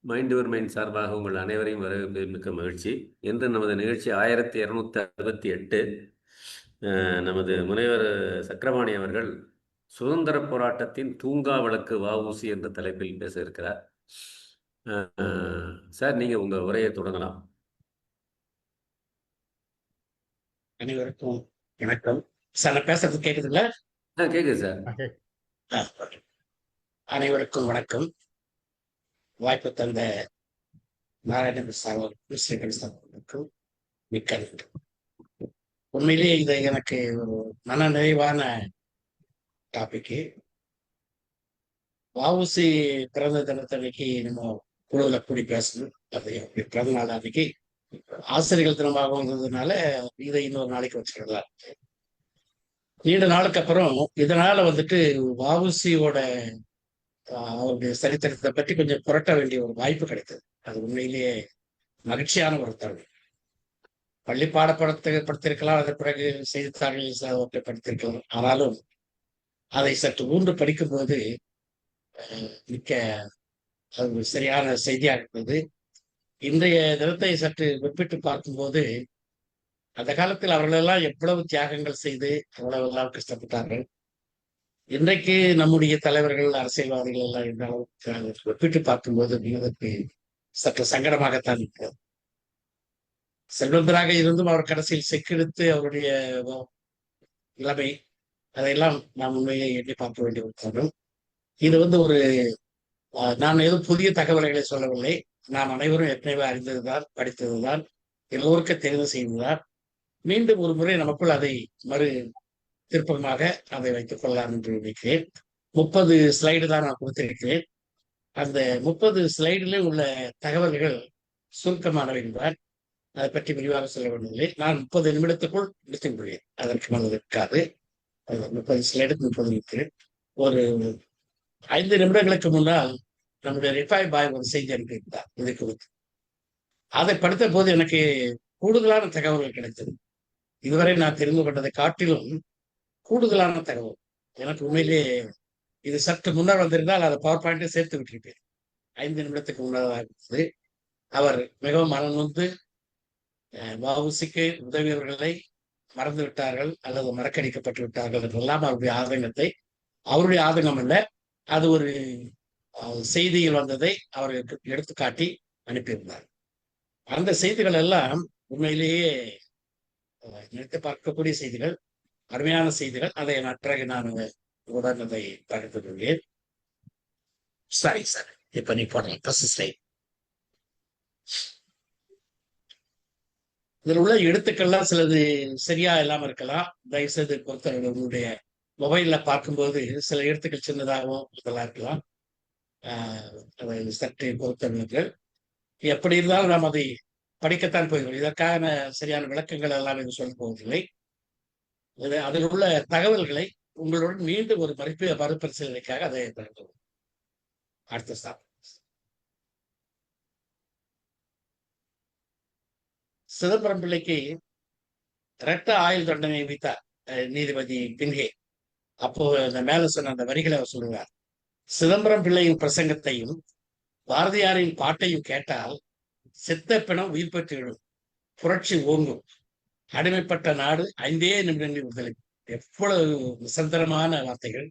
Mind your mind சார்பாக உங்கள் அனைவரையும் வரவேற்பதில் மிக்க மகிழ்ச்சி. இன்று நமது நிகழ்ச்சி 1268. நமது முனைவர் சக்கரபாணி அவர்கள் சுதந்திர போராட்டத்தின் தூங்கா விளக்கு வஉசி என்ற தலைப்பில் பேச இருக்கிறார். சார், நீங்க உங்க உரையை தொடங்கலாம். அனைவருக்கும் வணக்கம். சார், நான் பேசுறது கேக்குதுங்களா? கேக்குது சார். அனைவருக்கும் வணக்கம். வாய்ப்பு தந்த நாராயணனுக்கும் மிக்க நன்றி. உண்மையிலேயே இது எனக்கு ஒரு மன நிறைவான டாபிக்கு. வஉசி பிறந்த தினத்தன்னைக்கு நம்ம குழுவில் கூடி பேசணும். அது பிறந்த நாள் அன்னைக்கு ஆசிரியர்கள் தினமாக வந்ததுனால இதை இன்னொரு நாளைக்கு வச்சுக்கலாம். நீண்ட நாளுக்கு அப்புறம் இதனால வஉசியோட அவருடைய சரித்திரத்தை பற்றி கொஞ்சம் புரட்ட வேண்டிய ஒரு வாய்ப்பு கிடைத்தது. அது உண்மையிலேயே மகிழ்ச்சியான ஒரு தருணம். பள்ளி படுத்திருக்கலாம், அதன் பிறகு செய்தித்தாள்கள் படித்திருக்கலாம். ஆனாலும் அதை சற்று ஊன்று படிக்கும்போது மிக்க அது சரியான செய்தியாக இருந்தது. இன்றைய தினத்தை சற்று ஒப்பிட்டு பார்க்கும்போது அந்த காலத்தில் அவர்களெல்லாம் எவ்வளவு தியாகங்கள் செய்து எவ்வளவு எல்லாம் கஷ்டப்பட்டார்கள். இன்றைக்கு நம்முடைய தலைவர்கள், அரசியல்வாதிகள் எல்லாம் இந்த அளவுக்கு ஒப்பிட்டு பார்க்கும்போது மிகவும் சற்று சங்கடமாகத்தான் இருக்கிறது. செல்வந்தராக இருந்தும் அவர் கடைசியில் செக்கெடுத்து அவருடைய நிலைமை, அதையெல்லாம் நாம் உண்மையை எண்ணி பார்க்க வேண்டிய ஒரு தருணம். இது ஒரு நான் எதுவும் புதிய தகவல்களை சொல்லவில்லை. நாம் அனைவரும் ஏற்கனவே அறிந்ததுதான், படித்ததுதான், எல்லோருக்கும் தெரிவு செய்ததுதான். மீண்டும் ஒரு முறை நமக்குள் அதை மறு திருப்பமாக அதை வைத்துக் கொள்ளலாம் என்று நினைக்கிறேன். 30 ஸ்லைடு தான் நான் கொடுத்திருக்கிறேன். அந்த 30 ஸ்லைடிலே உள்ள தகவல்கள் சுருக்கமானவை என்றால் அதை பற்றி விரிவாக சொல்ல வேண்டியதில்லை. நான் 30 நிமிடத்துக்குள் முடித்து விடுவேன். அதற்கு மேல் இருக்காது. 30 ஸ்லைடு 30 நிமிடம். ஒரு 5 நிமிடங்களுக்கு முன்னால் நம்முடைய ரிஃபாய் பாய் ஒரு செய்தி அனுப்பியிருந்தார் இதை குறித்து. அதை படித்த போது எனக்கு கூடுதலான தகவல்கள் கிடைத்தது. இதுவரை நான் தெரிந்து கொண்டதை காட்டிலும் கூடுதலான தகவல் எனக்கு உண்மையிலேயே இது சற்று முன்னர் வந்திருந்தால் அதை பவர் பாயிண்டை சேர்த்து விட்டிருப்பேன். 5 நிமிடத்துக்கு முன்னதாக இருந்தது. அவர் மிகவும் மனநொந்து வஉசிக்கு உதவியவர்களை மறந்து விட்டார்கள் அல்லது மறக்கடிக்கப்பட்டு விட்டார்கள் என்றெல்லாம் அவருடைய ஆதங்கம் அல்ல, அது ஒரு செய்தியில் வந்ததை அவருக்கு எடுத்துக்காட்டி அனுப்பியிருந்தார். அந்த செய்திகள் எல்லாம் உண்மையிலேயே நினைத்து பார்க்கக்கூடிய செய்திகள், அருமையான செய்திகள். அதை நான் உடனே பகிர்ந்து கொள்வேன். சரி சார், இப்ப நீ போடலாம். இதில் உள்ள எழுத்துக்கள்லாம் சிலது சரியா இல்லாம இருக்கலாம். தயவுசெய்து பொறுத்தவரை உங்களுடைய மொபைல்ல பார்க்கும்போது சில எழுத்துக்கள் சின்னதாகவும் இதெல்லாம் இருக்கலாம். அதை சற்று பொறுத்தவர்கள் எப்படி இருந்தாலும் நாம் அதை படிக்கத்தான் போகிறோம். இதற்கான சரியான விளக்கங்கள் எல்லாம் என்று சொல்ல போவதில்லை. அதில் உள்ள தகவல்களை உங்களுடன் மீண்டும் ஒரு மறுபரிசீலனைக்காக அதை பகிர்ந்து அடுத்த ஸ்டாப். சிதம்பரம் பிள்ளைக்கு இரட்ட ஆயுள் தண்டனை விதித்தார் நீதிபதி பின்ஹே. அப்போ அந்த மேல சொன்ன அந்த வரிகளை அவர் சொல்லுவார். சிதம்பரம் பிள்ளையின் பிரசங்கத்தையும் பாரதியாரின் பாட்டையும் கேட்டால் செத்த பிணம் உயிர் பெற்றுவிடும், புரட்சி ஓங்கும், அடிமைப்பட்ட நாடு 5 நிமிடங்களில் விடுதலை. எவ்வளவு நிசந்தரமான வார்த்தைகள்!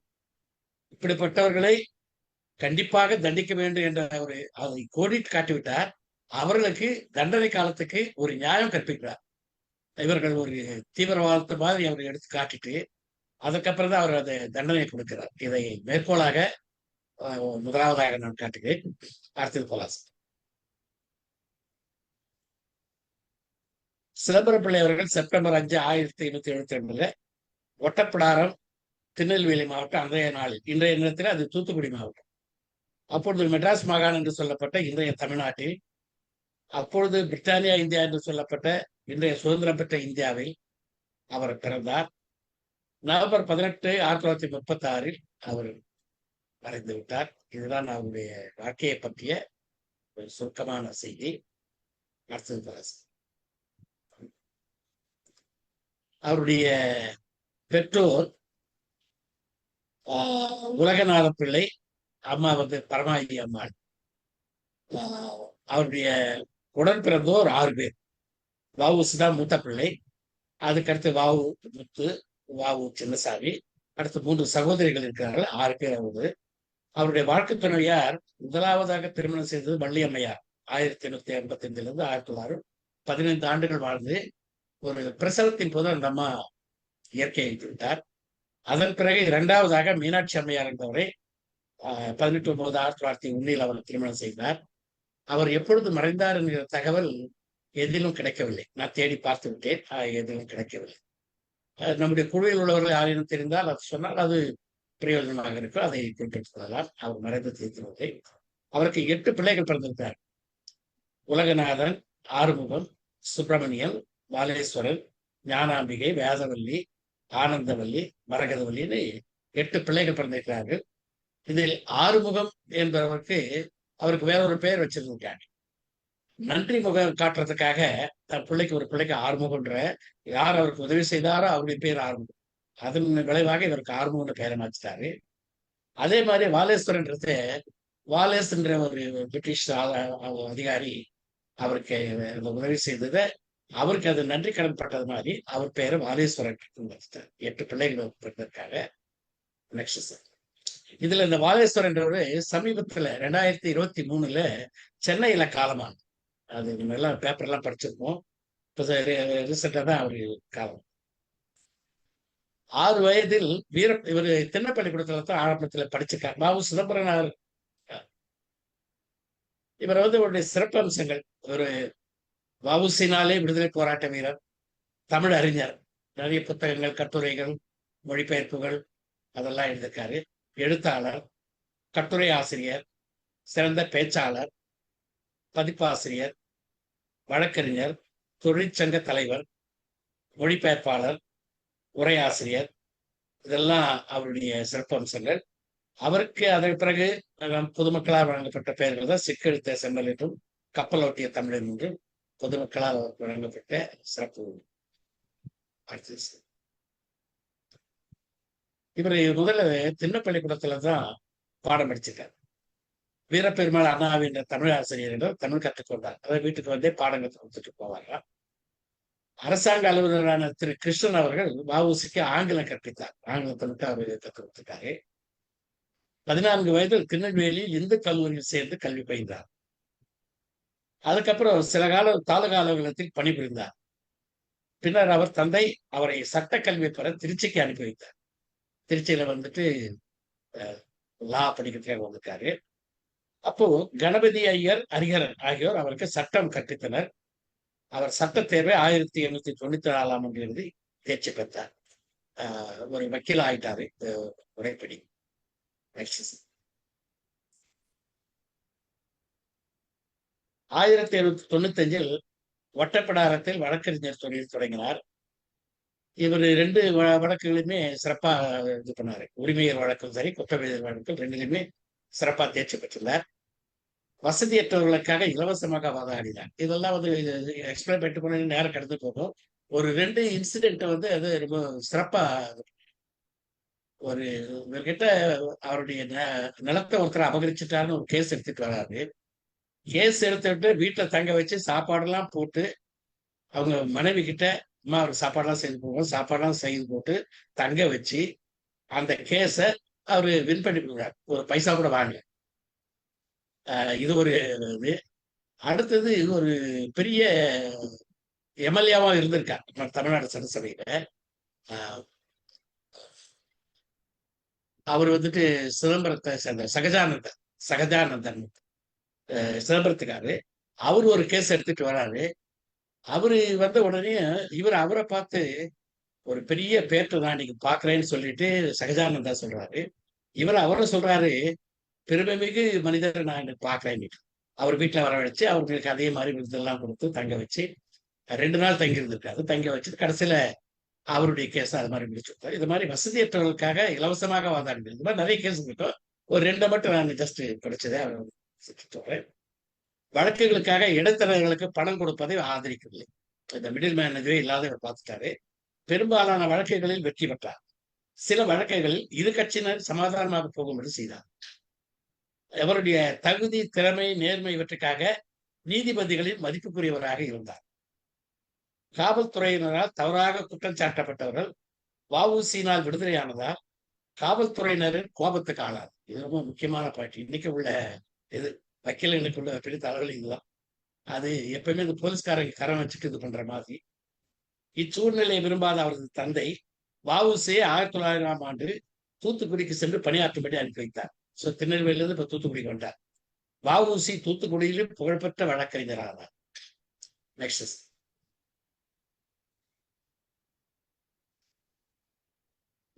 இப்படிப்பட்டவர்களை கண்டிப்பாக தண்டிக்க வேண்டும் என்ற ஒரு அதை கோடிட்டு காட்டிவிட்டார். அவர்களுக்கு தண்டனை காலத்துக்கு ஒரு நியாயம் கற்பிக்கிறார். இவர்கள் ஒரு தீவிரவாதத்தை மாதிரி அவர் எடுத்து காட்டிட்டு அதுக்கப்புறம் தான் அவர் அதை தண்டனை கொடுக்கிறார். இதை மேற்கோளாக முதலாவதாக நான் காட்டுகிறேன். அடுத்தது போலாம். சிதம்பரம் பிள்ளை அவர்கள் செப்டம்பர் 5, 1872 ஒட்டப்பிடாரம், திருநெல்வேலி மாவட்டம் அன்றைய நாளில், இன்றைய நேரத்தில் அது தூத்துக்குடி மாவட்டம், அப்பொழுது மெட்ராஸ் மாகாணம் என்று சொல்லப்பட்ட இன்றைய தமிழ்நாட்டில், அப்பொழுது பிரிட்டானியா இந்தியா என்று சொல்லப்பட்ட இன்றைய சுதந்திரம் பெற்ற இந்தியாவில் அவர் பிறந்தார். நவம்பர் 18, 1936 அவர் மறைந்து விட்டார். இதுதான் அவருடைய வாழ்க்கையை பற்றிய ஒரு சுருக்கமான செய்தி. அடுத்தது அவருடைய பெற்றோர் உலகநாத பிள்ளை, அம்மா பரமாயி அம்மாள். அவருடைய உடன் பிறந்தோர் 6 பேர். வ.உ.சி தான் மூத்த பிள்ளை. அதுக்கடுத்து வ.உ. முத்து, வ.உ. சின்னசாமி, அடுத்து 3 சகோதரிகள் இருக்கிறார்கள். 6 பேர் அவரு. அவருடைய வாழ்க்கை துணைவியார் முதலாவதாக திருமணம் செய்தது வள்ளியம்மையார். 1885 1915 ஆண்டுகள் வாழ்ந்து ஒரு பிரசவத்தின் போது அந்த அம்மா இயற்கை எழுத்து விட்டார். அதன் பிறகு 2வதாக மீனாட்சி அம்மையார் என்பவரை 18/9/1901 அவர் திருமணம் செய்தார். அவர் எப்பொழுது மறைந்தார் என்கிற தகவல் எதிலும் கிடைக்கவில்லை. நான் தேடி பார்த்து விட்டேன், எதிலும் கிடைக்கவில்லை. நம்முடைய குழுவில் உள்ளவர்கள் யாரேனும் தெரிந்தால் அது சொன்னால் அது பிரயோஜனமாக இருக்கும். அதை குறிப்பிட்டுக் கொள்ளலாம். அவர் மறைந்து தீர்த்துவதை. அவருக்கு 8 பிள்ளைகள் பிறந்திருக்கிறார். உலகநாதன், ஆறுமுகம், சுப்பிரமணியன், பாலேஸ்வரன், ஞானாம்பிகை, வேதவல்லி, ஆனந்தவல்லி, மரகதவல்லின்னு 8 பிள்ளைகள் பிறந்திருக்கிறார்கள். இதில் ஆறுமுகம் என்பவருக்கு அவருக்கு வேற ஒரு பெயர் வச்சிருக்காங்க. நன்றி முகம் காட்டுறதுக்காக தன் பிள்ளைக்கு ஒரு பிள்ளைக்கு ஆறுமுகன்ற, யார் அவருக்கு உதவி செய்தாரோ அவருடைய பேர் ஆறுமுகம். அதன் விளைவாக இவருக்கு ஆறுமுகம்னு பெயரை மாற்றிட்டாரு. அதே மாதிரி வாலேஸ்வரன்றது, வாலேஸ் என்ற ஒரு பிரிட்டிஷ் அதிகாரி அவருக்கு உதவி செய்தது, அவருக்கு அது நன்றி கடன் பட்டது மாதிரி அவர் பேரை வாலேஸ்வரன் 8 பிள்ளைகள் பிறந்திருக்காங்க. Next sir. இதுல இந்த வாலேஸ்வரன்றவரு சமீபத்துல 2023 சென்னையில காலமானார். அது நம்ம எல்லாம் பேப்பர்லாம் படிச்சிருப்போம். இப்போ ரீசெண்டா தான் அவரு காலம். 6 வயதில் இவர் திண்ணப்பள்ளிக்கூடத்துல தான் ஆரம்பத்துல படிச்சிருக்கார். வ.உ. சிதம்பரனார் இவர் இவருடைய சிறப்பு அம்சங்கள், ஒரு வ.உ.சினாலே விடுதலை போராட்ட வீரர், தமிழ் அறிஞர், நிறைய புத்தகங்கள், கட்டுரைகள், மொழிபெயர்ப்புகள் அதெல்லாம் எழுதியிருக்காரு. எழுத்தாளர், கட்டுரை ஆசிரியர், சிறந்த பேச்சாளர், பதிப்பாசிரியர், வழக்கறிஞர், தொழிற்சங்க தலைவர், மொழிபெயர்ப்பாளர், உரையாசிரியர், இதெல்லாம் அவருடைய சிறப்பு அம்சங்கள். அவருக்கு அதன் பிறகு பொதுமக்களால் வழங்கப்பட்ட பெயர்கள் தான் சிக்கெழுத்த செம்மல் என்றும் கப்பலோட்டிய தமிழன் என்றும் பொதுமக்களால் வழங்கப்பட்ட சிறப்பு. இவர் முதல்ல திண்ணப்பள்ளிக்கூடத்துல தான் பாடம் படிச்சிருக்கார். வீரப்பெருமாள் அண்ணாவின் தமிழ் ஆசிரியர் என்றும் தமிழ் கற்றுக்கொண்டார். அதாவது வீட்டுக்கு வந்தே பாடம் கற்றுக் கொடுத்துட்டு போவாங்க. அரசாங்க அலுவலரான திரு கிருஷ்ணன் அவர்கள் வ.உ.சிக்கு ஆங்கிலம் கற்பித்தார். ஆங்கிலத்தை மட்டும் அவர் கற்றுக் கொடுத்திருக்காரு. 14 வயதில் திருநெல்வேலியில் இந்து கல்லூரியில் சேர்ந்து கல்வி பயின்றார். அதுக்கப்புறம் சில காலம் தாலுகா அலுவலகத்தில் பணிபுரிந்தார். பின்னர் அவர் தந்தை அவரை சட்ட கல்வி பெற திருச்சிக்கு அனுப்பி வைத்தார். திருச்சியில லா படிக்கிறதுக்காக வந்திருக்காரு. அப்போ கணபதி ஐயர், ஹரிஹரன் ஆகியோர் அவருக்கு சட்டம் கற்பித்தனர். அவர் சட்ட தேர்வை 1894 எழுதி தேர்ச்சி பெற்றார். ஒரு வக்கீல் ஆயிட்டாரு முறைப்படி. 1795 ஒட்டப்பிடாரத்தில் வழக்கறிஞர் தொழில் தொடங்கினார். இவர் 2 வழக்குகளுமே சிறப்பா இது பண்ணாரு. உரிமையர் வழக்கும் சரி, குற்றவியல் வழக்கும் 2லுமே சிறப்பா தேர்ச்சி பெற்றுள்ளார். வசதியற்றவர்களுக்காக இலவசமாக வாதாடினார். இதெல்லாம் எக்ஸ்பிளைன் பண்ணிட்டு போன நேரம் கடந்து போகும். ஒரு 2 இன்சிடென்ட் அது ரொம்ப சிறப்பா, ஒரு இவர்கிட்ட அவருடைய நிலத்தை ஒருத்தர் அபகரிச்சுட்டாருன்னு ஒரு கேஸ் எடுத்துட்டு வராரு. கேஸ் எடுத்துட்டு வீட்டுல தங்க வச்சு சாப்பாடெல்லாம் போட்டு அவங்க மனைவி கிட்ட, அம்மா அவருக்கு சாப்பாடெல்லாம் செய்து போவோம், சாப்பாடெல்லாம் செய்து போட்டு தங்க வச்சு அந்த கேஸ அவரு வின் பண்ணி கொடுக்குறாரு. ஒரு பைசா கூட வாங்கல. இது ஒரு இது. அடுத்தது ஒரு பெரிய எம்எல்ஏவா இருந்திருக்கார் தமிழ்நாடு சட்டசபையில. அவர் சிதம்பரத்தை சேர்ந்த சகஜானந்தன் சிதம்பரத்துக்காரு. அவரு ஒரு கேஸ் எடுத்துட்டு வராரு. அவரு வந்த உடனே இவர் அவரை பார்த்து, ஒரு பெரிய பேற்று நான் இன்னைக்கு பாக்குறேன்னு சொல்லிட்டு சகஜானந்தா சொல்றாரு. இவர் அவரை சொல்றாரு, பெருமைமிகு மனிதரை நான் எனக்கு பாக்குறேன். அவர் வீட்டுல வரவழைச்சு அவர்களுக்கு அதே மாதிரி விருதெல்லாம் கொடுத்து தங்க வச்சு 2 நாள் தங்கி இருந்திருக்காரு. தங்க வச்சுட்டு கடைசியில அவருடைய கேஸ் அது மாதிரி முடிச்சுட்டார். இது மாதிரி வசதியற்றவர்களுக்காக இலவசமாக வாதாடுது. இது மாதிரி நிறைய கேஸ் இருக்கும். ஒரு 2 மட்டும் நான் ஜஸ்ட் படிச்சதே சொல்றேன். வழக்குகளுக்காக இடைத்தரகர்களுக்கு பணம் கொடுப்பதை ஆதரிக்கவில்லை. இந்த மிடில் மேன் இதுவே இல்லாத இவர் பார்த்துட்டாரு. பெரும்பாலான வழக்குகளில் வெற்றி பெற்றார். சில வழக்குகளில் இரு கட்சியினர் சமாதானமாக போகும்படி செய்தார். அவருடைய தகுதி, திறமை, நேர்மை இவற்றுக்காக நீதிபதிகளின் மதிப்புக்குரியவராக இருந்தார். காவல்துறையினரால் தவறாக குற்றம் சாட்டப்பட்டவர்கள் வ.உ.சி.யினால் விடுதலையானதால் காவல்துறையினரின் கோபத்துக்கு ஆளார். இது ரொம்ப முக்கியமான பாயிண்ட். இன்னைக்கு உள்ள இது வக்கீல்களுக்கு உள்ள பெரிய தலைவர்கள் இதுதான். அது எப்பவுமே இந்த போலீஸ்காரங்க கரம் வச்சுட்டு இது பண்ற மாதிரி. இச்சூழ்நிலையை விரும்பாத அவரது தந்தை வ.உ.சி. 1900ஆம் ஆண்டு தூத்துக்குடிக்கு சென்று பணியாற்றும்படி அனுப்பி வைத்தார். ஸோ திருநெல்வேலியிலிருந்து இப்ப தூத்துக்குடிக்கு வந்தார். வ.உ.சி. தூத்துக்குடியிலும் புகழ்பெற்ற வழக்கறிஞரானார். நெக்ஸ்ட்.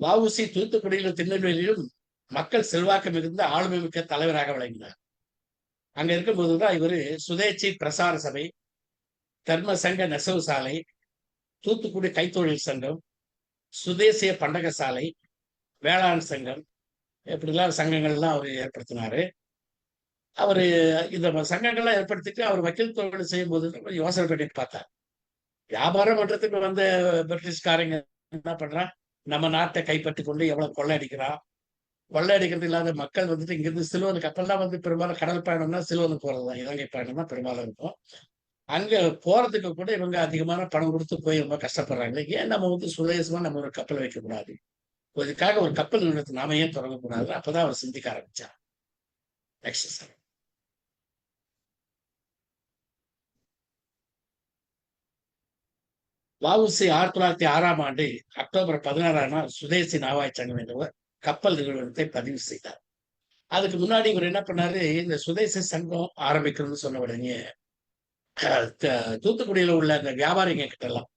வ.உ.சி. தூத்துக்குடியிலும் திருநெல்வேலியிலும் மக்கள் செல்வாக்கு மிகுந்த ஆளுமை மிக்க தலைவராக விளங்கினார். அங்க இருக்கும்போதுதான் இவரு சுதேச்சி பிரசார சபை, தர்ம சங்க நெசவு சாலை, தூத்துக்குடி கைத்தொழில் சங்கம், சுதேசிய பண்டக சாலை, வேளாண் சங்கம், இப்படிலாம் சங்கங்கள்லாம் அவர் ஏற்படுத்தினாரு. அவரு இந்த சங்கங்கள்லாம் ஏற்படுத்திட்டு அவர் வக்கீல் தொழில் செய்யும் போது கொஞ்சம் யோசனை பண்ணி பார்த்தார். வியாபாரம் பண்றதுக்கு வந்த பிரிட்டிஷ்காரங்க என்ன பண்றான், நம்ம நாட்டை கைப்பற்றி கொண்டு எவ்வளவு கொள்ளை அடிக்கிறான். கொள்ளை அடிக்கிறது இல்லாத மக்கள் வந்துட்டு இங்கிருந்து சிலோனுக்கு அப்பெல்லாம் வந்து பெரும்பாலும் கடல் பயணம்னா சிலோனுக்கு போறதுதான், இலங்கை பயணம் தான் பெரும்பாலும் இருக்கும். அங்க போறதுக்கு கூட இவங்க அதிகமான பணம் கொடுத்து போய் ரொம்ப கஷ்டப்படுறாங்க. ஏன் நம்ம வந்து சுதேசமா நம்ம ஒரு கப்பல் வைக்கக்கூடாது, இதுக்காக ஒரு கப்பல் நிறுவனத்தை நாம ஏன் தொடங்கக்கூடாது? அப்பதான் அவர் சிந்திக்க ஆரம்பிச்சார். Next sir. வ.உ.சி. 1906ஆம் ஆண்டு அக்டோபர் 16ஆம் நாள் சுதேசி நாவாய் சங்கம் என்ற கப்பல் நிறுவனத்தை பதிவு செய்தார். அதுக்கு முன்னாடி இவர் என்ன பண்ணாரு, இந்த சுதேசி சங்கம் ஆரம்பிக்கணும்னு சொன்ன உடனே தூத்துக்குடியில உள்ள அந்த வியாபாரிங்க கிட்ட எல்லாம்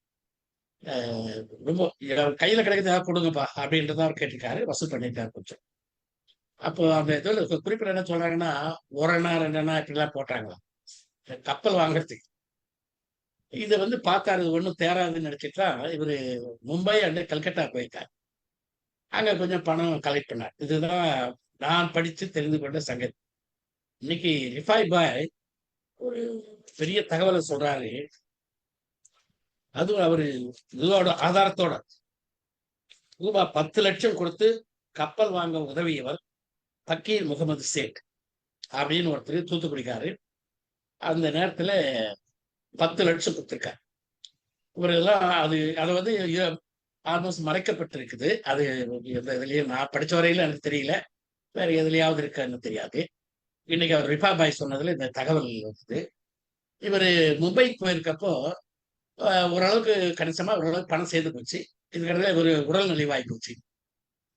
ரொம்ப கையில கிடைக்கிறது ஏதாவது கொடுங்கப்பா அப்படின்றத அவர் கேட்டிருக்காரு. வசூல் பண்ணிட்டாரு கொஞ்சம். அப்போ அந்த இதுல குறிப்பிட்ட என்ன சொல்றாங்கன்னா, ஒரு அண்ணா 2 அண்ணா இப்படிலாம் போட்டாங்களாம் கப்பல் வாங்குறதுக்கு. இதை வந்து பார்த்தாரு, ஒன்றும் தேராதுன்னு நினைச்சிட்டா இவரு மும்பை அண்டு கல்கத்தா போயிட்டார். அங்க கொஞ்சம் பணம் கலெக்ட் பண்ணார். இதுதான் நான் படித்து தெரிந்து கொண்ட சங்கதி. இன்னைக்கு ரிஃபாய் பாய் ஒரு பெரிய தகவலை சொல்றாரு. அதுவும் அவரு இதோட ஆதாரத்தோட ரூபாய் 10 லட்சம் கொடுத்து கப்பல் வாங்க உதவியவர் பக்கீர் முகமது சேட் அப்படின்னு ஒருத்தர் தூத்துக்குடிக்காரு. அந்த நேரத்துல 10 லட்சம் கொடுத்திருக்காரு. இவரெல்லாம் அதை வந்து ஆல்மோஸ்ட் மறைக்கப்பட்டிருக்குது. அது எந்த இதுலயும் நான் படிச்ச வரையில எனக்கு தெரியல, வேற எதுலயாவது இருக்கான்னு தெரியாது. இன்னைக்கு அவர் ரிஃபா பாய் சொன்னதுல இந்த தகவல் இருக்குது. இவர் மும்பைக்கு போயிருக்கப்போ ஓரளவுக்கு கணிசமா ஓரளவுக்கு பணம் சேர்ந்து போச்சு. இதுக்கடையில ஒரு உடல் நலிவாகி போச்சு.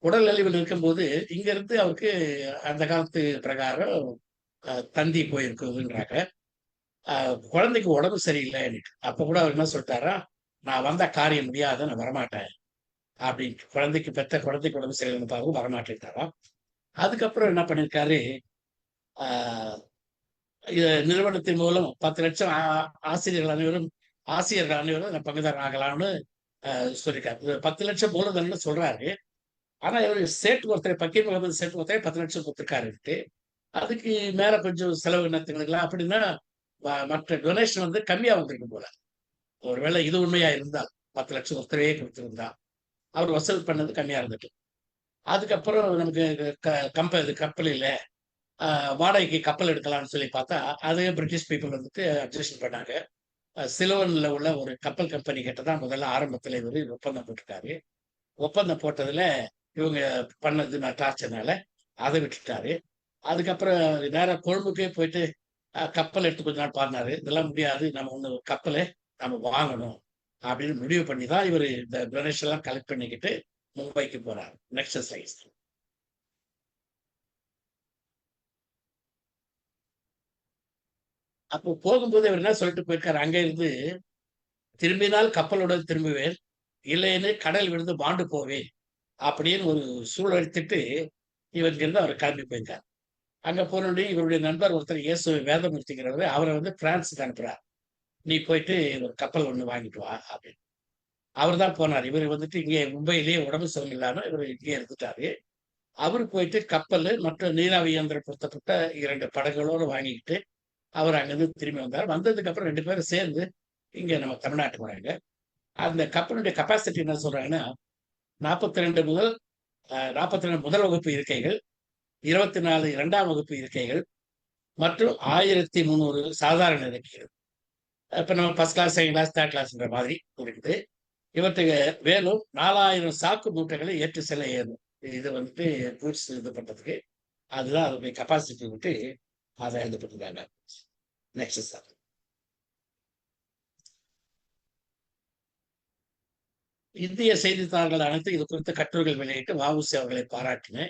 உடல் நலிவில் இருக்கும்போது இங்க இருந்து அவருக்கு அந்த காலத்து பிரகாரம் தந்தி போயிருக்குதுன்றாங்க. குழந்தைக்கு உடம்பு சரியில்லை. அப்ப கூட அவர் என்ன சொல்லிட்டாரா, நான் வந்த காரியம் முடியாத, நான் வரமாட்டேன் அப்படின்ட்டு. பெத்த குழந்தைக்கு உடம்பு சரியில்லைன்னு பார்க்க வரமாட்டேன்ட்டாராம். அதுக்கப்புறம் என்ன பண்ணிருக்காரு, நிறுவனத்தின் மூலம் 10 லட்சம் ஆசிரியர்கள் அனைவரும் பங்குதாரர் ஆகலாம்னு சொல்லியிருக்காரு. 10 லட்சம் மூலதனம்னு சொல்றாரு. ஆனா இவர் சேட்டு ஒருத்தர், பக்கீர் முகமது சேட்டு ஒருத்தர் 10 லட்சம் கொடுத்துருக்காருன்ட்டு. அதுக்கு மேல கொஞ்சம் செலவு இனத்துக்கலாம் அப்படின்னா மற்ற டொனேஷன் வந்து கம்மியா வந்திருக்கு போல. ஒருவேளை இது உண்மையா இருந்தால் 10 லட்சம் ஒருத்தரையே கொடுத்திருந்தா அவர் வசூல் பண்ணது கம்மியா இருந்துட்டு. அதுக்கப்புறம் நமக்கு கப்பல் இல்லை, வாடகைக்கு கப்பல் எடுக்கலாம்னு சொல்லி பார்த்தா அது பிரிட்டிஷ் பீப்புள் வந்துட்டு அப்ஜெக்ஷன் பண்ணாங்க. சிலோன்ல உள்ள ஒரு கப்பல் கம்பெனி கிட்ட தான் முதல்ல ஆரம்பத்தில் இவர் ஒப்பந்தம் போட்டிருக்காரு. ஒப்பந்தம் போட்டதுல இவங்க பண்ணது டார்ச்சர்னால அதை விட்டுட்டாரு. அதுக்கப்புறம் நேரம் கொழும்புக்கே போயிட்டு கப்பல் எடுத்து கொஞ்ச நாள் பாடினாரு. இதெல்லாம் முடியாது, நம்ம ஒண்ணு கப்பலை நம்ம வாங்கணும் அப்படின்னு முடிவு பண்ணி தான் இவர் இந்த டொனேஷன் எல்லாம் கலெக்ட் பண்ணிக்கிட்டு மும்பைக்கு போறாரு. Next slide. அப்போ போகும்போது அவர் என்ன சொல்லிட்டு போயிருக்காரு, அங்க இருந்து திரும்பினால் கப்பலுடன் திரும்புவேன், இல்லைன்னு கடல் விழுந்து மாண்டு போவேன் அப்படின்னு ஒரு சூழலித்துட்டு இவங்கிருந்து அவர் கிளம்பி போயிருக்கார். அங்க போனோடனே இவருடைய நண்பர் ஒருத்தர் இயேசு வேதமூர்த்திங்கிறவர், அவரை வந்து பிரான்ஸுக்கு அனுப்புறார். நீ போயிட்டு ஒரு கப்பல் ஒண்ணு வாங்கிட்டு வா அப்படின்னு. அவர் தான் போனார். இவர் வந்துட்டு இங்கே மும்பையிலேயே உடம்பு சுகம் இல்லாம இவர் இங்கே இருந்துட்டாரு. அவரு போயிட்டு கப்பல் மற்ற நீராவி இயந்திரம் பொருத்தப்பட்ட 2 படகுகளோடு வாங்கிக்கிட்டு அவர் அங்கிருந்து திரும்பி வந்தார். வந்ததுக்கு அப்புறம் 2 பேரும் சேர்ந்து இங்க நம்ம தமிழ்நாட்டுக்கு வராங்க. அந்த கப்பலுடைய கெப்பாசிட்டி என்ன சொல்றாங்கன்னா 42 முதல் 42 முதல் வகுப்பு இருக்கைகள், 24 2ஆம் வகுப்பு இருக்கைகள் மற்றும் 1300 சாதாரண இருக்கைகள். இப்ப நம்ம first class, second class, third கிளாஸ்ன்ற மாதிரி இருக்குது. இவற்றுக்கு மேலும் 4000 சாக்கு மூட்டைகளை ஏற்றி செல்ல ஏறும். இது வந்துட்டு கூட்ஸ் இது பண்றதுக்கு அதுதான் அதனுடைய கெப்பாசிட்டி விட்டு அதை இது பண்ணிருக்காங்க. Next sir. இந்திய செய்தித்தாள்கள் அனைத்து இது குறித்த கட்டுரைகள் வெளியிட்டு வ.உ.சி. அவர்களை பாராட்டின.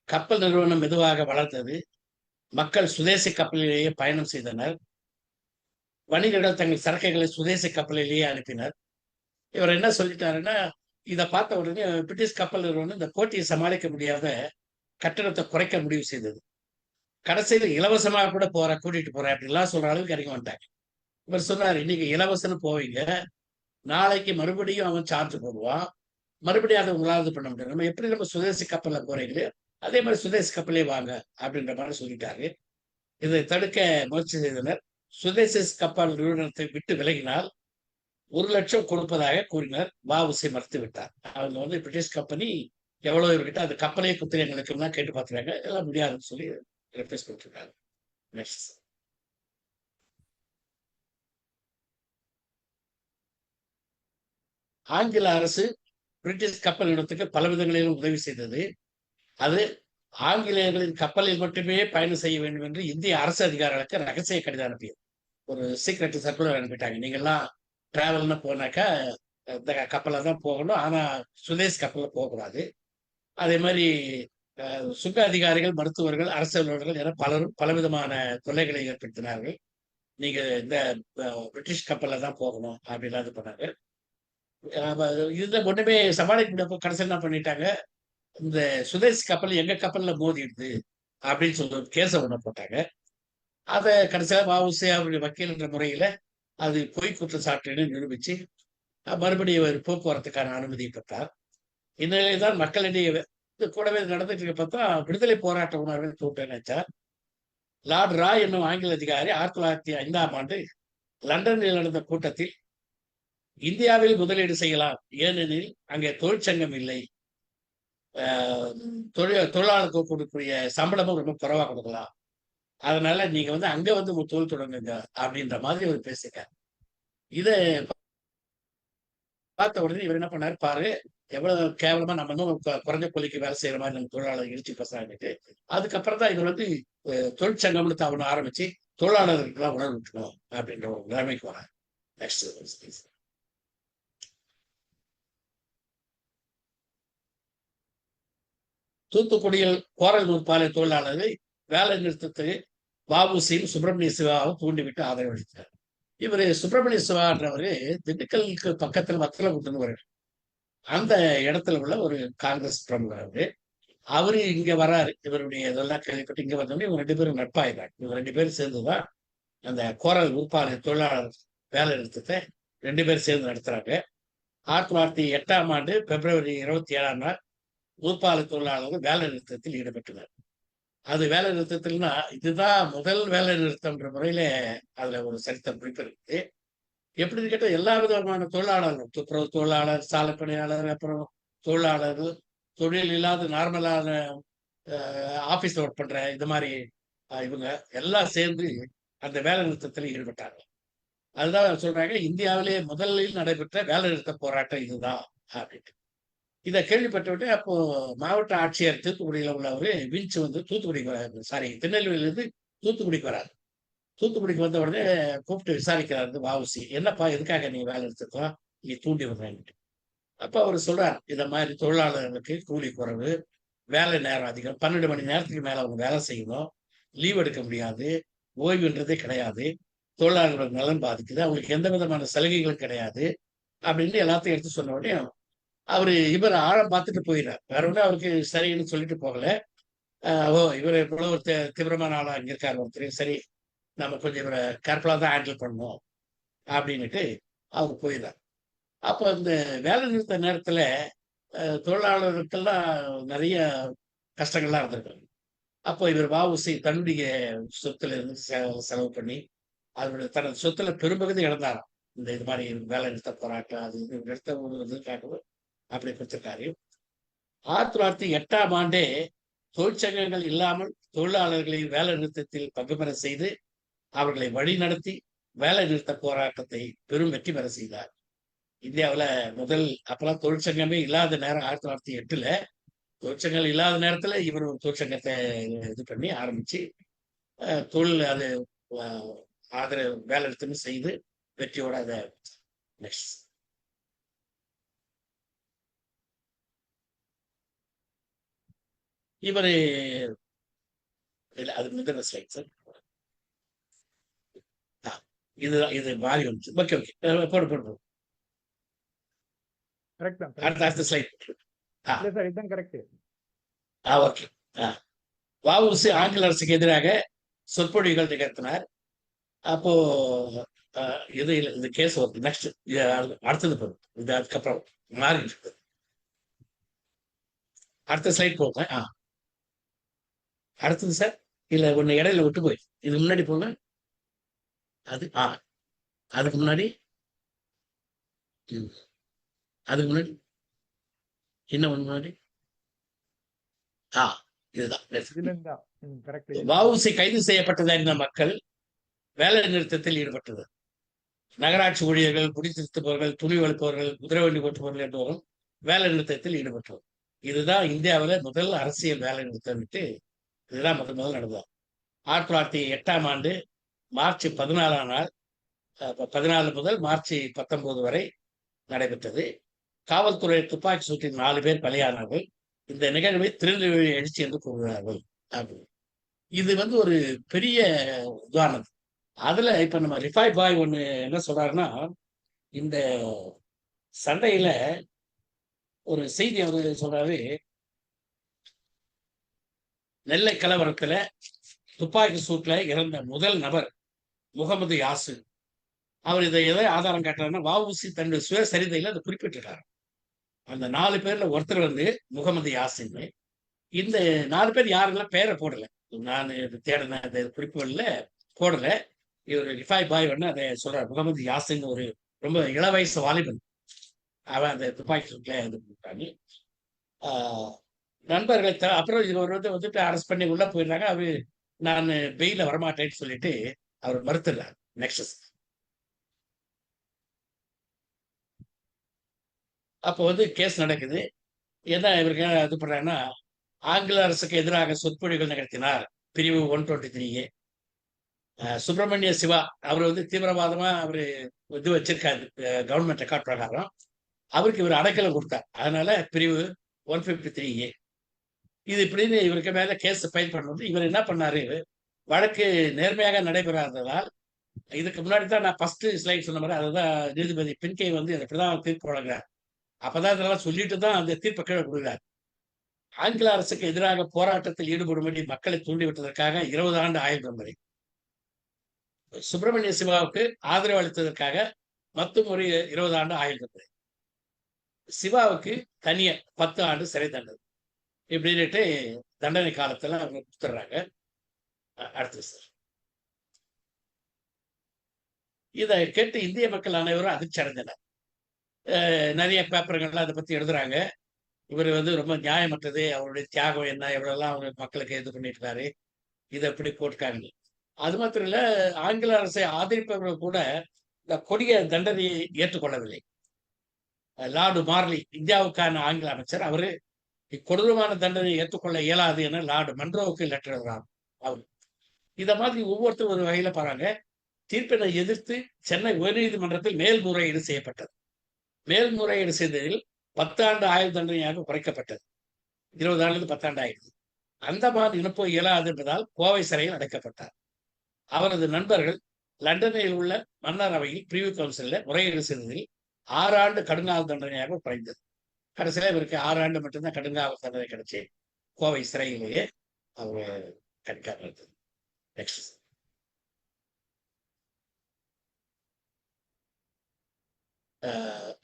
கப்பல் நிறுவனம் மெதுவாக வளர்ந்தது. மக்கள் சுதேசி கப்பலிலேயே பயணம் செய்தனர். வணிகர்கள் தங்கள் சரக்குகளை சுதேசி கப்பலிலேயே அனுப்பினர். இவர் என்ன சொல்லிட்டாருன்னா, இதை பார்த்த உடனே பிரிட்டிஷ் கப்பல் நிறுவனம் இந்த போட்டியை சமாளிக்க முடியாத கட்டணத்தை குறைக்க முடிவு செய்தது. கடைசியில் இலவசமாக கூட கூட்டிட்டு போறேன் அப்படின்லாம் சொல்ற அளவுக்கு இறங்கி வந்துட்டாங்க. இவர் சொன்னார், இன்னைக்கு இலவசம்னு போவீங்க, நாளைக்கு மறுபடியும் அவன் சார்ஜ் போடுவான், மறுபடியும் அதை உங்களால் பண்ண முடியும். நம்ம எப்படி நம்ம சுதேசி கப்பல்ல போறீங்களோ அதே மாதிரி சுதேசி கப்பலே வாங்க அப்படின்ற மாதிரி சொல்லிட்டாரு. இதை தடுக்க முயற்சி செய்தனர். சுதேசி கப்பல் நிறுவனத்தை விட்டு விலகினால் 1 லட்சம் கொடுப்பதாக கூறினர். வ.உ.சி. மறுத்து விட்டார். அவங்க வந்து பிரிட்டிஷ் கம்பெனி எவ்வளவு இவர்கிட்ட அந்த கப்பலே குத்துறை எங்களுக்கு தான் கேட்டு பார்த்துறாங்க, எல்லாம் முடியாதுன்னு சொல்லி ரெப்ளேஸ் கொடுத்துருக்காங்க. நெக்ஸ்ட். ஆங்கில அரசு பிரிட்டிஷ் கப்பல் நிறுவனத்துக்கு பல விதங்களிலும் உதவி செய்தது. அது ஆங்கிலேயர்களின் கப்பலில் மட்டுமே பயணம் செய்ய வேண்டும் என்று இந்திய அரசு அதிகாரிகளுக்கு ரகசிய கடிதம் அனுப்பியது. ஒரு சீக்ரெட் சர்க்குலர் அனுப்பிட்டாங்க. நீங்கெல்லாம் டிராவல்னு போனாக்கா இந்த கப்பல்ல தான் போகணும், ஆனா சுதேஷ் கப்பல்ல போகக்கூடாது. அதே மாதிரி சுங்க அதிகாரிகள், மருத்துவர்கள், அரசு அலுவலர்கள் என பலரும் பலவிதமான தொல்லைகளை ஏற்படுத்தினார்கள். நீங்க இந்த பிரிட்டிஷ் கப்பல்ல தான் போகணும் அப்படின்னு இது பண்ணாங்க. இதுல ஒண்ணுமே சமாளிக்க முடியாத கடைசி என்ன பண்ணிட்டாங்க, இந்த சுதேஷ் கப்பல் எங்க கப்பல்ல மோதிடுது அப்படின்னு சொல்லி ஒரு கேஸை ஒண்ணு போட்டாங்க. அதை கடைசியா வ.உ.சி. அவருடைய வக்கீல் என்ற முறையில அது பொய் குற்றச்சாட்டுன்னு நிரூபிச்சு மறுபடியும் ஒரு போக்குவரத்துக்கான அனுமதி பெற்றார். இந்நிலையில் தான் மக்களிடையே இது கூடவே நடந்துட்டு இருக்க பார்த்தா விடுதலை போராட்ட உணர்வை தூண்ட நினைச்சார். லார்ட் ராய் என்னும் ஆங்கில அதிகாரி 1905ஆம் ஆண்டு லண்டனில் நடந்த கூட்டத்தில் இந்தியாவில் முதலீடு செய்யலாம், ஏனெனில் அங்கே தொழிற்சங்கம் இல்லை, தொழிலாளருக்கு கொடுக்கக்கூடிய சம்பளமும் ரொம்ப குறைவா கொடுக்கலாம், அதனால நீங்க வந்து அங்க வந்து தொழில் தொடங்குங்க அப்படின்ற மாதிரி அவர் பேசிட்டார். இதை பார்த்த உடனே இவர் என்ன பண்ணாரு, பாரு எவ்வளவு கேவலமா நம்ம இன்னும் குறைஞ்ச கூலிக்கு வேலை செய்யற மாதிரி நம்ம தொழிலாளர் இடிச்சு பேசுறாங்க. அதுக்கப்புறம் தான் இவர் வந்து தொழிற்சங்கம்னு அவனை ஆரம்பிச்சு தொழிலாளர்களுக்கு எல்லாம் உணர்வு விட்டுணும் அப்படின்ற ஒரு நிலைமைக்கு வராங்க. நெக்ஸ்ட். தூத்துக்குடியில் கோரல் நூற்பாலை தொழிலாளர்கள் வேலை நிறுத்தத்துக்கு வ.உ.சி.யும் சுப்பிரமணிய சிவாவும் தூண்டிவிட்டு ஆதரவளித்தார். இவர் சுப்பிரமணிய சிவான்றவரு திண்டுக்கலுக்கு பக்கத்தில் வத்தலகுண்டுன்னு ஒரு அந்த இடத்துல உள்ள ஒரு காங்கிரஸ் பிரமுகர். அவரு இங்க வராரு. இவருடைய இதெல்லாம் கேள்விப்பட்டு இங்க வந்தோடனே இவங்க 2 பேரும் நட்பாயிறாங்க. இவங்க 2 பேரும் சேர்ந்துதான் அந்த கோரல் நூற்பாலை தொழிலாளர் வேலை நிறுத்தத்தை 2 பேரும் சேர்ந்து நடத்துறாங்க. 1908ஆம் ஆண்டு பிப்ரவரி 27ஆம் நாள் நூற்பாலை தொழிலாளர்கள் வேலை நிறுத்தத்தில் ஈடுபட்டனர். அது வேலை நிறுத்தத்தில்னா இதுதான் முதல் வேலை நிறுத்தம்ன்ற முறையில அதுல ஒரு சரித்திர குறிப்பு இருக்குது. எப்படின்னு கேட்டா எல்லா விதமான தொழிலாளர்கள், துப்புரவு தொழிலாளர், சாலை பணியாளர், அப்புறம் தொழிலாளர்கள், தொழில் இல்லாத நார்மலான ஆபீஸ்ல ஒர்க் பண்ற இது மாதிரி இவங்க எல்லாம் சேர்ந்து அந்த வேலை நிறுத்தத்தில் ஈடுபட்டாங்க. அதுதான் சொல்றாங்க, இந்தியாவிலே முதலில் நடைபெற்ற வேலை நிறுத்த போராட்டம் இதுதான் அப்படின்ட்டு. இதை கேள்விப்பட்டு அப்போ மாவட்ட ஆட்சியர் தூத்துக்குடியில உள்ளவரு விஞ்ச் வந்து தூத்துக்குடிக்கு வராது, சாரி திருநெல்வேலியிலிருந்து தூத்துக்குடிக்கு வராது. தூத்துக்குடிக்கு வந்த உடனே கூப்பிட்டு விசாரிக்கிறாரு வ.உ.சி. என்னப்பா எதுக்காக நீங்க வேலை எடுத்துக்கலாம், நீ தூண்டி விடுறேன்ட்டு. அப்ப அவர் சொல்றார், இத மாதிரி தொழிலாளர்களுக்கு கூலி குறைவு, வேலை நேரம் அதிகம், 12 மணி நேரத்துக்கு மேல அவங்க வேலை செய்யணும், லீவ் எடுக்க முடியாது, ஓய்வுன்றதே கிடையாது, தொழிலாளர்கள் நலன் பாதிக்குது, அவங்களுக்கு எந்த விதமான சலுகைகளும் கிடையாது அப்படின்னு எல்லாத்தையும் எடுத்து சொன்ன உடனே இவர் ஆழம் பார்த்துட்டு போயிடுறார். வேற ஒன்றும் அவருக்கு சரின்னு சொல்லிட்டு போகல. ஓ இவர் இவ்வளவு ஒரு தீவிரமான ஆளா இங்க இருக்காரு ஒருத்தர், சரி நம்ம கொஞ்சம் இவரை கேர்ஃபுல்லா தான் ஹேண்டில் பண்ணணும் அப்படின்னுட்டு அவர் போயிடுறார். அப்போ இந்த வேலை நிறுத்த நேரத்துல தொழிலாளர்களுக்கெல்லாம் நிறைய கஷ்டங்கள்லாம் இருந்திருக்காங்க. அப்போ இவர் வ.உ.சி. தன்னுடைய சொத்துல இருந்து செலவு பண்ணி அவருடைய தனது சொத்துல பெரும்பகுதி இழந்தாராம். இது மாதிரி வேலை நிறுத்த போராட்டம் அது நிறுத்த ஒரு இதுக்காக அப்படி கொடுத்திருக்காரு. 1908ஆம் ஆண்டே தொழிற்சங்கங்கள் இல்லாமல் தொழிலாளர்களை வேலை நிறுத்தத்தில் பங்கு பெற செய்து அவர்களை வழிநடத்தி வேலை நிறுத்த போராட்டத்தை பெரும் வெற்றி பெற செய்தார். இந்தியாவில் முதல் அப்பெல்லாம் தொழிற்சங்கமே இல்லாத நேரம் 1908 தொழிற்சங்கங்கள் இல்லாத நேரத்துல இவர் ஒரு தொழிற்சங்கத்தை இது பண்ணி ஆரம்பிச்சு தொழில் அது ஆதரவு வேலை நிறுத்தம் செய்து வெற்றியோட அதை நெக்ஸ்ட் இவரு அது முதல் ஸ்லைட் சார். இது மாறி வந்துச்சு. ஓகே ஓகே போடு போடு போடு. அடுத்த ஸ்லைட். ஓகே. வஉசி ஆங்கில அரசுக்கு எதிராக சொற்பொழிவுகள் நிகழ்த்தினார். அப்போ இது இந்த கேஸ் வருது. நெக்ஸ்ட் அடுத்தது போகும். இது அதுக்கப்புறம் மாறி இருக்கு. அடுத்த ஸ்லைட் போங்க. அடுத்தது சார். இல்ல ஒண்ணு இடையில விட்டு போய் இது முன்னாடி போங்க. அது அதுக்கு முன்னாடி அதுக்கு முன்னாடி என்ன ஒண்ணு முன்னாடி இதுதான். வஉசி கைது செய்யப்பட்டதை அறிந்த மக்கள் வேலை நிறுத்தத்தில் ஈடுபட்டது. நகராட்சி ஊழியர்கள், குடித்திருப்பவர்கள், துணி வளர்ப்பவர்கள், குதிரை வண்டி ஓட்டுபவர்கள் என்பவரும் வேலை நிறுத்தத்தில் ஈடுபட்டோம். இதுதான் இந்தியாவில் முதல் அரசியல் வேலை நிறுத்தம் விட்டு இதுதான் முதல் நடந்தது. 1908ஆம் ஆண்டு மார்ச் 14ஆம் நாள் 14 முதல் மார்ச் 19 வரை நடைபெற்றது. காவல்துறை துப்பாக்கி சூட்டில் 4 பேர் பலியானார்கள். இந்த நிகழ்வை திருநெல்வேலி எழுச்சி என்று கூறுகிறார்கள். இது ஒரு பெரிய உதாரணம். அதுல இப்ப நம்ம ரிஃபாய் பாய் ஒண்ணு என்ன சொல்றாருன்னா, இந்த சண்டையில ஒரு செய்தி அவரு சொல்றாரு, நெல்லை கலவரத்துல துப்பாக்கி சூட்ல இறந்த முதல் நபர் முகமது யாசின். அவர் இதை எதை ஆதாரம் காட்டுறாருன்னா, வஉசி தன்னுடைய சுயசரிதையில அதை குறிப்பிட்டிருக்காரு. அந்த 4 பேர்ல ஒருத்தர் முகமது யாசின். இந்த 4 பேர் யாருன்னா பேரை போடல. நான் தேடின அந்த குறிப்புகள்ல போடல. இவர் ரிஃபாய் பாய் அதை சொல்றாரு. முகமது யாசின் ஒரு ரொம்ப இளவயசு வாலிபன். அவன் அந்த துப்பாக்கி சூட்ல இது பண்ணிட்டாங்க. நண்பர்கள் அப்புறம் இவர் வந்துட்டு அரெஸ்ட் பண்ணி உள்ள போயிடுறாங்க. அவரு நான் பெயில வரமாட்டேன்னு சொல்லிட்டு அவர் மறுத்துடுறாரு. நெக்ஸ்ட் அப்போ கேஸ் நடக்குது. என்ன இவருக்கு இது பண்றாங்கன்னா, ஆங்கில அரசுக்கு எதிராக சொற்பொழிவுகள் நிகழ்த்தினார். பிரிவு 123. சுப்பிரமணிய சிவா அவர் தீவிரவாதமா அவரு இது வச்சிருக்காரு கவர்மெண்ட் ரெக்கார்ட் பிரகாரம். அவருக்கு இவர் அடைக்கலம் கொடுத்தார். அதனால பிரிவு 153A. இது இப்படின்னு இவருக்கு மேல கேஸ் ஃபைல் பண்ணும்போது இவர் என்ன பண்ணாரு, வழக்கு நேர்மையாக நடைபெறாததால், இதுக்கு முன்னாடி தான் நான் ஃபர்ஸ்ட் ஸ்லைட் சொன்ன மாதிரி அதுதான் நீதிபதி பின்கே இப்படிதான் தீர்ப்பு வழங்குறார். அப்பதான் இதெல்லாம் சொல்லிட்டு தான் அந்த தீர்ப்பை கீழே கொடுக்கிறார். ஆங்கில அரசுக்கு எதிராக போராட்டத்தில் ஈடுபடும்படி மக்களை தூண்டிவிட்டதற்காக 20 ஆண்டு ஆயுள் தண்டனை. சுப்பிரமணிய சிவாவுக்கு ஆதரவு அளித்ததற்காக மற்றும் ஒரு 20 ஆண்டு ஆயுள் தண்டனை. சிவாவுக்கு தனிய 10 ஆண்டு சிறை தண்டனை. இப்படின்னுட்டு தண்டனை காலத்துல அவங்க கொடுத்துட்றாங்க. அடுத்தது சார். இதை கேட்டு இந்திய மக்கள் அனைவரும் அதிர்ச்சி அடைந்தனர். நிறைய பேப்பர்கள்லாம் அதை பத்தி எழுதுறாங்க. இவர் ரொம்ப நியாயமற்றது, அவருடைய தியாகம் என்ன, எவ்வளவுலாம் அவர் மக்களுக்கு இது பண்ணிருக்காரு, இதை எப்படி போட்டுக்காங்க. அது மாத்திரம் இல்ல, ஆங்கில அரசை ஆதரிப்பவர்கள் கூட இந்த கொடிய தண்டனையை ஏற்றுக்கொள்ளவில்லை. லார்டு மார்லி இந்தியாவுக்கான ஆங்கில அமைச்சர், அவரு இக்கொடூரமான தண்டனையை ஏற்றுக்கொள்ள இயலாது என லார்டு மன்ரோவுக்கு லெட்டர் எழுதுறார். அவர் இத மாதிரி ஒவ்வொருத்தரும் ஒரு வகையில பாருங்க. தீர்ப்பினை எதிர்த்து சென்னை உயர்நீதிமன்றத்தில் மேல்முறையீடு செய்யப்பட்டது. மேல்முறையீடு செய்ததில் 10 ஆண்டு ஆயுள் தண்டனையாக குறைக்கப்பட்டது. 20 ஆண்டுக்கு 10 ஆண்டு ஆயிடுது. அந்தமான் இனப்போ இயலாது என்பதால் கோவை சிறையில் அடைக்கப்பட்டார். அவரது நண்பர்கள் லண்டனில் உள்ள மன்னர் அவையில் பிரிவு கவுன்சிலில் முறையீடு செய்ததில் 6 ஆண்டு கடுங்காவல் தண்டனையாக குறைந்தது. கடைசியில இவருக்கு 6 ஆண்டு மட்டும்தான் கடுங்காவல் தண்டனை கிடைச்சி கோவை சிறையிலேயே அவர் கண்காணித்தது. நெக்ஸ்ட்.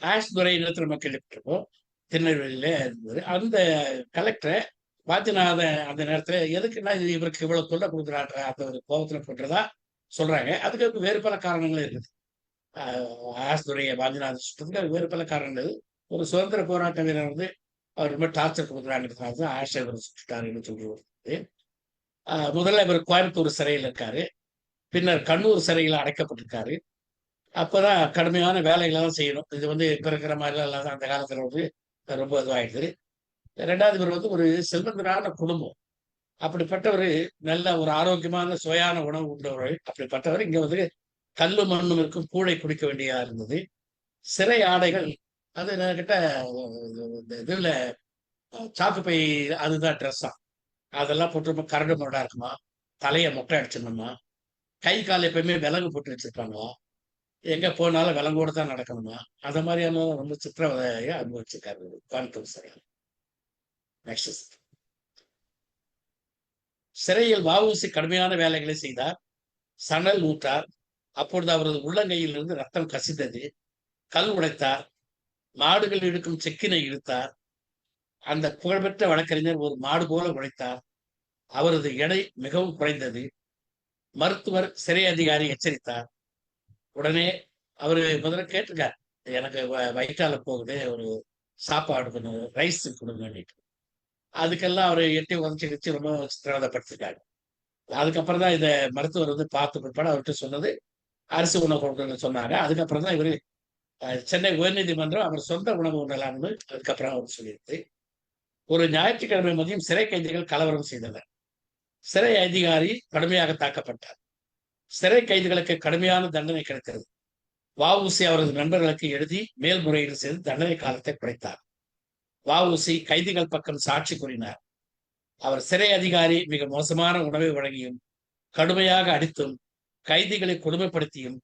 ஆஷ் துறை நிலத்தர மக்கள் இருக்கோம் திருநெல்வேலியில இருந்தது. அந்த கலெக்டரை வாத்திநாத அந்த நேரத்துல எதுக்குன்னா இவருக்கு இவ்வளவு தொல்லை கொடுக்குறான்ற அந்த ஒரு கோபத்துல போட்டுறதா சொல்றாங்க. அதுக்கு வேறு பல காரணங்கள் இருக்குது. ஆஷ் துறையை வாத்திநாத சுற்றத்துக்கு வேறு பல காரணங்கள். ஒரு சுதந்திர போராட்ட வீரர் அவர் ரொம்ப டார்ச்சர் கொடுக்குறாங்கிறதுனால தான் ஆஷை இவர் சுட்டுட்டாருன்னு சொல்லி வருது. முதல்ல இவர் கோயம்புத்தூர் சிறையில் இருக்காரு, பின்னர் கண்ணூர் சிறையில் அடைக்கப்பட்டிருக்காரு. அப்பதான் கடுமையான வேலைகளெல்லாம் செய்யணும். இது வந்து இப்ப இருக்கிற மாதிரிலாம் இல்லாத அந்த காலத்துல வந்து ரொம்ப இதுவாயிடுது. 2வது இவர் வந்து ஒரு செல்வந்தரான குடும்பம். அப்படிப்பட்டவரு நல்ல ஒரு ஆரோக்கியமான சுவையான உணவு உண்டவர். அப்படிப்பட்டவர் இங்க வந்து கல்லும் மண்ணும் இருக்கும் கூழை குடிக்க வேண்டியதா இருந்தது. சிறை ஆடைகள் அது என்கிட்ட இதுல சாக்கு பை அதுதான் ட்ரெஸ்ஸா. அதெல்லாம் போட்டு கரடு முரடா இருக்குமா, தலைய மொட்டை அடிச்சிடணுமா, கை கால் எப்பயுமே விலங்கு போட்டு வச்சிருப்பாங்களா, எங்க போனாலும் விலங்கோட தான் நடக்கணுமா, அந்த மாதிரியான ரொம்ப சித்திரவதையை அனுபவிச்சிருக்காரு கோயம்புத்தூர் சிறையில். நெக்ஸ்ட். சிறையில் வ.உ.சி கடுமையான வேலைகளை செய்தார், சணல் நூற்றார். அப்பொழுது அவரது உள்ளங்கையில் இருந்து ரத்தம் கசிந்தது. கல் உடைத்தார், மாடுகள் இழுக்கும் செக்கினை இழுத்தார். அந்த புகழ்பெற்ற வழக்கறிஞர் ஒரு மாடு போல உழைத்தார். அவரது எடை மிகவும் குறைந்தது. மருத்துவர் சிறை அதிகாரி எச்சரித்தார். உடனே அவரு முதல்ல கேட்டிருக்கார், எனக்கு வயிற்றால போகுது, ஒரு சாப்பாடு கொஞ்சம் ரைஸ் கொடுங்க. அதுக்கெல்லாம் அவரு எட்டி உதச்சி வச்சு ரொம்ப சித்திரவதைப்படுத்திருக்காரு. அதுக்கப்புறம் தான் இத மருத்துவர் வந்து பார்த்து பிற்பாடு அவர்கிட்ட சொன்னது அரிசி உணவு கொடுக்கணும்னு சொன்னாங்க. அதுக்கப்புறம் தான் இவரு சென்னை உயர்நீதிமன்றம் அவர் சொந்த உணவு உண்ணலாம்னு அதுக்கப்புறம் அவர் சொல்லியிருக்கு. ஒரு ஞாயிற்றுக்கிழமை மதியம் சிறை கைதிகள் கலவரம் செய்தனர். சிறை அதிகாரி கடுமையாக தாக்கப்பட்டார். சிறை கைதிகளுக்கு கடுமையான தண்டனை கிடைத்தது. வ.உ.சி அவரது நண்பர்களுக்கு எழுதி மேல்முறையீடு செய்து தண்டனை காலத்தை குறைத்தார். வ.உ.சி கைதிகள் பக்கம் சாட்சி கூறினார். அவர் சிறை அதிகாரி மிக மோசமான உணவை வழங்கியும், கடுமையாக அடித்தும், கைதிகளை கொடுமைப்படுத்தியும்,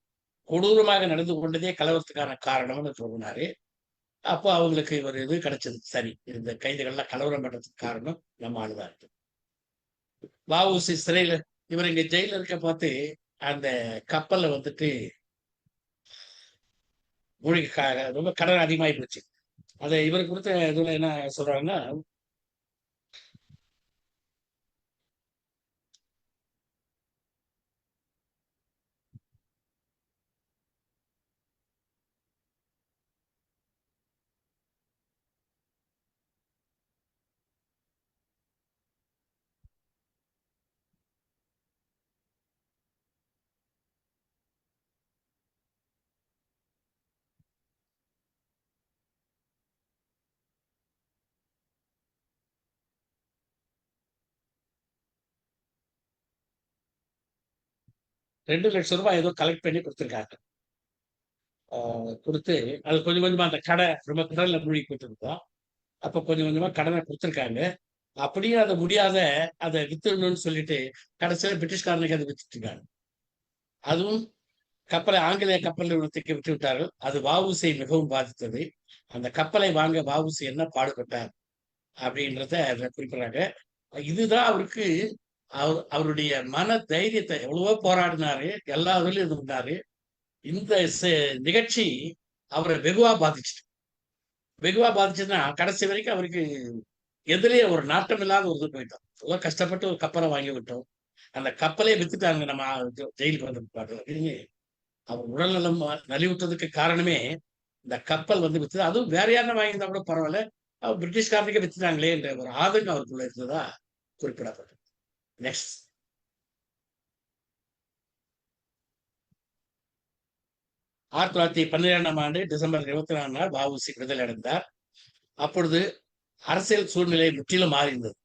கொடூரமாக நடந்து கொண்டதே கலவரத்துக்கான காரணம்னு சொன்னாரு. அப்போ அவங்களுக்கு ஒரு இது கிடைச்சது. சரி, இந்த கைதிகள்லாம் கலவரம் பண்றதுக்கு காரணம் நம்ம ஆளுதான் இருக்கு. வ.உ.சி சிறையில இவர் இங்க ஜெயில இருக்க பார்த்து அந்த கப்பல்ல வந்துட்டு மூழ்கி ரொம்ப கடன் அதிகமாகி போச்சு. அதை இவர் கொடுத்த இதுல என்ன சொல்றாங்கன்னா, ₹2,00,000 ஏதோ கலெக்ட் பண்ணி கொடுத்துருக்காங்க. கொடுத்து அது கொஞ்சம் கொஞ்சமா அந்த கடை ரொம்ப கடல்ல மூழ்கி போயிட்டு இருந்தோம். அப்ப கொஞ்சம் கொஞ்சமா கடனை கொடுத்துருக்காங்க. அப்படியே அது முடியாத அதை வித்துடணும்னு சொல்லிட்டு கடைசியில பிரிட்டிஷ்காரனுக்கு அதை வித்துட்டு இருக்காங்க. அதுவும் கப்பலை ஆங்கிலேய கப்பல் நிறுவனத்துக்கு விட்டு விட்டார்கள். அது வ.உ.சியை மிகவும் பாதித்தது. அந்த கப்பலை வாங்க வ.உ.சி என்ன பாடுபட்டார் அப்படின்றத அதுல குறிப்பிடுறாங்க. இதுதான் அவருக்கு அவருடைய மன தைரியத்தை எவ்வளவோ போராடினாரு, எல்லா இதுலயும் இருந்தாரு. இந்த நிகழ்ச்சி அவரை வெகுவா பாதிச்சுட்டு வெகுவா பாதிச்சதுன்னா கடைசி வரைக்கும் அவருக்கு எதிலேயே ஒரு நாட்டம் இல்லாத ஒரு இது போயிட்டோம். எவ்வளோ கஷ்டப்பட்டு ஒரு கப்பலை வாங்கி விட்டோம், அந்த கப்பலே வித்துட்டாங்க நம்ம ஜெயிலுக்கு வந்திருப்பாரு அப்படின்னு அவர் உடல்நலம் நலிவுற்றதுக்கு காரணமே இந்த கப்பல் வந்து வித்து. அதுவும் வேற யாரும் வாங்கியிருந்தா கூட பரவாயில்ல, அவர் பிரிட்டிஷ்காரனுக்கே வித்துட்டாங்களே என்ற ஒரு ஆதங்கம் அவருக்குள்ள இருந்ததா குறிப்பிடப்பட்டது. நெக்ஸ்ட். 1912ஆம் ஆண்டு டிசம்பர் 24 நாள் வ.உ.சி விடுதலை அடைந்தார். அப்பொழுது அரசியல் சூழ்நிலை முற்றிலும் மாறியிருந்தது.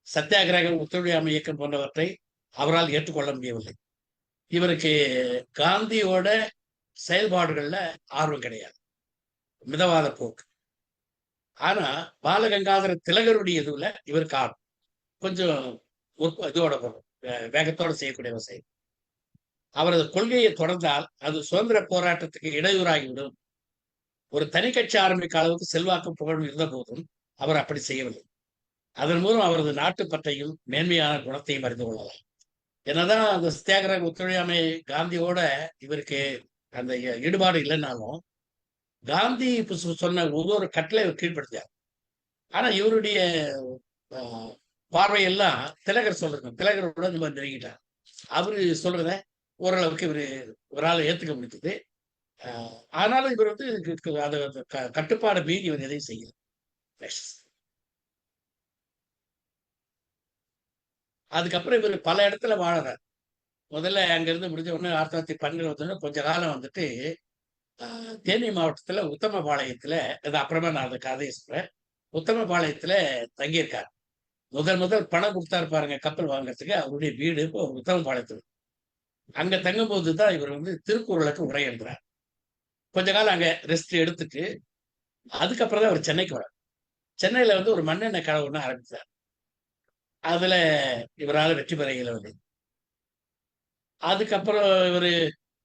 சத்தியாகிரகம், ஒத்துழையாமை இயக்கம் போன்றவற்றை அவரால் ஏற்றுக்கொள்ள முடியவில்லை. இவருக்கு காந்தியோட செயல்பாடுகள்ல ஆர்வம் கிடையாது, மிதவாத போக்கு. ஆனா பாலகங்காதர திலகருடைய இதுல இவருக்கு ஆர்வம் கொஞ்சம் இதோட வேகத்தோட செய்யக்கூடிய செயல். அவரது கொள்கையை தொடர்ந்தால் அது சுதந்திர போராட்டத்துக்கு இடையூறாகிவிடும். ஒரு தனி கட்சி ஆரம்பிக்க அளவுக்கு செல்வாக்கும் புகழும் இருந்த போதும் அவர் அப்படி செய்யவில்லை. அதன் மூலம் அவரது நாட்டுப்பற்றையும் மேன்மையான குணத்தையும் அறிந்து கொள்ளலாம். என்னதான் அந்த சத்தியாகிரக ஒத்துழையாமை காந்தியோட இவருக்கு அந்த ஈடுபாடு இல்லைன்னாலும் காந்தி சொன்ன ஒவ்வொரு கட்டளை இவர் கீழ்படுத்தார். ஆனா இவருடைய பார்வையெல்லாம் திலகர் சொல்றது, திலகரோட நம்ம நெருங்கிட்டார். அவரு சொல்றத ஓரளவுக்கு இவரால் ஏத்துக்க முடிஞ்சது. ஆனாலும் இவர் வந்து அதை கட்டுப்பாடு மீறி இவர் எதையும் செய்யல. அதுக்கப்புறம் இவர் பல இடத்துல வாழறார். முதல்ல அங்கிருந்து முடிஞ்ச உடனே 1912 கொஞ்ச காலம் வந்துட்டு தேனி மாவட்டத்துல உத்தமபாளையத்துல, இது அப்புறமா நான் அந்த கதையை சொல்றேன். உத்தமபாளையத்துல தங்கியிருக்கார். முதல் முதல் பணம் கொடுத்தாரு பாருங்க கப்பல் வாங்குறதுக்கு, அவருடைய வீடு இப்போ உத்தமபாளையத்துல. அங்க தங்கும்போது தான் இவர் வந்து திருக்குறளுக்கு உரை எழுதுறார். கொஞ்ச காலம் அங்க ரெஸ்ட் எடுத்துட்டு, அதுக்கப்புறம் தான் அவர் சென்னைக்கு வரார். சென்னையில வந்து ஒரு மண்ணெண்ணெய் கடை ஒண்ணு ஆரம்பிச்சார். அதுல இவரால வெற்றி பெற இயலவில்லை. அதுக்கப்புறம் இவரு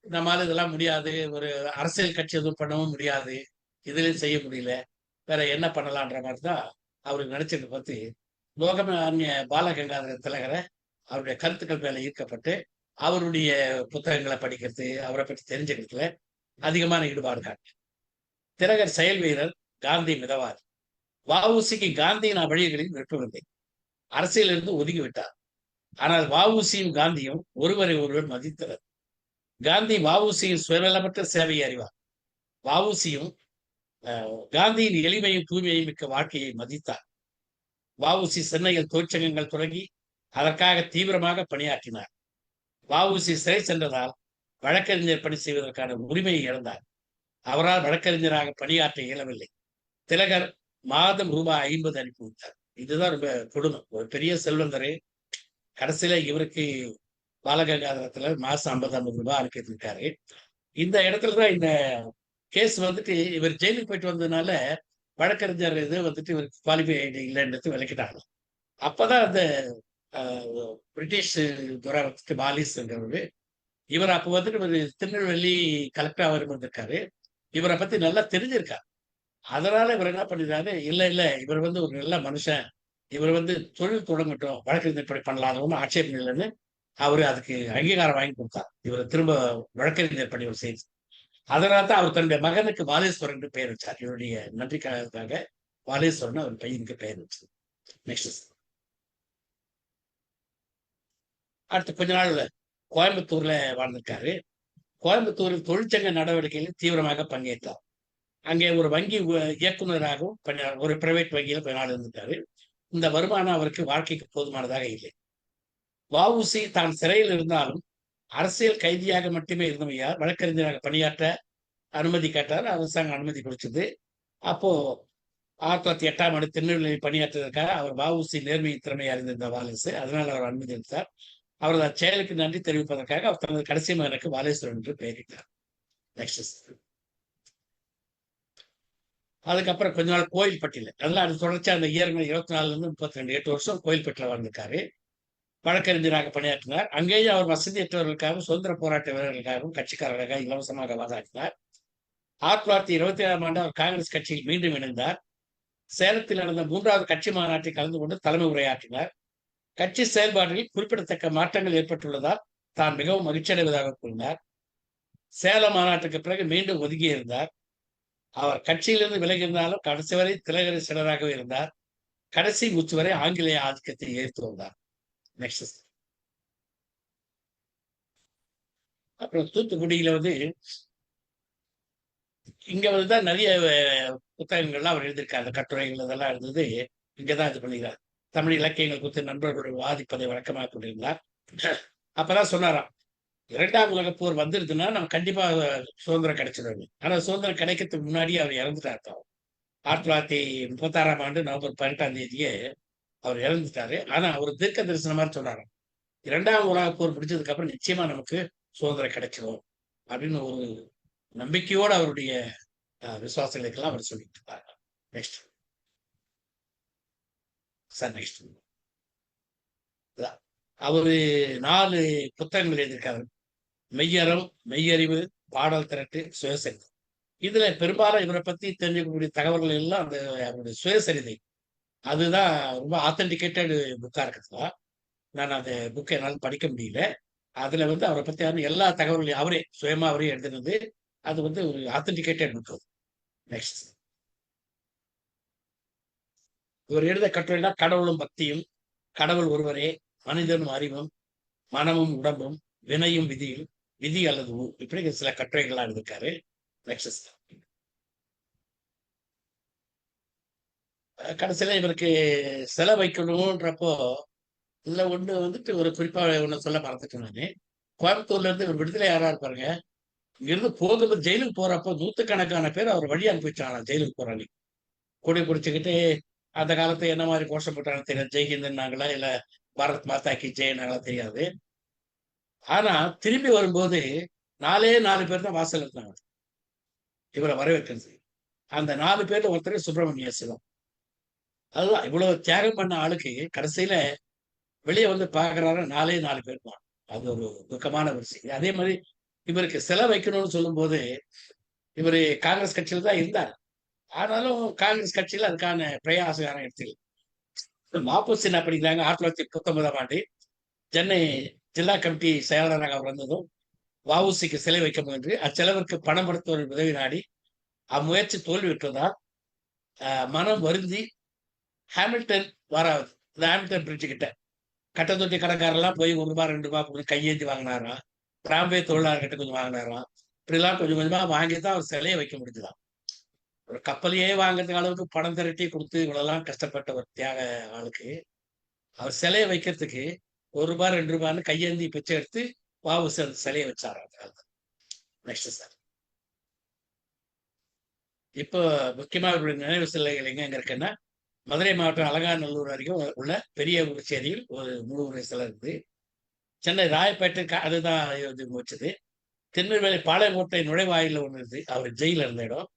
நம்மால இதெல்லாம் முடியாது. ஒரு அரசியல் கட்சி எதுவும் பண்ணவும் முடியாது. இதுலயும் செய்ய முடியல. வேற என்ன பண்ணலான்ற மாரி தான் அவரு நினைச்சத பத்தி லோகமான்ய பாலகங்காதர திலகர அவருடைய கருத்துக்கள் மேல ஈர்க்கப்பட்டு, அவருடைய புத்தகங்கள படிக்கிறது, அவர பத்தி தெரிஞ்சுக்கிறதுல அதிகமான ஈடுபாடு திலகர் செயல் வீரர், காந்தி மிதவாதி. வ.உ.சிக்கு காந்தியின் வழிகளில் விருப்பமில்லை. அரசியலிருந்து ஒதுங்கிவிட்டார். ஆனால் வ.உ.சியும் காந்தியும் ஒருவரை ஒருவர் மதித்தனர். காந்தி வ.உ.சியின் சுயநலமற்ற சேவையை அறிவார். வ.உ.சியும் காந்தியின் எளிமையும் தூய்மையும் மிக்க வாழ்க்கையை மதித்தார். வ.உ.சி சென்னையில் தொழிற்சங்கங்கள் தொடங்கி அதற்காக தீவிரமாக பணியாற்றினார். வ.உ.சி சிறை சென்றதால் வழக்கறிஞர் பணி செய்வதற்கான உரிமையை இழந்தார். அவரால் வழக்கறிஞராக பணியாற்ற இயலவில்லை. திலகர் மாதம் ரூபாய் 50 அனுப்பி வைத்தார். இதுதான் ரொம்ப கொடுமை. ஒரு பெரிய செல்வந்தரு கடைசியில இவருக்கு பாலகங்காதரத்துல மாசம் 50 ரூபாய் அனுப்பிட்டு இருக்காரு. இந்த இடத்துலதான் இந்த கேஸ் வந்துட்டு இவர் ஜெயிலுக்கு போயிட்டு வந்ததுனால வழக்கறிஞர் இது வந்துட்டு இவருக்கு குவாலிஃபைடு இல்லைன்றது விளக்கிட்டாங்க. அப்பதான் அந்த பிரிட்டிஷ் துறை வந்துட்டு பாலிஸ்ங்கிறவரு இவர் அப்ப வந்துட்டு ஒரு திருநெல்வேலி கலெக்டரா வந்திருக்காரு. இவரை பத்தி நல்லா தெரிஞ்சிருக்காரு. அதனால இவர் என்ன பண்ணிருக்காரு, இல்ல இல்ல இவர் வந்து ஒரு நல்ல மனுஷன், இவர் வந்து தொழில் தொடங்கட்டும், வழக்கறிஞர் பணி பண்ணலாம், ஒன்றும் ஆட்சேபம் இல்லைன்னு அவரு அதுக்கு அங்கீகாரம் வாங்கி கொடுத்தார். இவர் திரும்ப வழக்கறிஞர் பணி ஒரு செய்து. அதனால தான் அவர் தன்னுடைய மகனுக்கு வாலேஸ்வரன் பெயர் வச்சார். இவருடைய நன்றிக்காக வாலேஸ்வரன் அவர் பையனுக்கு பெயர் வச்சது. நெக்ஸ்ட். அடுத்து கொஞ்ச நாள்ல கோயம்புத்தூர்ல வாழ்ந்திருக்காரு. கோயம்புத்தூரில் தொழிற்சங்க நடவடிக்கைகளில் தீவிரமாக பங்கேற்றார். அங்கே ஒரு வங்கி இயக்குநராகவும் ஒரு பிரைவேட் வங்கியில கொஞ்ச நாள் இருந்திருக்காரு. இந்த வருமானம் அவருக்கு வாழ்க்கைக்கு போதுமானதாக இல்லை. வ.உ.சி தான் சிறையில் இருந்தாலும் அரசியல் கைதியாக மட்டுமே இருந்தமையால் வழக்கறிஞராக பணியாற்ற அனுமதி கேட்டார். அரசாங்கம் அனுமதி கொடுத்தது. அப்போ 1908ஆம் ஆண்டு திருநெல்வேலி பணியாற்றுவதற்காக அவர் வ.உ.சி நேர்மையின் திறமையை அறிந்திருந்த வாலேசு, அதனால் அவர் அனுமதி அளித்தார். அவரது அச்செயலுக்கு நன்றி தெரிவிப்பதற்காக அவர் தனது கடைசி மகனுக்கு வாலேஸ்வரன் என்று பெயரிட்டார். நெக்ஸ்ட். அதுக்கப்புறம் கொஞ்ச நாள் கோயில்பட்டியில அதெல்லாம் அது தொடர்ச்சியா அந்த இயர்கள் 24 இருந்து 32 8 வருஷம் கோயில்பட்டில வாழ்ந்திருக்காரு. வழக்கறிஞராக பணியாற்றினார். அங்கேயும் அவர் வசதியற்றவர்களுக்காகவும் சுதந்திர போராட்ட வீரர்களுக்காகவும் கட்சிக்காரர்களாக இலவசமாக வாதாடினார். 1927ஆம் ஆண்டு அவர் காங்கிரஸ் கட்சியில் மீண்டும் இணைந்தார். சேலத்தில் நடந்த 3வது கட்சி மாநாட்டில் கலந்து கொண்டு தலைமை உரையாற்றினார். கட்சி செயல்பாடுகளில் குறிப்பிடத்தக்க மாற்றங்கள் ஏற்பட்டுள்ளதால் தான் மிகவும் மகிழ்ச்சி அடைவதாக கூறினார். சேலம் மாநாட்டுக்கு பிறகு மீண்டும் ஒதுங்கி இருந்தார். அவர் கட்சியிலிருந்து விலகி இருந்தாலும் கடைசி வரை திலகரி சிலராகவே இருந்தார். கடைசி மூச்சு வரை ஆங்கிலேய ஆதிக்கத்தை எதிர்த்து வந்தார். நெக்ஸ்ட். அப்புறம் தூத்துக்குடியில வந்து இங்க வந்துதான் நிறைய புத்தகங்கள்லாம் அவர் எழுதியிருக்காரு. அந்த கட்டுரைகள் இதெல்லாம் இருந்தது இங்கதான் இது பண்ணிக்கிறார். தமிழ் இலக்கியங்கள் குறித்து நண்பர்களுடைய வாதிப்பதை வழக்கமாக கொண்டிருந்தார். அப்பதான் சொன்னாராம், 2ஆம் உலகப் போர் வந்துருதுன்னா நம்ம கண்டிப்பா சுதந்திரம் கிடைச்சிடும். ஆனா சுதந்திரம் கிடைக்கிறதுக்கு முன்னாடி அவர் இறந்துட்டார். 1936ஆம் ஆண்டு நவம்பர் 18ஆம் தேதியே அவர் இறந்துட்டாரு. ஆனா அவர் தீர்க்க தரிசனம் மாதிரி சொன்னாராம், 2ஆம் உலகப் போர் முடிஞ்சதுக்கு அப்புறம் நிச்சயமா நமக்கு சுதந்திரம் கிடைச்சிடும் அப்படின்னு ஒரு நம்பிக்கையோடு அவருடைய விசுவாசங்களுக்கெல்லாம் அவர் சொல்லிட்டு இருப்பாங்க. Next sir. நெக்ஸ்ட். அவரு 4 புத்தகங்கள் எழுதியிருக்காரு. மெய்யறம், மெய்யறிவு, பாடல் திரட்டு, சுயசரிதை. இதுல பெரும்பாலும் இவரை பத்தி தெரிஞ்சுக்கக்கூடிய தகவல்கள் எல்லாம் அந்த அவருடைய சுயசரிதை அதுதான் ரொம்ப ஆத்தென்டிகேட்டட் புக்கா இருக்குதுதான். நான் அந்த புக்கை என்னால் படிக்க முடியல. அதுல வந்து அவரை பத்தி எல்லா தகவல்களையும் அவரே சுயமா அவரே எழுதுனது. அது வந்து ஒரு ஆத்தென்டிகேட்டட் புக். நெக்ஸ்ட். இவர் எழுத கட்டுரைனா கடவுளும் பக்தியும், கடவுள் ஒருவரே, மனிதனும் அறிவும், மனமும் உடம்பும், வினையும் விதியும், விதி அல்லது இப்படி சில கட்டுரைகள்லாம் எழுதியிருக்காரு. நெக்ஸ்ட். கடைசியில இவருக்கு சிலை வைக்கணும்ன்றப்போ இதுல ஒண்ணு வந்துட்டு ஒரு குறிப்பா ஒண்ணு சொல்ல மறந்துட்டேன் நானு. கோயம்புத்தூர்ல இருந்து ஒரு விடுதலை யாரா இருப்பாருங்க. இங்கிருந்து போகும்போது ஜெயிலுக்கு போறப்போ நூத்துக்கணக்கான பேர் அவர் வழி அனுப்பி வச்சாங்களாம் ஜெயிலுக்கு போறாங்க. கொடி பிடிச்சுக்கிட்டு அந்த காலத்துல என்ன மாதிரி கோஷம் போட்டாங்கன்னு தெரியாது. ஜெய்ஹிந்துன்னாங்களா இல்ல பாரத் மாதா கி ஜெய்னாங்களா தெரியாது. ஆனா திரும்பி வரும்போது 4 பேர் தான் வாசல் இருந்தாங்க இவரை வரவேற்கிறது. அந்த 4 பேர்ல ஒருத்தர் சுப்பிரமணிய சிவம். அதுதான் இவ்வளவு தியாகம் பண்ண ஆளுக்கு கடைசியில வெளியே வந்து பாக்குறாரு 4 பேர் தான். அது ஒரு துக்கமான ஒரு செய்தி. அதே மாதிரி இவருக்கு சிலை வைக்கணும்னு சொல்லும் போது இவரு காங்கிரஸ் கட்சியில தான் இருந்தார். ஆனாலும் காங்கிரஸ் கட்சியில அதுக்கான பிரயாசம் யாரும் எடுத்துல. மாப்போசி என்ன பண்ணிக்கிறாங்க 1919ஆம் ஆண்டு சென்னை ஜில்லா கமிட்டி செயலாளராக அவர் வந்ததும் வஉசிக்கு சிலை வைக்க முயன்று அச்செலவிற்கு பணம் கொடுத்தவர்கள் உதவி நாடி அம்முயற்சி தோல்வியுற்றதால் மனம் வருந்தி ஹாமில்டன் வராது இந்த ஹாமில்டன் பிரிட்ஜு கிட்ட கட்டத்தொட்டி கடைக்காரெல்லாம் போய் ₹1 2 கொடுத்து கையேந்தி வாங்கினாராம். டிராம்பே தொழிலாளர்கிட்ட கொஞ்சம் வாங்கினாராம். இப்படிலாம் கொஞ்சம் கொஞ்சமா வாங்கி தான் அவர் சிலையை வைக்க முடிஞ்சுதான். ஒரு கப்பலையே வாங்குறதுக்கு அளவுக்கு பணம் திரட்டி கொடுத்து இவ்வளவுலாம் கஷ்டப்பட்ட ஒரு தியாக ஆளுக்கு அவர் சிலையை வைக்கிறதுக்கு ₹1 2 கையேந்தி பிச்சை எடுத்து வஉசி அந்த சிலையை வச்சாரு அந்த காலத்துல. Next sir. இப்போ முக்கியமா இவருடைய நினைவு சிலைகள் எங்க இருக்குன்னா மதுரை மாவட்டம் அலங்காநல்லூர் அருகே உள்ள பெரிய ஊர்ச்சேரியில் ஒரு முழு சிலை இருக்குது. சென்னை ராயப்பேட்டை அதுதான் இது வச்சது. திருநெல்வேலி பாளையங்கோட்டை நுழைவாயில ஒண்ணு இருக்கு அவர் ஜெயில இருந்த இடம்.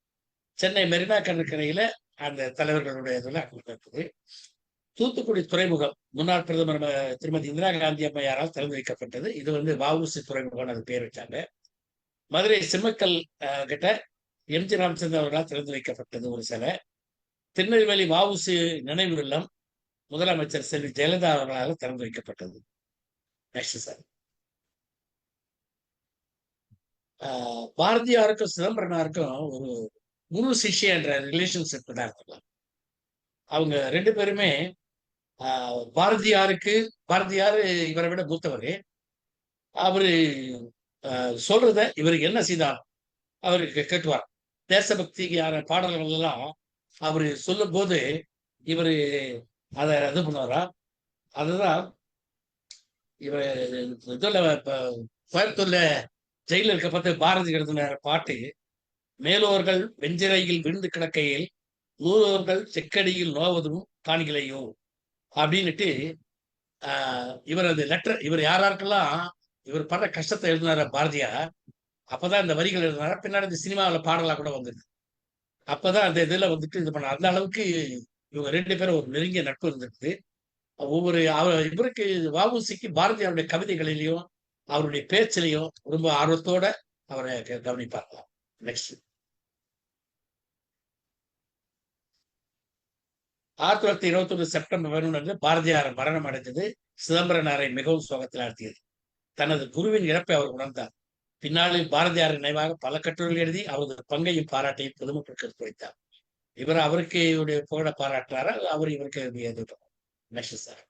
சென்னை மெரினா கடற்கரையில அந்த தலைவர்களுடைய இதுல இருக்குது. தூத்துக்குடி துறைமுகம் முன்னாள் பிரதமர் திருமதி இந்திரா காந்தி அம்மையாரால் திறந்து வைக்கப்பட்டது. இது வந்து வஉசி துறைமுகம் அது பேர் வச்சாங்க. மதுரை சிம்மக்கல் கிட்ட எம்ஜி ராமச்சந்திரன் அவர்களால் திறந்து வைக்கப்பட்டது ஒரு சிலை. திருநெல்வேலி வஉசி நினைவு இல்லம் முதலமைச்சர் செல்வி ஜெயலலிதா அவர்களால் திறந்து வைக்கப்பட்டது. Next sir. பாரதியாருக்கும் சிதம்பரனாருக்கும் ஒரு குரு சிஷ்ய என்ற ரிலேஷன்ஷிப் தான் இருக்கலாம். அவங்க 2 பேருமே பாரதியார் இவரை விட மூத்தவர். அவரு சொல்றத இவருக்கு என்ன செய்தாலும் அவருக்கு கேட்டுவார். தேசபக்தியான பாடல்கள் எல்லாம் அவரு சொல்லும் போது இவரு அதை இது பண்ணுவாரா. அதுதான் இவர் இதுல கோயம்புத்தூர்ல ஜெயில இருக்க பார்த்து பாரதி எழுதின பாட்டு மேலோர்கள் வெஞ்சிரையில் விழுந்து கிடக்கையில் நூலோர்கள் செக்கடியில் நோவதும் காணிகளையோ அப்படின்னுட்டு இவர் அந்த லெட்டர் இவர் யாராருக்கெல்லாம் இவர் படுற கஷ்டத்தை எழுதினார பாரதியார் அப்பதான் இந்த வரிகள் எழுதினார. பின்னாடி இந்த சினிமாவில் பாடலா கூட வந்தது. அப்பதான் அந்த இதுல வந்துட்டு இது பண்ண அந்த அளவுக்கு இவங்க 2 பேரும் ஒரு நெருங்கிய நட்பு இருந்திருக்கு. இவருக்கு வஉசிக்கு பாரதியாருடைய கவிதைகளிலையும் அவருடைய பேச்சிலையும் ரொம்ப ஆர்வத்தோட அவரை கவனிப்பார்களாம். நெக்ஸ்ட். 1921 செப்டம்பர் 11 பாரதியார் மரணம் அடைந்தது சிதம்பரனாரை மிகவும் சோகத்தில் ஆழ்த்தியது. தனது குருவின் இழப்பை அவர் உணர்ந்தார். பின்னாளில் பாரதியார் நினைவாக பல கட்டுரைகள் எழுதி அவரது பங்கையும் பாராட்டையும் பொதுமக்களுக்கு எடுத்துரைத்தார். இவர் அவருக்கு இவருடைய புகழ பாராட்டுறாரு, அவர் இவருக்கு எதிர்ப்பு. Next sir.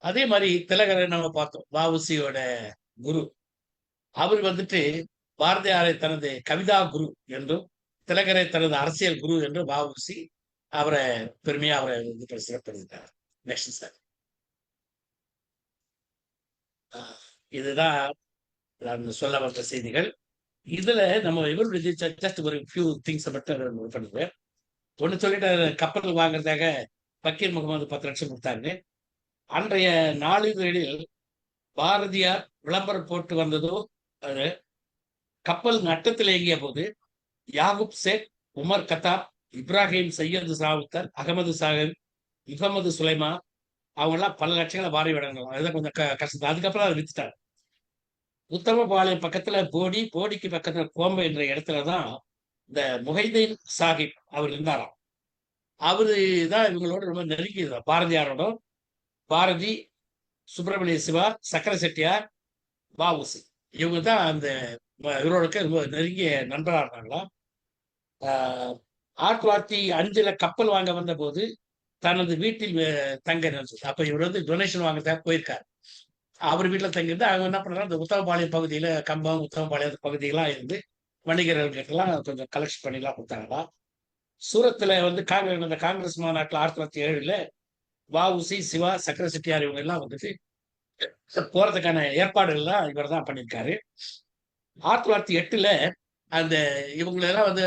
அதே மாதிரி திலகரை நம்ம பார்த்தோம், வஉசியோட குரு. அவர் வந்துட்டு பாரதியாரை தனது கவிதா குரு என்றும் திலகரை தனது அரசியல் குரு என்றும் வஉசி அவரை பெருமையா அவரை சிறப்பித்தார். Next sir. இதுதான் நான் சொல்ல வந்த செய்திகள். இதுல நம்ம இவருடைய ஜஸ்ட் ஒரு ஃபியூ திங்ஸ் மட்டும் பண்ணுவேன். ஒண்ணு சொல்லிட்டு கப்பல் வாங்குறதாக பக்கீர் முகமது 10 லட்சம் கொடுத்தாங்க. அன்றைய நாளிதழில் பாரதியார் விளம்பரம் போட்டு வந்ததோ அது கப்பல் நட்டத்தில் இயங்கிய போது யாகுப் சேக், உமர் கத்தாப், இப்ராஹிம் சையது சாவுத்தர், அகமது சாஹிப், இஃபமது சுலைமா அவங்கெல்லாம் பல லட்சங்களை வாரி விடணும். அதுதான் கொஞ்சம் கஷ்டம். அதுக்கப்புறம் அதை வித்துட்டாங்க. உத்தமபாளையம் பக்கத்துல போடிக்கு பக்கத்துல கோம்பை என்ற இடத்துலதான் இந்த முஹைதீன் சாஹிப் அவர் இருந்தாராம். அவரு தான் இவங்களோட ரொம்ப நெருங்கி பாரதியாரோட. பாரதி, சுப்பிரமணிய சிவா, சக்கர செட்டியார், வஉசி இவங்க தான் அந்த இவரோட ரொம்ப நெருங்கிய நண்பராக இருந்தாங்களாம். 1905 கப்பல் வாங்க வந்த போது தனது வீட்டில் தங்க நினைச்சது. அப்ப இவர் வந்து டொனேஷன் வாங்குறதுக்காக போயிருக்காரு. அவர் வீட்டில் தங்கியிருந்து அவங்க என்ன பண்றாங்க, இந்த உத்தமபாளையம் பகுதியில கம்பம் உத்தமபாளையம் பகுதியெல்லாம் இருந்து வணிகர்கள்கிட்டலாம் கொஞ்சம் கலெக்ஷன் பண்ணிலாம் கொடுத்தாங்களாம். சூரத்துல வந்து காங்கிரஸ் மாநாட்டில் 1907 வ.உ.சி., சிவா, சக்கர செட்டியார் இவங்க எல்லாம் வந்துட்டு போறதுக்கான ஏற்பாடுகள் எல்லாம் இவர் தான் பண்ணியிருக்காரு. 1908ல அந்த இவங்களெல்லாம் வந்து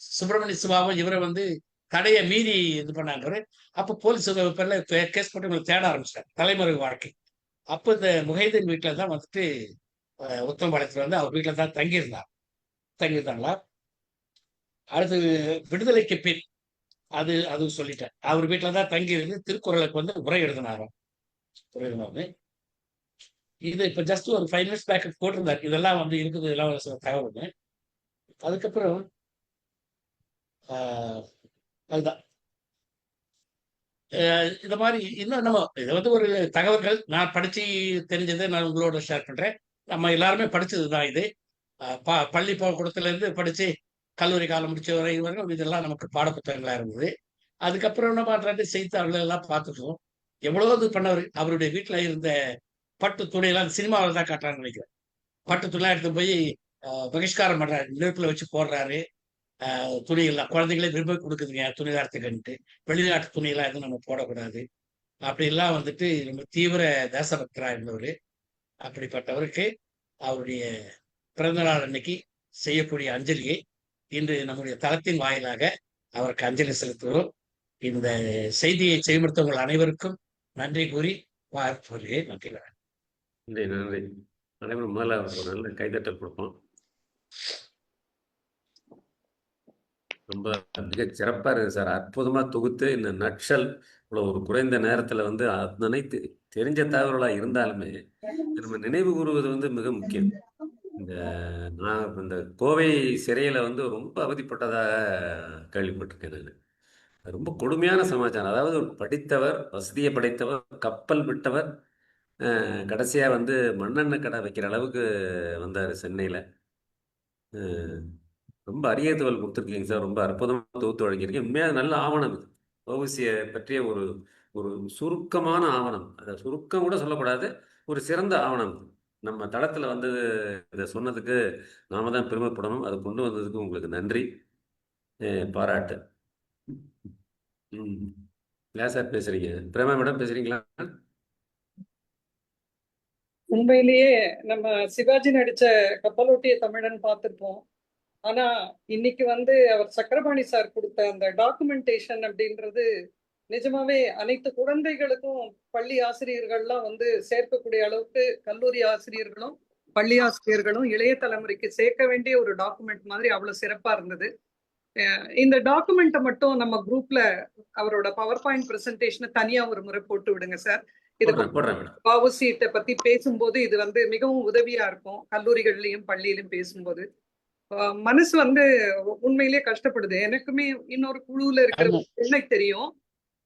சுப்பிரமணிய சிவாவும் இவரை வந்து தடையை மீறி இது பண்ணாங்க. அப்ப போலீஸ் பேர்ல கேஸ் போட்டு இவங்களை தேட ஆரம்பிச்சிட்டாங்க. தலைமறைவு வாழ்க்கை. அப்ப இந்த முஹைதீன் வீட்டுல தான் வந்துட்டு உத்தமபாளையத்துல வந்து அவர் வீட்டுல தான் தங்கியிருந்தாங்களா. அடுத்து விடுதலைக்கு பின் அது சொல்லிட்டேன். அவர் வீட்டுல தான் தங்கி இருந்து திருக்குறளுக்கு வந்து உரை எழுதினாராம். இது இப்ப ஜஸ்ட் ஒரு 5 மினிட்ஸ் பேக் போட்டிருந்தாரு. இதெல்லாம் வந்து இருக்குது, இதெல்லாம் ஒரு சில தகவல். அதுக்கப்புறம் அதுதான் இந்த மாதிரி இன்னும் நம்ம இது வந்து ஒரு தகவல்கள் நான் படிச்சு தெரிஞ்சதை நான் உங்களோட ஷேர் பண்றேன். நம்ம எல்லாருமே படிச்சது தான் இது. பள்ளி பள்ளிக்கூடத்துல இருந்து படிச்சு கல்லூரி காலம் முடிச்ச வரைக்கும் இதெல்லாம் நமக்கு பாடப்புத்தகங்களா இருந்தது. அதுக்கப்புறம் என்ன பண்றாரு, செய்தித்தாள்கள் எல்லாம் பார்த்துட்டோம். எவ்வளவு இது பண்ணவர். அவருடைய வீட்டுல இருந்த பட்டு துணியெல்லாம் சினிமாவில் தான் காட்டுறாங்கன்னு நினைக்கிறேன். பட்டு துணியெல்லாம் எடுத்து போய் பகிஷ்காரம் பண்றாரு, நெருப்புல வச்சு போடுறாரு. துணியெல்லாம் குழந்தைகளே விரும்ப கொடுக்குதுங்க துணிகாரத்துக்குன்ட்டு. வெளிநாட்டு துணியெல்லாம் எதுவும் நம்ம போடக்கூடாது அப்படிலாம் வந்துட்டு ரொம்ப தீவிர தேசபக்தரா இருந்தவர். அப்படிப்பட்டவருக்கு அவருடைய பிறந்த நாள் அன்னைக்கு செய்யக்கூடிய அஞ்சலியை இன்று நம்முடைய தளத்தின் வாயிலாக அவருக்கு அஞ்சலி செலுத்துகிறோம். இந்த செய்தியை செய்மடுத்தவங்கள் அனைவருக்கும் நன்றி கூறி வாழ்த்துகிறேன். நன்றி. நன்றி நன்றி. அனைவரும் முதல்ல ஒரு நல்ல கைதட்டல் கொடுப்போம். ரொம்ப மிக சிறப்பாக இருக்குது சார். அற்புதமாக தொகுத்து இந்த நட்சல் இவ்வளோ ஒரு குறைந்த நேரத்தில் வந்து அத்தனை தெரிஞ்ச தகவல்களாக இருந்தாலுமே நம்ம நினைவு கூறுவது வந்து மிக முக்கியம். நான் இந்த கோவை சிறையில் வந்து ரொம்ப அவதிப்பட்டதாக கேள்விப்பட்டிருக்கேன். நான் ரொம்ப கொடுமையான சமாச்சாரம். அதாவது ஒரு படித்தவர், வசதியை படைத்தவர், கப்பல் விட்டவர், கடைசியாக வந்து மண்ணெண்ணெய் கடை வைக்கிற அளவுக்கு வந்தார் சென்னையில். ரொம்ப அரிய தகவல் கொடுத்துருக்கீங்க சார். ரொம்ப அற்புதமாக தொகுத்து வழங்கியிருக்கீங்க. உண்மையாக நல்ல ஆவணம் இது. வஉசியை பற்றிய ஒரு ஒரு சுருக்கமான ஆவணம். அதை சுருக்கம் கூட சொல்லக்கூடாது, ஒரு சிறந்த ஆவணம். நம்ம தளத்தில் வந்து இதை சொன்னதுக்கு நாம தான் பெருமைப்படணும். அதை கொண்டு வந்ததுக்கு உங்களுக்கு நன்றி, பாராட்டு. யார் சார் பேசுறீங்க? பிரேமா மேடம் பேசுறீங்களா? உண்மையிலேயே நம்ம சிவாஜி நடிச்ச கப்பலோட்டிய தமிழன் பார்த்திருப்போம். ஆனா இன்னைக்கு வந்து அவர் சக்கரபாணி சார் கொடுத்த அந்த டாக்குமெண்டேஷன் அப்படின்றது நிஜமாவே அனைத்து குழந்தைகளுக்கும் பள்ளி ஆசிரியர்கள்லாம் வந்து சேர்க்கக்கூடிய அளவுக்கு கல்லூரி ஆசிரியர்களும் பள்ளி ஆசிரியர்களும் இளைய தலைமுறைக்கு சேர்க்க வேண்டிய ஒரு டாக்குமெண்ட் மாதிரி அவ்வளவு சிறப்பா இருந்தது. இந்த டாக்குமெண்ட்டை மட்டும் நம்ம குரூப்ல அவரோட பவர் பாயிண்ட் பிரசன்டேஷனை தனியா ஒரு முறை போட்டு விடுங்க சார். இது வஉசியை பத்தி பேசும்போது இது வந்து மிகவும் உதவியா இருக்கும். கல்லூரிகள்லயும் பள்ளியிலும் பேசும்போது மனசு வந்து உண்மையிலேயே கஷ்டப்படுது. எனக்குமே இன்னொரு குழுல இருக்கிற பெண்ணை தெரியும்.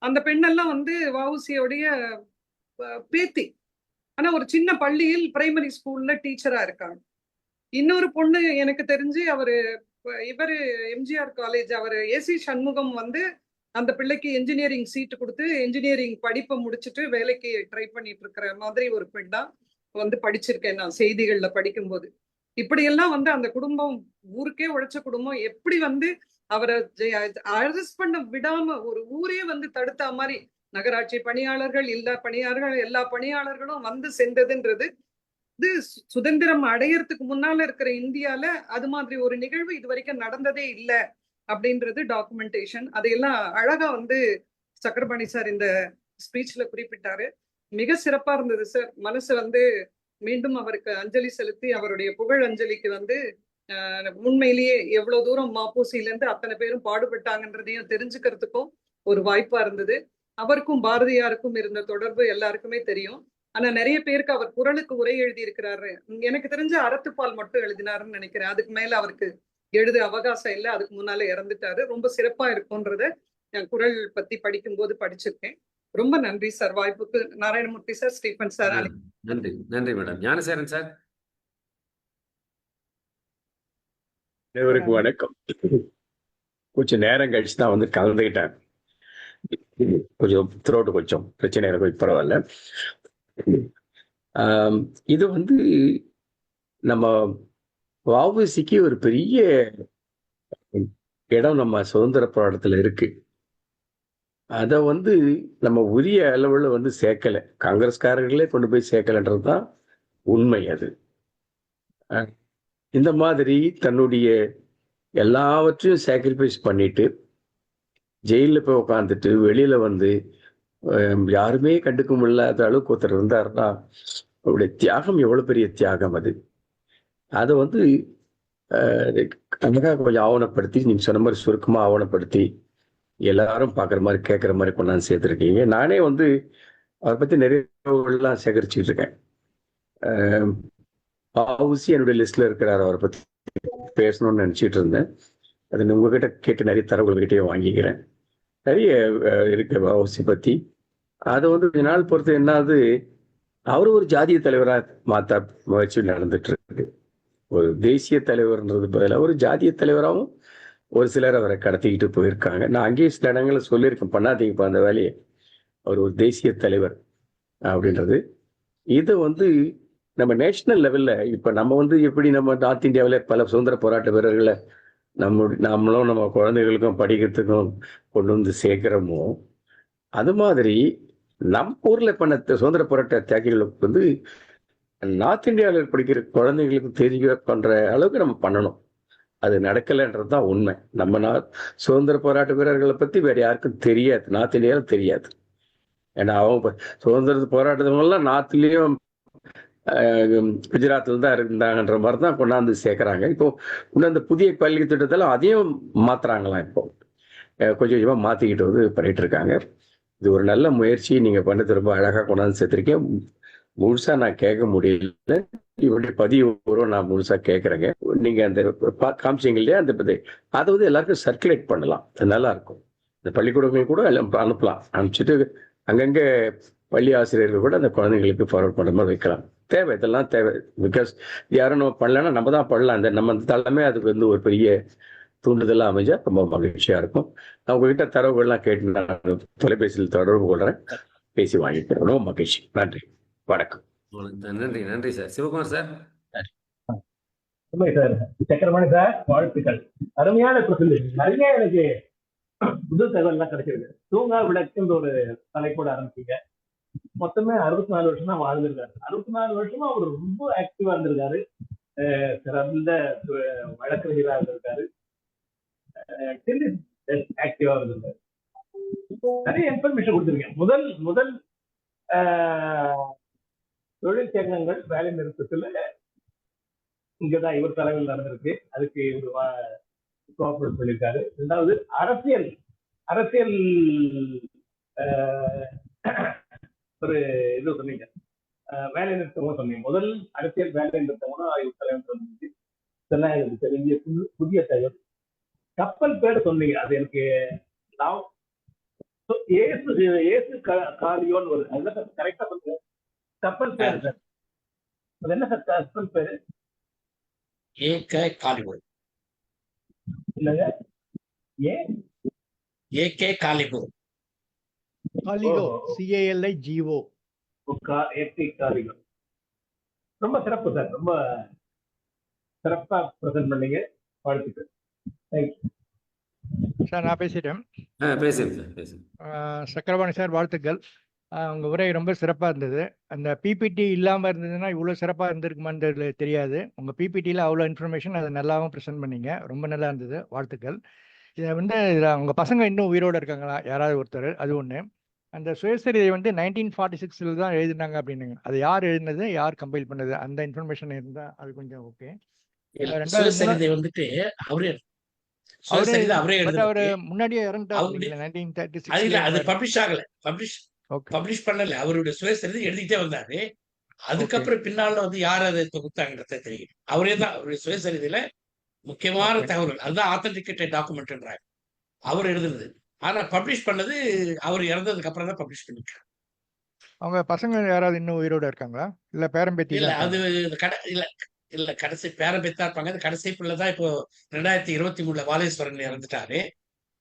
அந்த பெண்ணெல்லாம் வந்து வஉசியோடைய பேத்தி. ஆனா ஒரு சின்ன பள்ளியில் பிரைமரி ஸ்கூல்ல டீச்சரா இருக்காங்க. இன்னொரு பொண்ணு எனக்கு தெரிஞ்சு இவரு எம்ஜிஆர் காலேஜ் அவர் ஏசி சண்முகம் வந்து அந்த பிள்ளைக்கு என்ஜினியரிங் சீட்டு கொடுத்து என்ஜினியரிங் படிப்பை முடிச்சுட்டு வேலைக்கு ட்ரை பண்ணிட்டு இருக்கிற மாதிரி ஒரு பெண் தான் வந்து படிச்சிருக்கேன் நான் செய்திகள்ல படிக்கும்போது. இப்படியெல்லாம் வந்து அந்த குடும்பம் ஊருக்கே உழைச்ச குடும்பம் எப்படி வந்து அவரை அரெஸ்ட் பண்ண விடாம ஒரு ஊரே வந்து தடுத்த மாதிரி நகராட்சி பணியாளர்கள் எல்லா பணியாளர்களும் வந்து சென்றதுன்றது இது சுதந்திரம் அடையறதுக்கு முன்னால இருக்கிற இந்தியால அது மாதிரி ஒரு நிகழ்வு இது வரைக்கும் நடந்ததே இல்லை அப்படின்றது டாக்குமெண்டேஷன். அதையெல்லாம் அழகா வந்து சக்கரபாணி சார் இந்த ஸ்பீச்ல குறிப்பிட்டாரு. மிக சிறப்பா இருந்தது சார். மனசு வந்து மீண்டும் அவருக்கு அஞ்சலி செலுத்தி அவருடைய புகழ் அஞ்சலிக்கு வந்து உண்மையிலேயே எவ்வளவு தூரம் மாப்போசியில இருந்து அத்தனை பேரும் பாடுபட்டாங்கன்றதையும் தெரிஞ்சுக்கிறதுக்கும் ஒரு வாய்ப்பா இருந்தது. அவருக்கும் பாரதியாருக்கும் இருந்த தொடர்பு எல்லாருக்குமே தெரியும். ஆனா நிறைய பேருக்கு அவர் குரலுக்கு உரை எழுதி இருக்கிறாரு. எனக்கு தெரிஞ்ச அறத்துப்பால் மட்டும் எழுதினாருன்னு நினைக்கிறேன். அதுக்கு மேல அவருக்கு எழுத அவகாசம் இல்லை. அதுக்கு முன்னால இறந்துட்டாரு. ரொம்ப சிறப்பா இருக்கும்ன்றத குரல் பத்தி படிக்கும் போது படிச்சிருக்கேன். ரொம்ப நன்றி சார் வாய்ப்புக்கு. Narayanamurthy sir, Stephen sir. நன்றி நன்றி மேடம். ஞானசேகரன் சார். அனைவருக்கு வணக்கம். கொஞ்சம் நேரம் கழிச்சு தான் வந்து கலந்துக்கிட்டேன். கொஞ்சம் த்ரோட்டு கொஞ்சம் பிரச்சனை இருக்கும், பரவாயில்ல. இது வந்து நம்ம வஉசிக்கு ஒரு பெரிய இடம் நம்ம சுதந்திர போராட்டத்துல இருக்கு. அதை வந்து நம்ம உரிய அளவுல வந்து சேர்க்கல. காங்கிரஸ்காரர்களே கொண்டு போய் சேர்க்கலன்றது தான் உண்மை அது. அஹ் இந்த மாதிரி தன்னுடைய எல்லாவற்றையும் சாக்ரிஃபைஸ் பண்ணிட்டு ஜெயில போய் உட்காந்துட்டு வெளியில வந்து யாருமே கண்டுக்க முடியாத அளவுக்கு ஒருத்தர் இருந்தாருன்னா அவருடைய தியாகம் எவ்வளவு பெரிய தியாகம் அது. அதை வந்து அழகா கொஞ்சம் ஆவணப்படுத்தி, நீங்க சொன்ன மாதிரி சுருக்கமா ஆவணப்படுத்தி எல்லாரும் பார்க்குற மாதிரி கேட்குற மாதிரி கொண்டாந்து சேர்த்துருக்கீங்க. நானே வந்து அவரை பற்றி நிறைய தகவல்கள்லாம் சேகரிச்சுட்டு இருக்கேன். வஉசி என்னுடைய லிஸ்ட்ல இருக்கிறார். அவரை பற்றி பேசணும்னு நினச்சிட்டு இருந்தேன். அது உங்ககிட்ட கேட்டு நிறைய தரவுகள்கிட்டயே வாங்கிக்கிறேன். நிறைய இருக்கு வஉசி பற்றி. அதை வந்து கொஞ்ச நாள் பொறுத்து என்னாவது அவரு ஒரு ஜாதிய தலைவராக மாற்ற முயற்சி நடந்துட்டு இருக்கு. ஒரு தேசிய தலைவர்ன்றது பதிலாக ஒரு ஜாதிய தலைவராகவும் ஒரு சிலர் அவரை கடத்திக்கிட்டு போயிருக்காங்க. நான் அங்கேயே சில இடங்களில் சொல்லியிருக்கேன், பண்ணாதீங்கப்பா அந்த வேலையை, அவர் ஒரு தேசிய தலைவர் அப்படின்றது. இதை வந்து நம்ம நேஷனல் லெவலில் இப்போ நம்ம வந்து எப்படி நம்ம நார்த் இந்தியாவில் பல சுதந்திர போராட்ட வீரர்களை நம்மளும் நம்ம குழந்தைகளுக்கும் படிக்கிறதுக்கும் கொண்டு வந்து சேர்க்கிறோமோ, அது மாதிரி நம்ம ஊர்ல பண்ண சுதந்திர போராட்ட தியாகிகளுக்கு வந்து நார்த் இந்தியாவில் படிக்கிற குழந்தைங்களுக்கு தெரிய பண்ற அளவுக்கு நம்ம பண்ணணும். அது நடக்கலைன்றது தான் உண்மை. நம்ம சுதந்திர போராட்ட வீரர்களை பத்தி வேற யாருக்கும் தெரியாது, நார்த் இந்தியாவில் தெரியாது. ஏன்னா அவங்க சுதந்திர போராட்டத்தவங்கலாம் நார்த்லயும் குஜராத்ல தான் இருந்தாங்கன்ற மாதிரி தான் கொண்டாந்து சேர்க்கறாங்க. இப்போ இன்னும் அந்த புதிய கல்வி திட்டத்தில் அதையும் மாத்துறாங்களாம். இப்போ கொஞ்சம் கொஞ்சமா மாத்திக்கிட்டு வந்து பண்ணிட்டு இருக்காங்க. இது ஒரு நல்ல முயற்சி. நீங்க பண்ணது ரொம்ப அழகா கொண்டாந்து சேர்த்திருக்கேன். முழுசா நான் கேட்க முடியல, இவருடைய பதிவு நான் முழுசா கேட்கறேங்க. நீங்க அந்த காமிச்சிங்க இல்லையா, அந்த அதை வந்து எல்லாருக்கும் சர்க்குலேட் பண்ணலாம், அது நல்லா இருக்கும். இந்த பள்ளிக்கூடங்கள் கூட எல்லாம் அனுப்பலாம். அனுப்பிச்சுட்டு அங்கங்க பள்ளி ஆசிரியர்கள் கூட அந்த குழந்தைங்களுக்கு ஃபார்வர்ட் பண்ற மாதிரி வைக்கலாம். தேவை, இதெல்லாம் தேவை. பிகாஸ் யாரும் நம்ம பண்ணலன்னா நம்ம தான் பண்ணலாம். அந்த நம்ம தலைமை அதுக்கு வந்து ஒரு பெரிய தூண்டுதலா அமைஞ்சா ரொம்ப மகிழ்ச்சியா இருக்கும். நான் உங்ககிட்ட தரவுகள்லாம் கேட்டு நான் தொலைபேசியில் தொடர்பு கொள்றேன், பேசி வாங்கிக்கிறேன். ரொம்ப மகிழ்ச்சி. நன்றி, வணக்கம். நன்றி. நன்றி sir. Sivakumar sir. Sir Chakkaramani sir, வாழ்த்துக்கள். அருமையான பிரசன்டேஷன். நிறைய எனக்கு புது தகவல்லாம் கிடைச்சிருக்கு. தூங்கா விளக்குன்ற ஒரு தலைப்போட ஆரம்பிச்சீங்க. மொத்தமே 64 வருஷம் தான் வாழ்ந்திருக்காரு. 64 வருஷமா அவர் ரொம்ப ஆக்டிவா இருந்திருக்காரு. சிறந்த வழக்கறிஞராக இருந்திருக்காரு. ஆக்டிவா இருந்திருக்காரு. நிறைய இன்ஃபர்மேஷன் கொடுத்துருக்கேன். முதல் தொழிற்சங்கங்கள் வேலை நிறுத்தத்துல இங்கதான் இவர் தலைமையில் நடந்திருக்கு. அதுக்கு இவர் கோஆபரேட் சொல்லியிருக்காரு. ரெண்டாவது அரசியல் ஒரு இது சொன்னீங்க, வேலை நிறுத்தமும் சொன்னீங்க. முதல் அரசியல் வேலை நிறுத்தமும் இவர் தலைமையில் இருந்துச்சு. இதெல்லாம் எனக்கு தெரிஞ்ச புதிய தகவல். கப்பல் பேர் சொன்னீங்க, அது எனக்கு ஏசு காலியோன்னு வருது. அதுதான் கரெக்டா சொல்லுங்க. கப்பல் பேர் சார், அது என்ன சார் கப்பல் பேரு? ஏகே காலிபுர். இல்லங்க, ஏகே காலிபுர். Caligo, CALIGO. காலிகோ. ரொம்ப சிறப்பு சார், ரொம்ப சிறப்பா பிரசன்ட் பண்ணீங்க. வாழ்த்துக்கள். சார் நான் பேசிட்டேன். பேசுங்க சார், பேசுங்க. சக்கரபாணி சார், வாழ்த்துக்கள். உங்கள் உரை ரொம்ப சிறப்பாக இருந்தது. அந்த பிபிடி இல்லாமல் இருந்ததுன்னா இவ்வளோ சிறப்பாக இருந்திருக்குமான்றது தெரியாது. உங்கள் பிபிடியில் அவ்வளோ இன்ஃபர்மேஷன் அதை நல்லாவும் ப்ரெசென்ட் பண்ணீங்க. ரொம்ப நல்லா இருந்தது, வாழ்த்துக்கள். இதை வந்து உங்கள் பசங்க இன்னும் உயிரோடு இருக்காங்களா யாராவது ஒருத்தர்? அது ஒன்று. அந்த சுயசரிதை வந்து 1946 தான் எழுதினாங்க அப்படின்னுங்க. அது யார் எழுதினது, யார் கம்பைல் பண்ணது, அந்த இன்ஃபர்மேஷன் இருந்தால் அது கொஞ்சம் ஓகே. சுயசரிதை வந்துட்டு அவரே அவரு முன்னாடியே இறந்துட்டாரு. 1936 அது பப்ளிஷ் ஆகல, பப்ளிஷ் பண்ணல. அவருடைய சுயசரிதை எழுதிட்டே வந்தாரு. அதுக்கப்புறம் பின்னால வந்து யார் அதை தொகுத்தாங்கன்றத தெரியும். அவரே தான் அவருடைய சுயசரிதையில முக்கியமான தகவல்கள், அதுதான் ஆத்தன்டிகேட்டட் டாக்குமெண்ட்ன்றாங்க, அவர் எழுதுனது. ஆனா பப்ளிஷ் பண்ணது அவர் இறந்ததுக்கு அப்புறம் தான் பப்ளிஷ் பண்ணிருக்காங்க. அவங்க பசங்க யாராவது இன்னும் உயிரோட இருக்காங்களா, இல்ல பேரம்பேத்தி? இல்ல, அது இல்ல கடைசி பேரம்பேத்தா இருப்பாங்க. அது கடைசி பிள்ளைதான் இப்போ 2023 வாலேஸ்வரன் இறந்துட்டாரு.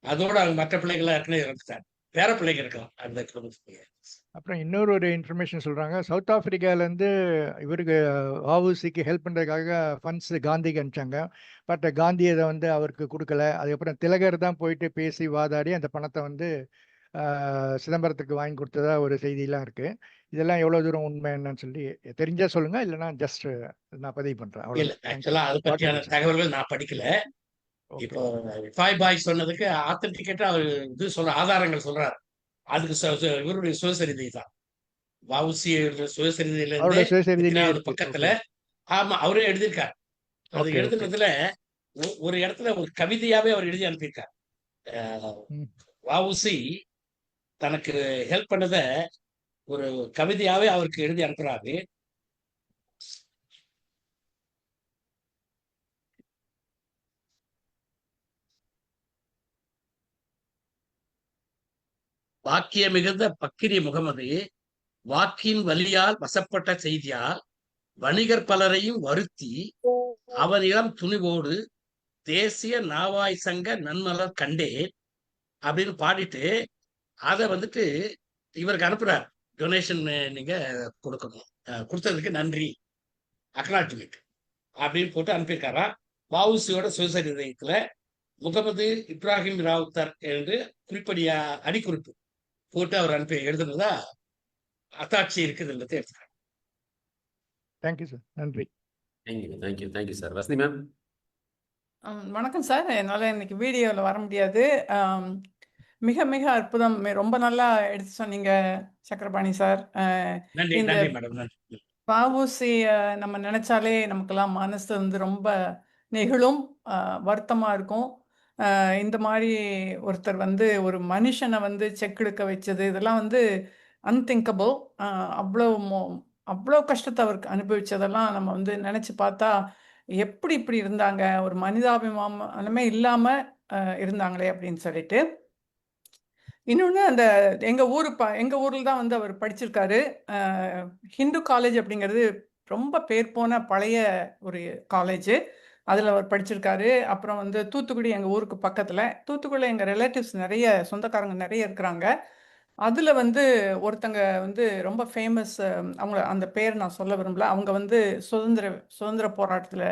அதோட அவங்க மற்ற பிள்ளைகள்லாம் ஏற்கனவே இறந்துட்டாரு. பேர பிள்ளைங்க இருக்கலாம் அந்த குடும்பத்துக்கு. அப்புறம் இன்னொரு இன்ஃபர்மேஷன் சொல்றாங்க, சவுத் ஆப்பிரிக்கால இருந்து இவருக்கு வஉசிக்கு ஹெல்ப் பண்றதுக்காக ஃபண்ட்ஸ் காந்திக்கு அனுப்பிச்சாங்க. பட் காந்தி அதை வந்து அவருக்கு கொடுக்கல. அதுக்கப்புறம் திலகர் தான் போயிட்டு பேசி வாதாடி அந்த பணத்தை வந்து சிதம்பரத்துக்கு வாங்கி கொடுத்ததா ஒரு செய்தியெல்லாம் இருக்கு. இதெல்லாம் எவ்வளவு தூரம் உண்மை என்னன்னு சொல்லி தெரிஞ்சா சொல்லுங்க, இல்லைன்னா ஜஸ்ட் நான் பதிவு பண்றேன். இல்ல அவ்வளவுதான். Thank you. ஆக்சுவலா அது பற்றியான வாழ்த்துக்கள் சார். தகவல்கள் நான் படிக்கல. ஓகே. இப்போ ஃபாய் பாய் சொன்னதுக்கு ஆத்தன்டிகேட்டா அவர் இது சொல்ற ஆதாரங்கள் சொல்றாரு. அதுக்கு இவருடைய சுயசரிதை தான். வஉசி சுயசரிதையில இருந்து அவரோட சுயசரிதையிலே எத்தனாவது இருக்கு. பக்கத்துல ஓகே ஆமா அவரே எழுதியிருக்காரு. அது ஓகே ஓகே. எழுதுனதுல ஒரு இடத்துல ஒரு கவிதையாவே அவர் எழுதி அனுப்பியிருக்கார். ம். வஉசி தனக்கு ஹெல்ப் பண்ணத ஒரு கவிதையாவே அவருக்கு எழுதி அனுப்புறாரு. வாக்கிய மிகுந்த பக்கிரி முகமது வாக்கின் வலியால் வசப்பட்ட செய்தியால் வணிகர் பலரையும் வருத்தி அவன் இளம் துணிவோடு தேசிய நாவாய் சங்க நன்மலர் கண்டேன் அப்படின்னு பாடிட்டு அதை வந்துட்டு இவருக்கு அனுப்புறார். டொனேஷன் நீங்க கொடுக்கணும், கொடுத்ததுக்கு நன்றி, அக்னாலஜ்மெண்ட் அப்படின்னு போட்டு அனுப்பியிருக்காரா. வஉசியோட சுயசரிதயத்துல முகமது இப்ராஹிம் ராவுத்தர் என்று குறிப்படியா அடிக்குறிப்பு போட்டு அவர் அனுப்பி எழுதுனதா அத்தாட்சி இருக்குதுன்றது எடுத்துக்காங்க. Thank you sir. நன்றி. Thank you sir. வசந்தி மேம். வணக்கம் சார். என்னால் இன்னைக்கு வீடியோவில் வர முடியாது. மிக மிக அற்புதம். ரொம்ப நல்லா எடுத்து சொன்னீங்க சக்கரபாணி சார். நன்றி இந்த நன்றி மேடம், நன்றி. வஉசி நம்ம நினைச்சாலே நமக்கெல்லாம் மனசு வந்து ரொம்ப நெகிழும், வருத்தமா இருக்கும். இந்த மாதிரி ஒருத்தர் வந்து ஒரு மனுஷனை வந்து செக்கெடுக்க வச்சது இதெல்லாம் வந்து அன்திங்கபிள். அவ்வளோ அவ்வளோ கஷ்டத்தை அவருக்கு அனுபவிச்சதெல்லாம் நம்ம வந்து நினைச்சு பார்த்தா எப்படி இப்படி இருந்தாங்க, ஒரு மனிதாபிமானமே இல்லாம இருந்தாங்களே அப்படின்னு சொல்லிட்டு. இன்னொன்று, அந்த எங்கள் ஊரில் தான் வந்து அவர் படிச்சிருக்காரு. ஹிந்து காலேஜ் அப்படிங்கிறது ரொம்ப பேர் போன பழைய ஒரு காலேஜ். அதில் அவர் படிச்சிருக்காரு. அப்புறம் வந்து தூத்துக்குடி எங்கள் ஊருக்கு பக்கத்தில். தூத்துக்குடியில் எங்கள் ரிலேட்டிவ்ஸ் நிறைய சொந்தக்காரங்க நிறைய இருக்கிறாங்க. அதில் வந்து ஒருத்தங்க வந்து ரொம்ப ஃபேமஸ். அவங்க அந்த பேர் நான் சொல்ல விரும்பல. அவங்க வந்து சுதந்திர போராட்டத்தில்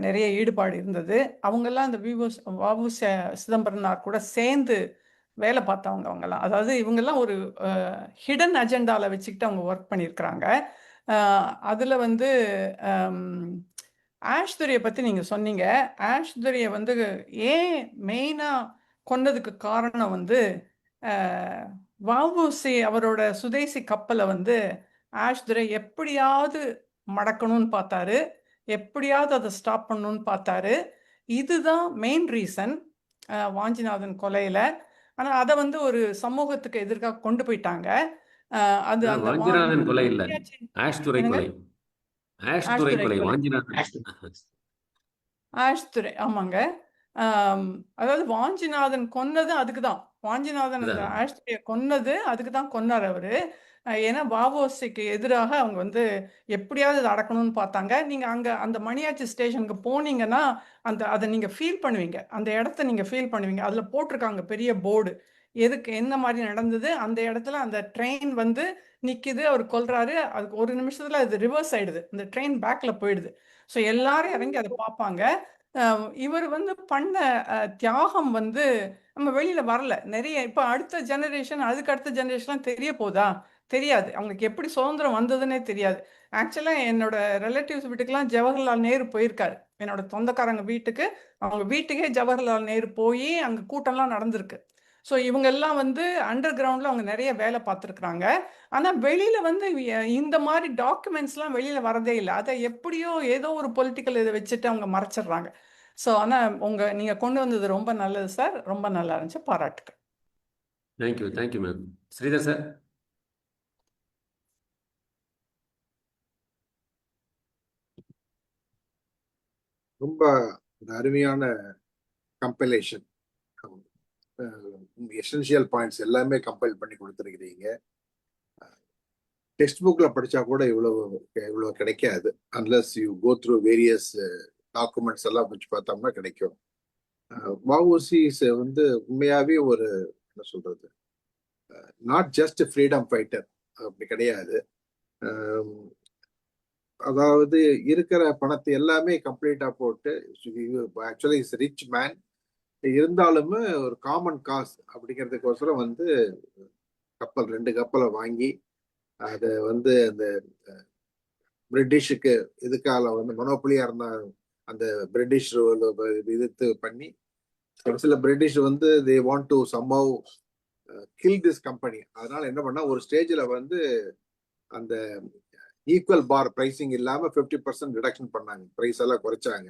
நிறைய ஈடுபாடு இருந்தது. அவங்கெல்லாம் அந்த வஉ சிதம்பரனார் கூட சேர்ந்து வேலை பார்த்தவங்க அவங்கெல்லாம். அதாவது இவங்கெல்லாம் ஒரு ஹிடன் அஜெண்டாவில் வச்சுக்கிட்டு அவங்க ஒர்க் பண்ணியிருக்கிறாங்க. அதில் வந்து ஆஷ்துரையை பற்றி நீங்கள் சொன்னீங்க. ஆஷ்துரையை வந்து ஏன் மெயினாக கொன்னதுக்கு காரணம் வந்து வஉசி அவரோட சுதேசி கப்பலை வந்து ஆஷ்துரை எப்படியாவது மடக்கணும்னு பார்த்தாரு, எப்படியாவது அதை ஸ்டாப் பண்ணணும்னு பார்த்தாரு. இதுதான் மெயின் ரீசன் வாஞ்சிநாதன் கொலையில். ஆனால் அதை வந்து ஒரு சமூகத்துக்கு எதிர்க்காக கொண்டு போயிட்டாங்க. அது அந்த வாஞ்சிநாதன் கொலை இல்ல, ஆஷ்துரை கொலை. ஆஷ்துரை கொலை, வாஞ்சிநாதன். ஆஷ்துரை, ஆமாங்க. அதாவது வாஞ்சிநாதன் கொன்னது அதுக்கு தான். வாஞ்சிநாதன் அந்த ஆஷ்துரையை கொன்னது அதுக்கு தான் கொன்னார் அவரு. ஏன்னா வஉசிக்கு எதிராக அவங்க வந்து எப்படியாவது அதை அடக்கணும்னு பார்த்தாங்க. நீங்கள் அங்கே அந்த மணியாச்சி ஸ்டேஷனுக்கு போனீங்கன்னா அதை நீங்கள் ஃபீல் பண்ணுவீங்க, அந்த இடத்த நீங்கள் ஃபீல் பண்ணுவீங்க. அதில் போட்டிருக்காங்க பெரிய போர்டு, எதுக்கு என்ன மாதிரி நடந்தது. அந்த இடத்துல அந்த ட்ரெயின் வந்து நிற்கிது, அவர் கொல்றாரு. அதுக்கு ஒரு நிமிஷத்தில் அது ரிவர்ஸ் ஆயிடுது, அந்த ட்ரெயின் பேக்கில் போயிடுது. ஸோ எல்லாரும் இறங்கி அதை பார்ப்பாங்க. இவர் வந்து பண்ண தியாகம் வந்து நம்ம வெளியில் வரல நிறைய. இப்போ அடுத்த ஜெனரேஷன், அதுக்கு அடுத்த ஜெனரேஷன்லாம் தெரிய போதா? தெரியாது. அவங்களுக்கு எப்படி சுதந்திரம் வந்ததுன்னே தெரியாது. ஆக்சுவலாக என்னோட ரிலேட்டிவ்ஸ் வீட்டுக்கெல்லாம் ஜவஹர்லால் நேரு போயிருக்காரு. என்னோட சொந்தக்காரங்க வீட்டுக்கு, அவங்க வீட்டுக்கே ஜவஹர்லால் நேரு போய் அங்கே கூட்டம்லாம் நடந்திருக்கு. ஸோ இவங்கெல்லாம் வந்து அண்டர் கிரவுண்டில் அவங்க நிறைய வேலை பார்த்துருக்குறாங்க. ஆனால் வெளியில் வந்து இந்த மாதிரி டாக்குமெண்ட்ஸ்லாம் வெளியில் வரதே இல்லை. அதை எப்படியோ ஏதோ ஒரு பொலிட்டிக்கல் இதை வச்சுட்டு அவங்க மறைச்சிடுறாங்க. ஸோ ஆனால் நீங்கள் கொண்டு வந்தது ரொம்ப நல்லது சார், ரொம்ப நல்லா இருந்துச்சு, பாராட்டுக்கள். Thank you ma'am. ஸ்ரீதர் சார். ரொம்ப அருமையான கம்பைலேஷன், எசென்ஷியல் பாயிண்ட்ஸ் எல்லாமே கம்பைல் பண்ணி கொடுத்துருக்கிறீங்க. டெக்ஸ்ட் புக்ல படிச்சா கூட இவ்வளவு கிடைக்காது. Unless you go through various documents எல்லாம் வச்சு பார்த்தோம்னா கிடைக்கும். வஉசி வந்து உண்மையாவே ஒரு என்ன சொல்றது, நாட் ஜஸ்ட் ஃப்ரீடம் ஃபைட்டர் அப்படி கிடையாது. அதாவது இருக்கிற பணத்தை எல்லாமே கம்ப்ளீட்டா போட்டு, ஆக்சுவலி இஸ் ரிச் மேன், இருந்தாலுமே ஒரு காமன் காஸ் அப்படிங்கிறதுக்கோசரம் வந்து ரெண்டு கப்பலை வாங்கி அதை வந்து அந்த பிரிட்டிஷுக்கு இதுக்கால வந்து மொனோபலியா இருந்த அந்த பிரிட்டிஷ் எதிர்த்து பண்ணி சில பிரிட்டிஷ் வந்து they want to somehow kill this company. அதனால என்ன பண்ணா ஒரு ஸ்டேஜ்ல வந்து அந்த ஈக்குவல் பார் பிரைசிங் இல்லாம 50% ரிடக்ஷன் பண்ணாங்க, பிரைஸ் எல்லாம் குறைச்சாங்க.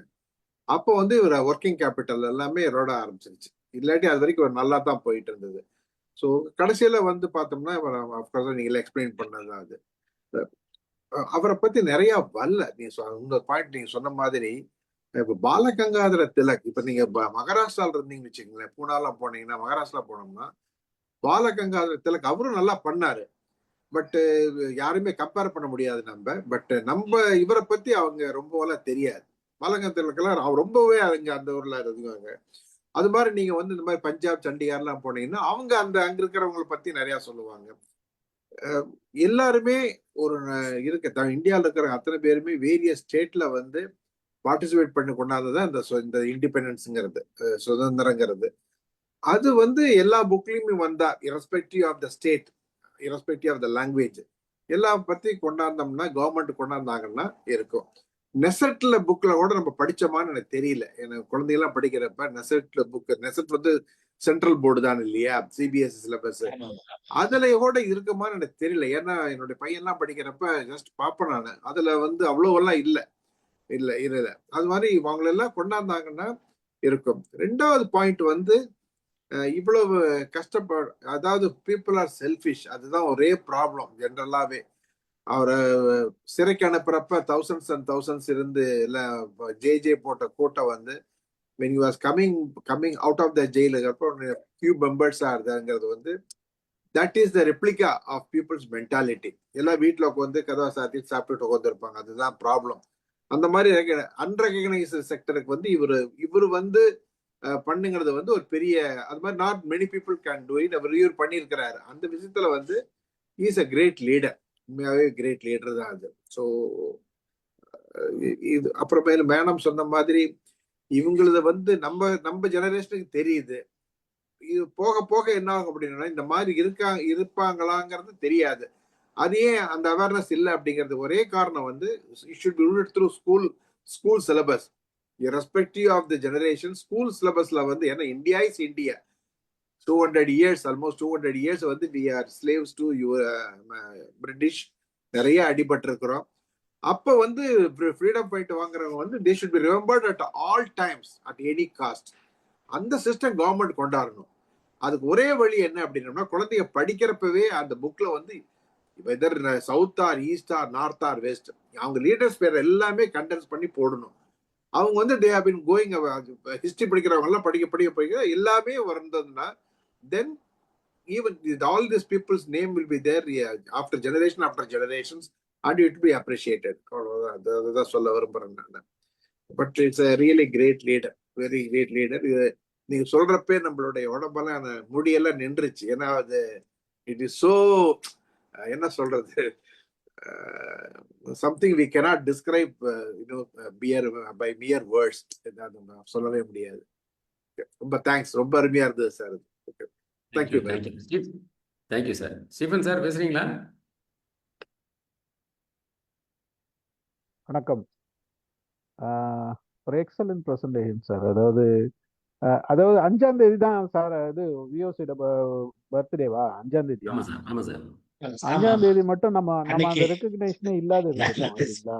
அப்போ வந்து ஒரு ஒர்க்கிங் கேபிட்டல் எல்லாமே ரோட ஆரம்பிச்சிருச்சு. இல்லாட்டி அது வரைக்கும் ஒரு நல்லா தான் போயிட்டு இருந்தது. ஸோ கடைசியில வந்து பார்த்தோம்னா நீங்களே எக்ஸ்பிளைன் பண்ணதான் அது. அவரை பத்தி நிறைய வரல. உங்க பாயிண்ட் நீங்க சொன்ன மாதிரி இப்ப பாலகங்காதர திலக், இப்ப நீங்க மகாராஷ்டிரால இருந்தீங்கன்னு வச்சுக்கோங்களேன், பூனாலாம் போனீங்கன்னா மகாராஷ்டிரா போனோம்னா பாலகங்காதர திலக் அவரும் நல்லா பண்ணாரு. பட் யாருமே கம்பேர் பண்ண முடியாது நம்ம இவரை பத்தி அவங்க ரொம்ப தெரியாது. பாலகங்காதர திலக்கெல்லாம் அவர் ரொம்பவே அங்க அந்த ஊர்ல இருந்தாங்க. அது மாதிரி நீங்க வந்து இந்த மாதிரி பஞ்சாப் சண்டிகார்லாம் போனீங்கன்னா அவங்க அங்க இருக்கிறவங்களை பத்தி நிறைய சொல்லுவாங்க. எல்லாருமே ஒரு இந்தியாவில் இருக்கிற அத்தனை பேருமே வேரியஸ் ஸ்டேட்ல வந்து பார்ட்டிசிபேட் பண்ணி கொண்டாந்ததான் இந்த இண்டிபெண்டன்ஸ்ங்கிறது, சுதந்திரங்கிறது. அது வந்து எல்லா புக்லயுமே வந்தா irrespective of the state, irrespective of the language எல்லாம் பத்தி கொண்டாந்தோம்னா, கவர்மெண்ட் கொண்டாந்தாங்கன்னா இருக்கும். நெசட்ல புக்ல கூட நம்ம படிச்சோமான்னு எனக்கு தெரியல. எனக்கு குழந்தைகள்லாம் படிக்கிறப்ப நெசட் வந்து சென்ட்ரல் போர்டு தான் இல்லையா, சிபிஎஸ்இ சிலபஸ், அதுல கூட இருக்குமான்னு எனக்கு தெரியல. ஏன்னா என்னுடைய பையன்லாம் படிக்கிறப்ப ஜஸ்ட் பார்ப்பேன் நான், அதுல வந்து அவ்வளோவெல்லாம் இல்ல. அது மாதிரி இவங்களெல்லாம் கொண்டாந்தாங்கன்னா இருக்கும். ரெண்டாவது பாயிண்ட் வந்து இவ்வளவு கஷ்டப்பட, அதாவது பீப்புள் ஆர் செல்ஃபிஷ், அதுதான் ஒரே ப்ராப்ளம் ஜென்ரலாவே. அவரை சிறைக்கு அனுப்புறப்ப தௌசண்ட்ஸ் அண்ட் தௌசண்ட்ஸ் இருந்து இல்ல ஜே போட்ட கூட்டம் வந்து when he was coming out of the jail, few members are thereங்கிறது வந்து that is the replica of people's mentality. எல்லாம் வீட்டுல உட்காந்து கதவை சாத்தி சாப்பிட்டுட்டு உட்காந்து இருப்பாங்க, அதுதான் ப்ராப்ளம். அந்த மாதிரி அன்ரெகனைஸ்டு செக்டருக்கு வந்து இவர் வந்து பண்ணுங்கிறது வந்து ஒரு பெரிய, அது மாதிரி not many people can do it. இவர் பண்ணியிருக்கிறாரு. அந்த விஷயத்துல வந்து இஸ் அ கிரேட் லீடர், உண்மையாவே கிரேட் லீடர் தான் அது. ஸோ இது அப்புறமேல மேடம் சொன்ன மாதிரி இவங்களது வந்து நம்ம ஜெனரேஷனுக்கு தெரியுது. இது போக போக என்ன ஆகும் அப்படின்னா இந்த மாதிரி இருப்பாங்களாங்கிறது தெரியாது. அது ஏன் அந்த அவேர்னஸ் இல்லை அப்படிங்கிறது ஒரே காரணம் வந்து it should be ruled through school syllabus irrespective of the generation. School சிலபஸ்ல வந்து ஏன்னா India is India, 200 years, almost 200 years வந்து we are slaves to British. நிறைய அடிபட்டு இருக்கிறோம். அப்ப வந்து ஃப்ரீடம் ஃபைட் வாங்குறவங்க வந்து they should be remembered at all times at any cost. அந்த சிஸ்டம் கவர்மெண்ட் கொண்டாடணும். அதுக்கு ஒரே வழி என்ன அப்படின்னா, குழந்தைங்க படிக்கிறப்பவே அந்த புக்ல வந்து whether south or east or north or west அவங்க லீடர்ஸ் பேர் எல்லாமே கண்டென்ஸ் பண்ணி போடணும். அவங்க வந்து they have been going, history படிக்கிறவங்க எல்லாம் படிக்க எல்லாமே வந்ததுன்னா then even all these people's name will be there after generations and it will be appreciated. அதுதான் சொல்ல விரும்புறேன் நான். But it's a really great leader, very great leader. நீங்க சொல்றப்பே நம்மளுடைய உடம்பெல்லாம் அந்த முடியெல்லாம் நின்றுச்சு. ஏன்னா அது இட் இஸ் சோ, என்ன சொல்றது, something we cannot describe by mere words. சொல்லவே முடியாது. ரொம்ப தேங்க்ஸ், ரொம்ப அருமையா இருந்தது sir. Thank you sir. Stephen sir பேசுறீங்களா? வணக்கம். ஒரு எக்ஸலன்ட் ப்ரெசன்டேஷன் சார். அதாவது 5ஆம் தேதி தான் சார் இது விஓசியோட பர்த்டேவா? 5ஆம் தேதி. ஆமா சார், ஆமா சார். 5ஆம் தேதி மட்டும் நம்ம அந்த ரெக்கக்னேஷனே இல்லாத இருந்திருக்கோம் இல்லைங்களா?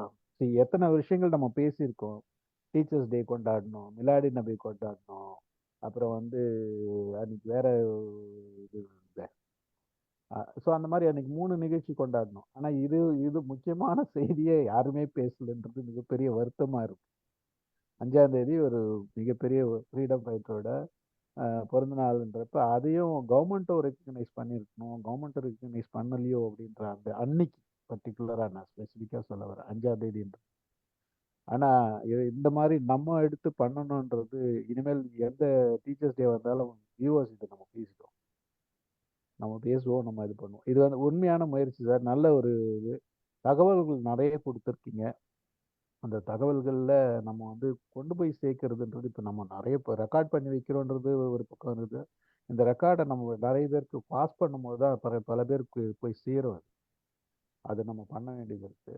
எத்தனை விஷயங்கள் நம்ம பேசியிருக்கோம். டீச்சர்ஸ் டே கொண்டாடணும், மிலாடி நபி கொண்டாடணும், அப்புறம் வந்து அன்னைக்கு வேற இது. ஸோ அந்த மாதிரி அன்னைக்கு 3 நிகழ்ச்சி கொண்டாடணும். ஆனா இது முக்கியமான செய்தியை யாருமே பேசலன்றது மிகப்பெரிய வருத்தமா இருக்கு. 5ஆம் தேதி ஒரு மிகப்பெரிய ஃப்ரீடம் ஃபைட்டரோட பிறந்த நாள்ன்றப்ப அதையும் கவர்மெண்ட்டும் ரெக்கக்னைஸ் பண்ணியிருக்கணும். கவர்மெண்ட்டும் ரெக்கக்னைஸ் பண்ணலையோ அப்படின்ற அந்த அன்னைக்கு பர்டிகுலராக நான் ஸ்பெசிஃபிக்காக சொல்ல வரேன் 5ஆம் தேதின்ற. ஆனால் இந்த மாதிரி நம்ம எடுத்து பண்ணணுன்றது இனிமேல் எந்த டீச்சர்ஸ் டே வந்தாலும் வியூவர்ஸ் இதை நம்ம பேசுவோம், நம்ம இது பண்ணுவோம். இது வந்து உண்மையான முயற்சி சார். நல்ல ஒரு இது தகவல்கள் நிறைய கொடுத்துருக்கீங்க. அந்த தகவல்கள்ல நம்ம வந்து கொண்டு போய் சேர்க்கறதுன்றது இப்போ நம்ம நிறைய இப்போ ரெக்கார்ட் பண்ணி வைக்கிறோன்றது ஒரு பக்கம் இருக்குது. இந்த ரெக்கார்டை நம்ம நிறைய பேருக்கு பாஸ் பண்ணும்போது தான் பல பேருக்கு போய் சேரும். அது நம்ம பண்ண வேண்டியது இருக்கு.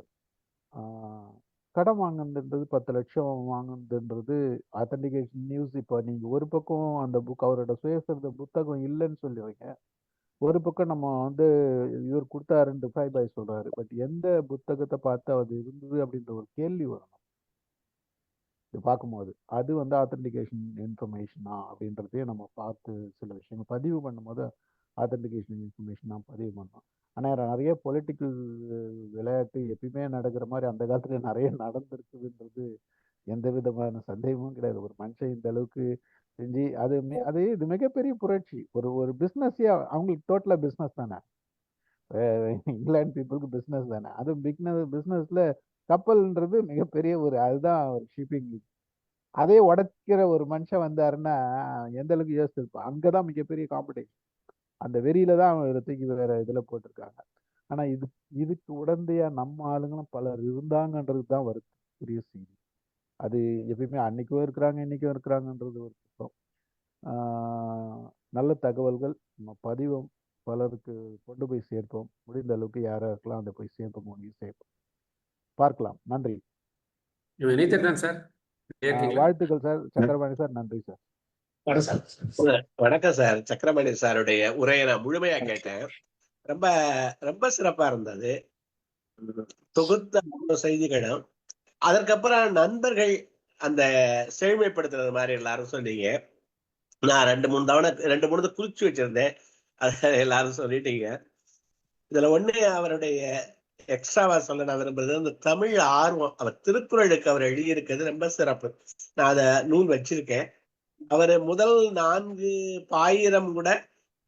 கடன் வாங்குனதுன்றது 10 லட்சம் வாங்குனதுன்றது ஆத்தென்டிகேஷன் நியூஸ். இப்போ நீங்கள் ஒரு பக்கம் அந்த அவரோட சுயசரிதை புத்தகம் இல்லைன்னு சொல்லுவீங்க, ஒரு பக்கம் நம்ம வந்து இவர் கொடுத்தாருன்னு டிஃபை பாய் சொல்றாரு. பட் எந்த புத்தகத்தை பார்த்து அது இருந்தது அப்படின்ற ஒரு கேள்வி வரும் இது பார்க்கும்போது. அது வந்து ஆத்தென்டிகேஷன் இன்ஃபர்மேஷனா அப்படின்றதையும் நம்ம பார்த்து சில விஷயங்கள் பதிவு பண்ணும்போது ஆத்தென்டிகேஷன் இன்ஃபர்மேஷன் தான் பதிவு பண்ணோம். ஆனால் நிறைய பொலிட்டிக்கல் விளையாட்டு எப்பயுமே நடக்கிற மாதிரி அந்த காலத்துல நிறைய நடந்திருக்குதுன்றது எந்த விதமான சந்தேகமும் கிடையாது. ஒரு மனுஷன் இந்த அளவுக்கு செஞ்சு அது இது மிகப்பெரிய புரட்சி. ஒரு பிஸ்னஸே அவங்களுக்கு டோட்டலாக பிஸ்னஸ் தானே. இங்கிலாந்து பீப்புளுக்கு பிஸ்னஸ் தானே. அதுவும் பிஸ்னஸ்ல கப்பல்ன்றது மிகப்பெரிய அதுதான் ஒரு ஷிப்பிங். அதே உடைக்கிற ஒரு மனுஷன் வந்தாருன்னா எந்த அளவுக்கு யோசிச்சிருப்பான். அங்கதான் மிகப்பெரிய காம்படிஷன். அந்த வெறியில தான் அவன் தூக்கி வேற இதுல போட்டிருக்காங்க. ஆனா இதுக்கு உடந்தையா நம்ம ஆளுங்களும் பலர் இருந்தாங்கன்றது தான் வருத்தக்குரிய செய்தி. அது எப்பயுமே அன்னைக்கும் இருக்கிறாங்க, இன்னைக்கும் இருக்கிறாங்கன்றது ஒரு பக்கம். நல்ல தகவல்கள் நம்ம பதிவும் பலருக்கு கொண்டு போய் சேர்ப்போம். முடிந்த அளவுக்கு யாராருக்கெல்லாம் அதை போய் சேர்ப்ப முடியும் சேர்ப்போம். பார்க்கலாம். நன்றி. சார், வாழ்த்துக்கள் சார். சக்கரபாணி சார், நன்றி சார். வணக்கம் சார். சக்கரபாணி சாருடைய உரையை நான் முழுமையா கேட்டேன். ரொம்ப ரொம்ப சிறப்பா இருந்தது. தொகுத்த செய்திகளும் அதற்கப்புறம் நண்பர்கள் அந்த செழுமைப்படுத்துறது மாதிரி எல்லாரும் சொன்னீங்க. நான் 2-3 குறிச்சு வச்சிருந்தேன், அத எல்லாரும் சொல்லிட்டீங்க. இதுல ஒண்ணு அவருடைய எக்ஸ்ட்ராவா சொல்ல நான் விரும்புறது அந்த தமிழ் ஆர்வம். அவர் திருக்குறளுக்கு அவர் எழுதியிருக்கிறது ரொம்ப சிறப்பு. நான் அதை நூல் வச்சிருக்கேன். அவர் முதல் 4 பாயிரம் கூட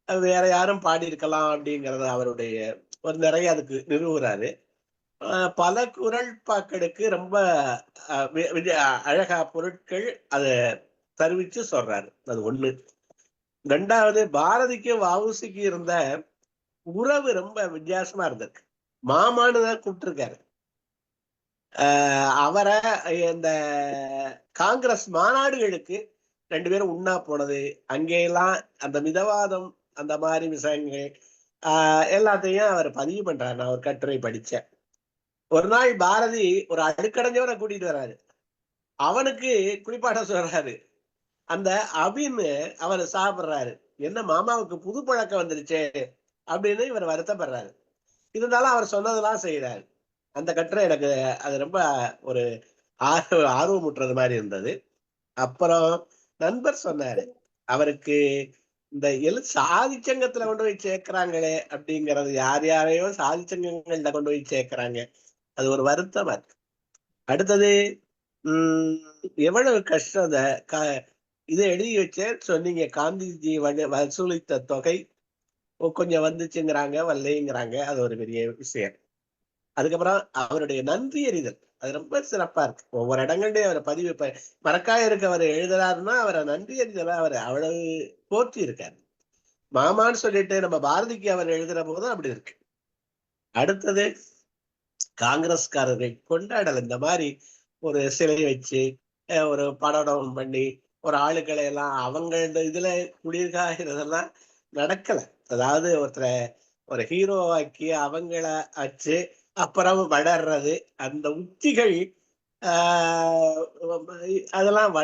வேற யாரும் பாடியிருக்கலாம் அப்படிங்கறது அவருடைய ஒரு நிறைய அதுக்கு நிறுவுறாரு. பல குறள் பாக்களுக்கு ரொம்ப அழகா பொருட்கள் அதை தருவிச்சு சொல்றாரு. அது ஒண்ணு. 2வது, பாரதிக்கு வஉசிக்கு இருந்த உறவு ரொம்ப வித்தியாசமா இருந்திருக்கு. மாமான்னு தான் கூப்பிட்டுருக்காரு. அவரை இந்த காங்கிரஸ் மாநாடுகளுக்கு 2 பேரும் உண்ணா போனது, அங்கெல்லாம் அந்த மிதவாதம் அந்த மாதிரி விஷயங்கள் எல்லாத்தையும் அவர் பதிவு பண்றாரு. நான் ஒரு கட்டுரை படிச்சேன். ஒரு நாள் பாரதி ஒரு அடுக்கடைஞ்சவரை கூட்டிட்டு வர்றாரு. அவனுக்கு குளிப்பாட்ட சொல்றாரு. அந்த அபின்னு அவர் சாப்பிடுறாரு. என்ன மாமாவுக்கு புது பழக்கம் வந்துருச்சு அப்படின்னு இவர் வருத்தப்படுறாரு. இருந்தாலும் அவர் சொன்னதெல்லாம் செய்யறாரு. அந்த கட்டுரை எனக்கு அது ரொம்ப ஒரு ஆர்வமுற்றது மாதிரி இருந்தது. அப்புறம் நண்பர் சொன்னாரு, அவருக்கு இந்த சாதிச்சங்கத்துல கொண்டு போய் சேர்க்கிறாங்களே அப்படிங்கறது, யார் யாரையோ சாதிச்சங்கங்கள்ல கொண்டு போய் சேர்க்கிறாங்க, அது ஒரு வருத்தமா இருக்கு. அடுத்தது எவ்வளவு கஷ்டம். அந்த இதை எழுதி வச்சேன் சொன்னீங்க, காந்திஜி வசூலித்த தொகை கொஞ்சம் வந்துச்சுங்கிறாங்க, வரலைங்கிறாங்க. அது ஒரு பெரிய விஷயம். அதுக்கப்புறம் அவருடைய நன்றி அறிதல் அது ரொம்ப சிறப்பா இருக்கு. ஒவ்வொரு இடங்கள்லயும் அவர் பதிவு மரக்காயருக்கு அவர் எழுதுறாருன்னா அவரை நன்றி அறிதலா அவர் அவ்வளவு போற்றி இருக்காரு. மாமான்னு சொல்லிட்டு நம்ம பாரதிக்கு அவர் எழுதுற போதும் அப்படி இருக்கு. அடுத்தது, காங்கிரஸ்காரர்கள் கொண்டாடல் இந்த மாதிரி ஒரு சிலை வச்சு ஒரு படம் பண்ணி ஒரு ஆளுக்களை எல்லாம் அவங்களோட இதுல குளிர்காகிறதெல்லாம் நடக்கல. அதாவது ஒருத்தரை ஒரு ஹீரோவாக்கி அவங்கள வச்சு அப்புறம் வளர்றது, அந்த உத்திகள் அதெல்லாம்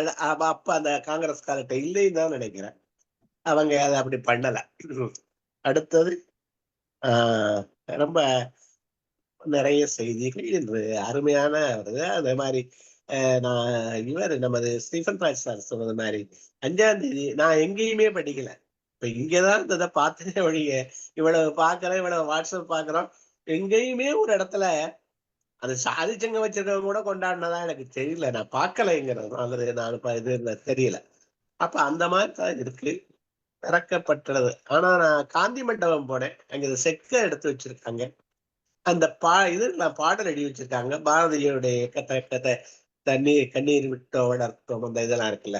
அப்ப அந்த காங்கிரஸ்காரர்கிட்ட இல்லைன்னு தான் நினைக்கிறேன். அவங்க அதை அப்படி பண்ணல. அடுத்தது, ரொம்ப நிறைய செய்திகள் இன்று அருமையான வருது. அதே மாதிரி நான் நமது ஸ்டீஃபன் ராஜ் சார் சொன்னது மாதிரி 5ஆம் தேதி நான் எங்கேயுமே படிக்கல. இப்ப இங்கதான் இருந்ததை பார்த்ததே ஒழிய இவ்வளவு பாக்குறேன், இவ்வளவு வாட்ஸ்அப் பாக்குறோம், எங்கேயுமே ஒரு இடத்துல அது சாதிச்சங்க வச்சிருக்கவங்க கூட கொண்டாடினதா எனக்கு தெரியல. நான் பார்க்கலைங்கிறது அல்லது நான் இது தெரியல. அப்ப அந்த மாதிரி தான் இருக்கு, திறக்கப்பட்டது. ஆனா நான் காந்தி மண்டபம் போனேன், அங்க செக்க எடுத்து வச்சிருக்காங்க. அந்த நான் பாடல் எழுதி வச்சிருக்காங்க. பாரதியுடைய கண்ணீர் விட்டோ வளர்த்தோம், அந்த இதெல்லாம் இருக்குல்ல,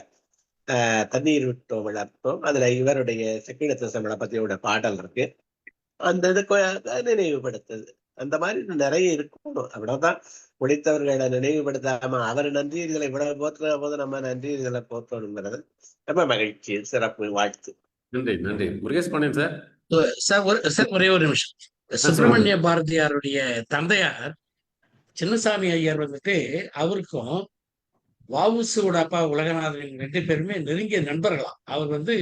தண்ணீர் விட்டோ வளர்த்தோம், அதுல இவருடைய செக்கிடத்து சம்பள பத்தியோட பாடல் இருக்கு. அந்த இது நினைவுபடுத்துது. அந்த மாதிரி நிறைய இருக்கணும். அவ்வளவுதான். முடித்தவர்களை நினைவுபடுத்தாம அவர் நன்றிகளை இவ்வளவு போற்றுற போது நம்ம நன்றிகளை போற்றணுங்கிறது ரொம்ப மகிழ்ச்சி, சிறப்பு, வாழ்த்து. நன்றி நன்றி. முருகேஷ் பாண்டியன் சார். சார் ஒரே ஒரு நிமிஷம். சுப்பிரமணிய பாரதியாருடைய தந்தையார் சின்னசாமி ஐயர் வந்துட்டு அவருக்கும் வஉசியோட அப்பா உலகநாதன் 2 பேருமே நெருங்கிய நண்பர்களாம். அவர் வந்து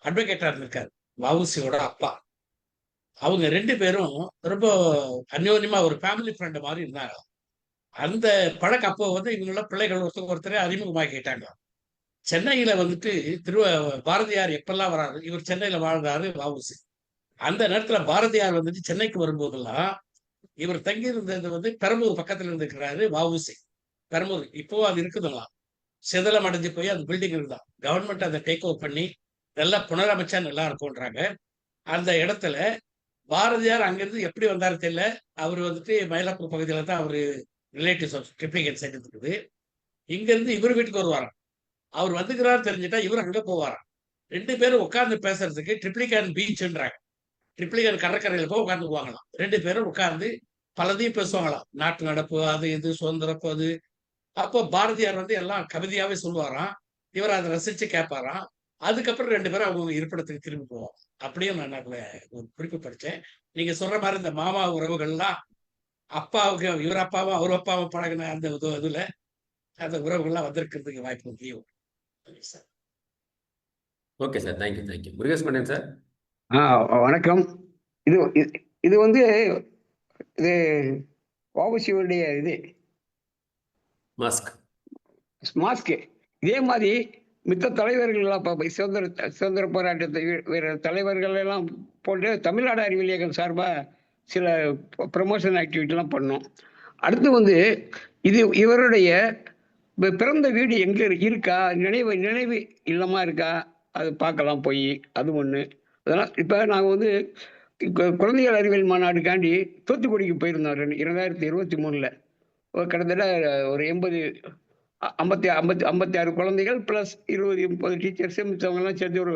அட்வொகேட்டா இருந்திருக்காரு, வஉசியோட அப்பா. அவங்க 2 பேரும் ரொம்ப அந்யோன்யமா ஒரு ஃபேமிலி ஃப்ரெண்ட் மாதிரி இருந்தாங்க. அந்த பழக்கம் அப்போ வந்து இவங்கள பிள்ளைகள் ஒருத்தரே அறிமுகமாக்கிட்டாங்க. சென்னையில வந்துட்டு பாரதியார் எப்பெல்லாம் வராரு, இவர் சென்னையில வாழ்றாரு வஉசி. அந்த நேரத்துல பாரதியார் வந்துட்டு சென்னைக்கு வரும்போதெல்லாம் இவர் தங்கி இருந்தது வந்து பெரம்பூர் பக்கத்துல இருந்திருக்கிறாரு வஉசி. பெரம்பூர் இப்போ அது இருக்குதுங்களா, சிதலம் அடைஞ்சு போய் அந்த பில்டிங் இருந்தான். கவர்மெண்ட் அதை டேக் ஓவர் பண்ணி நல்லா புனரமைச்சா நல்லா இருக்கும்ன்றாங்க. அந்த இடத்துல பாரதியார் அங்கிருந்து எப்படி வந்தாரு தெரியல. அவர் வந்துட்டு மயிலாப்பூர் பகுதியில தான் அவரு ரிலேட்டிவ்ஸ் ட்ரிப்ளிகேட் சைடு இருக்குது. இங்க இருந்து இவர் வீட்டுக்கு வருவாராம். அவர் வந்துக்கிறாரு தெரிஞ்சுட்டா இவர் அங்க போவாராம். 2 பேரும் உட்கார்ந்து பேசுறதுக்கு ட்ரிப்ளிகேன் பீச்ன்றாங்க. ட்ரிப்ளிகேன் கடற்கரையில போய் உட்காந்துக்குவாங்களாம். 2 பேரும் உட்கார்ந்து பலதையும் பேசுவாங்களாம். நாட்டு நடப்பு, அது இது, சுதந்திரப்பு, அது. அப்போ பாரதியார் வந்து எல்லாம் கவிதையாவே சொல்லுவாராம். இவர் அதை ரசிச்சு கேட்பாராம். அதுக்கப்புறம் 2 பேரும் அவங்க இருப்பிடத்துக்கு திரும்பி போவாங்க. அப்படியே நான் ஒரு குறிப்பு படிச்சேன். நீங்க சொல்ற மாதிரி இந்த மாமா உறவுகள்லாம் அப்பாவுக்கு இவர் அப்பாவும் அவர் அப்பாவும் பழகின அந்த இதுல அந்த உறவுகள்லாம் வந்திருக்கிறதுக்கு வாய்ப்பு முடியும். Okay sir, thank you thank you. Murugesh Pandian sir. வணக்கம். இது வந்து இது வஉசியுடைய இது மாஸ்க். இதே மாதிரி மித்த தலைவர்கள் சுதந்திர போராட்டத்தை வீரர் தலைவர்கள் எல்லாம் போட்டு தமிழ்நாடு அறிவியல் இயக்கம் சார்பாக சில ப்ரமோஷன் ஆக்டிவிட்டிலாம் பண்ணோம். அடுத்து வந்து இவருடைய பிறந்த வீடு எங்கே இருக்கா, நினைவு இல்லமா இருக்கா, அது பார்க்கலாம் போய். அது ஒன்று. அதெல்லாம் இப்போ நாங்கள் வந்து குழந்தைகள் அறிவியல் மாநாடுக்காண்டி தூத்துக்குடிக்கு போயிருந்தோம் 2023. கிட்டத்தட்ட ஒரு 56 குழந்தைகள் ப்ளஸ் 20-30 டீச்சர்ஸு மிச்சவங்கெல்லாம் சேர்த்து ஒரு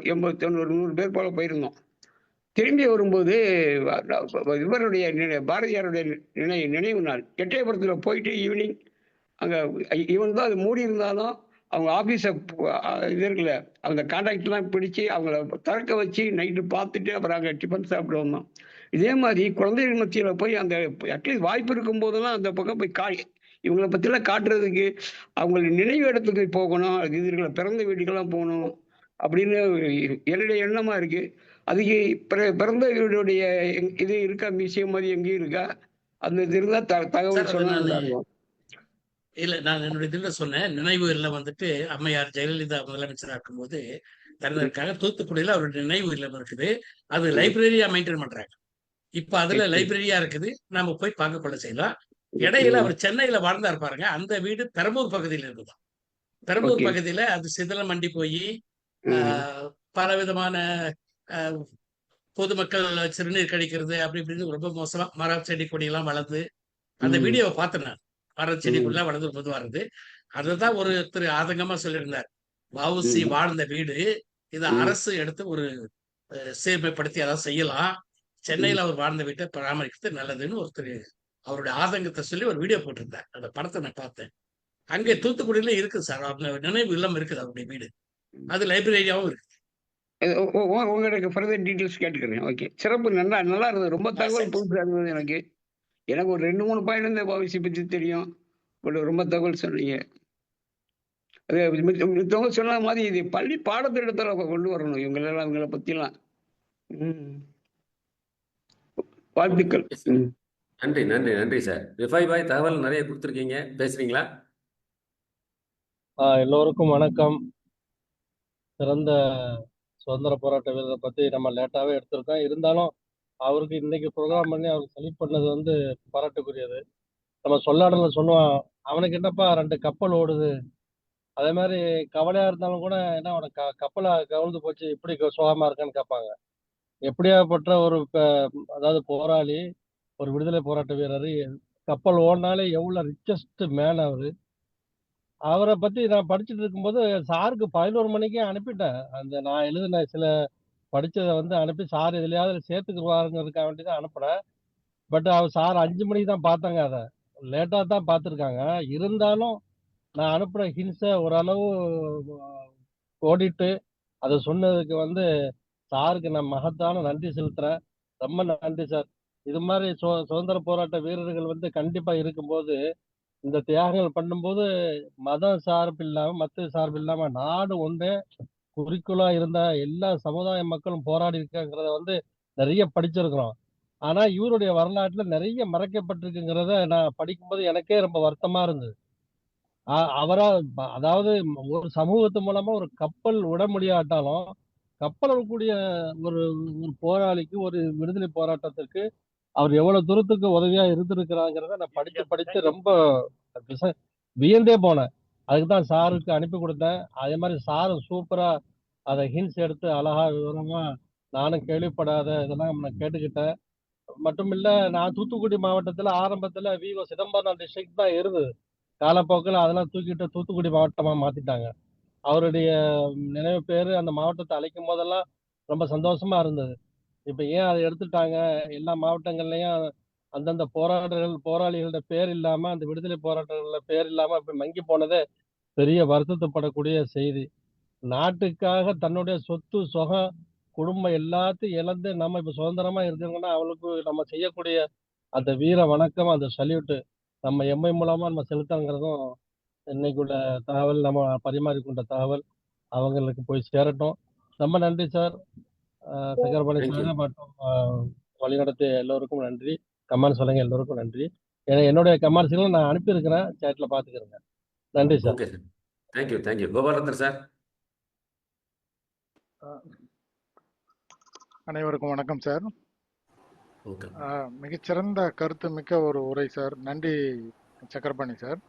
80-90-100 பேர் போல போயிருந்தோம். திரும்பி வரும்போது இவருடைய பாரதியாருடைய நினைவு நாள் எட்டயபுரத்தில் போயிட்டு ஈவினிங் அங்கே ஈவன் தான் அது மூடி இருந்தாலும் அவங்க ஆஃபீஸை இது இருக்குல்ல அந்த கான்ட்ராக்ட்லாம் பிடிச்சி அவங்கள திறக்க வச்சு நைட்டு பார்த்துட்டு அப்புறம் அங்கே டிஃபன் சாப்பிட்டு வந்தோம். இதே மாதிரி குழந்தைகள் மத்தியில் போய் அந்த அட்லீஸ்ட் வாய்ப்பு இருக்கும் போதெல்லாம் அந்த பக்கம் போய் இவங்களை பற்றிலாம் காட்டுறதுக்கு அவங்களுடைய நினைவு இடத்துக்கு போகணும், இதுகளை பிறந்த வீட்டுக்கெல்லாம் போகணும் அப்படின்னு என்னுடைய எண்ணமா இருக்கு. அதுக்கு பிறந்த வீடுடைய இது இருக்கா, மியூசியம் மாதிரி எங்கேயும் இருக்கா? அந்த இது இருந்தா தகவல் சொன்னா. இல்ல, நான் என்னுடைய இதுல சொன்னேன். நினைவு இல்லம் வந்துட்டு அம்மையார் ஜெயலலிதா முதலமைச்சராக இருக்கும்போது திறந்திருக்காங்க. தூத்துக்குடியில அவருடைய நினைவு இல்லம் இருக்குது. அது லைப்ரரியா மெயின்டைன் பண்றாங்க. இப்ப அதுல லைப்ரரியா இருக்குது, நாம போய் பார்க்க கொள்ள செய்யலாம். இடையில அவர் சென்னையில வாழ்ந்தா இருப்பாருங்க. அந்த வீடு பெரம்பூர் பகுதியில இருக்குதான். பெரம்பூர் பகுதியில அது சிதிலம் மண்டி போய் பல விதமான பொதுமக்கள் சிறுநீர் கழிக்கிறது அப்படி இப்படின்னு ரொம்ப மோசமா மர செடி கொடியெல்லாம் வளர்ந்து அந்த வீடியோவை பார்த்தேன் நான். மர செடிக்குள்ள வளர்ந்து பொதுவா இருந்து அதுதான் ஒருத்தர் ஆதங்கமா சொல்லியிருந்தார். வஉசி வாழ்ந்த வீடு, இதை அரசு எடுத்து ஒரு சீர்மைப்படுத்தி அதாவது செய்யலாம். சென்னையில அவர் வாழ்ந்த வீட்டை பராமரிக்கிறது நல்லதுன்னு ஒருத்தர் அவருடைய ஆதங்கத்தை சொல்லி ஒரு வீடியோ போட்டிருந்தார். அந்த படத்தை நான் பார்த்தேன். அங்கே தூத்துக்குடியில இருக்குது சார், அவங்க நினைவு இல்லம் இருக்குது அவருடைய வீடு. அது லைப்ரரியாவும் இருக்கு. உங்களுக்கு ஃபர்தர் டீட்டெயில்ஸ் கேட்டுக்கிறேன். ஓகே, சிறப்பு. நல்லா இருந்தது. ரொம்ப தகவல் புதுசாக இருந்தது எனக்கு ஒரு 2-3 பாயிண்ட் இந்த வஉசி பற்றி தெரியும். பட் ரொம்ப தகவல் சொன்னீங்க. அது மித்தவங்க சொன்ன மாதிரி இது பள்ளி பாடத்திட்டத்தில் கொண்டு வரணும் இவங்களை பற்றிலாம். வாழ்த்துக்கள். நன்றி நன்றி நன்றி சார். ரிஃபாய் பாய் தகவல் நிறைய கொடுத்துருக்கீங்க, பேசுறீங்களா? எல்லோருக்கும் வணக்கம். சிறந்த சுதந்திர போராட்ட வீரரை பற்றி நம்ம லேட்டாகவே எடுத்திருக்கோம். இருந்தாலும் அவருக்கு இன்னைக்கு ப்ரோக்ராம் பண்ணி அவருக்கு செலக்ட் பண்ணது வந்து பாராட்டுக்குரியது. நம்ம சொல்லாடல சொல்லுவான், அவனுக்கு என்னப்பா 2 கப்பல் ஓடுது. அதே மாதிரி கவலையாக இருந்தாலும் கூட என்ன அவனுக்கு கப்பலை கவிழ்ந்து போச்சு இப்படி சோகமாக இருக்கான்னு கேட்பாங்க. எப்படியாப்பட்ட ஒரு அதாவது போராளி, ஒரு விடுதலை போராட்ட வீரர், கப்பல் ஓடினாலே எவ்வளோ ரிச்சஸ்ட் மேன் அவரை பற்றி நான் படிச்சுட்டு இருக்கும்போது சாருக்கு 11 மணிக்கே அனுப்பிட்டேன். அந்த நான் எழுதின சில படித்ததை வந்து அனுப்பி சார் எதுலையாவது சேர்த்துக்குவாருங்கிறதுக்காக வேண்டி தான் அனுப்புனேன். பட் அவர் சார் 5 மணிக்கு தான் பார்த்தாங்க, அதை லேட்டாக தான் பார்த்துருக்காங்க. இருந்தாலும் நான் அனுப்புகிற ஹின்ஸை ஓரளவு ஓடிட்டு அதை சொன்னதுக்கு வந்து சாருக்கு நான் மகத்தான நன்றி செலுத்துறேன். ரொம்ப நன்றி சார். இது மாதிரி சுதந்திர போராட்ட வீரர்கள் வந்து கண்டிப்பா இருக்கும்போது, இந்த தியாகங்கள் பண்ணும்போது மதம் சார்பு இல்லாம மத்த சார்பு இல்லாம நாடு ஒன்றே குறிக்கோளா இருந்த எல்லா சமுதாய மக்களும் போராடி இருக்காங்கிறத வந்து நிறைய படிச்சிருக்கிறோம். ஆனா இவருடைய வரலாற்றுல நிறைய மறைக்கப்பட்டிருக்குங்கிறத நான் படிக்கும்போது எனக்கே ரொம்ப வருத்தமா இருந்தது. அவரா அதாவது ஒரு சமூகத்து மூலமா ஒரு கப்பல் விட முடியாட்டாலும் கப்பல் விடக்கூடிய ஒரு ஒரு போராளிக்கு ஒரு விடுதலை போராட்டத்திற்கு அவர் எவ்வளவு தூரத்துக்கு உதவியா இருந்திருக்கிறாங்கிறத நான் படிச்சு ரொம்ப வியந்தே போனேன். அதுக்கு தான் சாருக்கு அனுப்பி கொடுத்தேன். அதே மாதிரி சாரும் சூப்பரா அதை ஹின்ஸ் எடுத்து அழகா விவரமா நானும் கேள்விப்படாத இதெல்லாம் நான் கேட்டுக்கிட்டேன். மட்டும் இல்ல, நான் தூத்துக்குடி மாவட்டத்துல ஆரம்பத்துல விஓ சிதம்பரம் டிஸ்ட்ரிக்ட் தான் இருந்தது. காலப்போக்கில் அதெல்லாம் தூக்கிட்டு தூத்துக்குடி மாவட்டமா மாத்திட்டாங்க. அவருடைய நினைவு பேரு அந்த மாவட்டத்தை அழைக்கும் போதெல்லாம் ரொம்ப சந்தோஷமா இருந்தது. இப்ப ஏன் அதை எடுத்துட்டாங்க? எல்லா மாவட்டங்கள்லயும் அந்தந்த போராளிகளோட பேர் இல்லாம அந்த விடுதலை போராட்டங்களோட பேர் இல்லாம இப்ப மங்கி போனதே பெரிய வருத்தப்படக்கூடிய செய்தி. நாட்டுக்காக தன்னுடைய சொத்து சுகம் குடும்பம் எல்லாத்தையும் இழந்து நம்ம இப்ப சுதந்திரமா இருக்கிறோம்னா அவளுக்கு நம்ம செய்யக்கூடிய அந்த வீர வணக்கம், அந்த சல்யூட் நம்ம எம்ஐ மூலமா நம்ம செலுத்தங்கிறதும் இன்னைக்குள்ள தகவல், நம்ம பரிமாறிக்கொண்ட தகவல் அவங்களுக்கு போய் சேரட்டும். ரொம்ப நன்றி சார். சக்கரபாணி சார் மற்றும் வழிநடத்திய எல்லோருக்கும் நன்றி. கமெண்ட் சொல்லுங்க எல்லோருக்கும் நன்றி. என்னுடைய கமெண்ட்ஸ்களும் நான் அனுப்பியிருக்கிறேன், சேட்ல பாத்துக்கிறேங்க. நன்றி sir. Okay sir, thank you thank you. Gopalarathnar sir. அனைவருக்கும் வணக்கம் சார். மிகச்சிறந்த கருத்து மிக்க ஒரு உரை சார். நன்றி சக்கரபாணி சார்.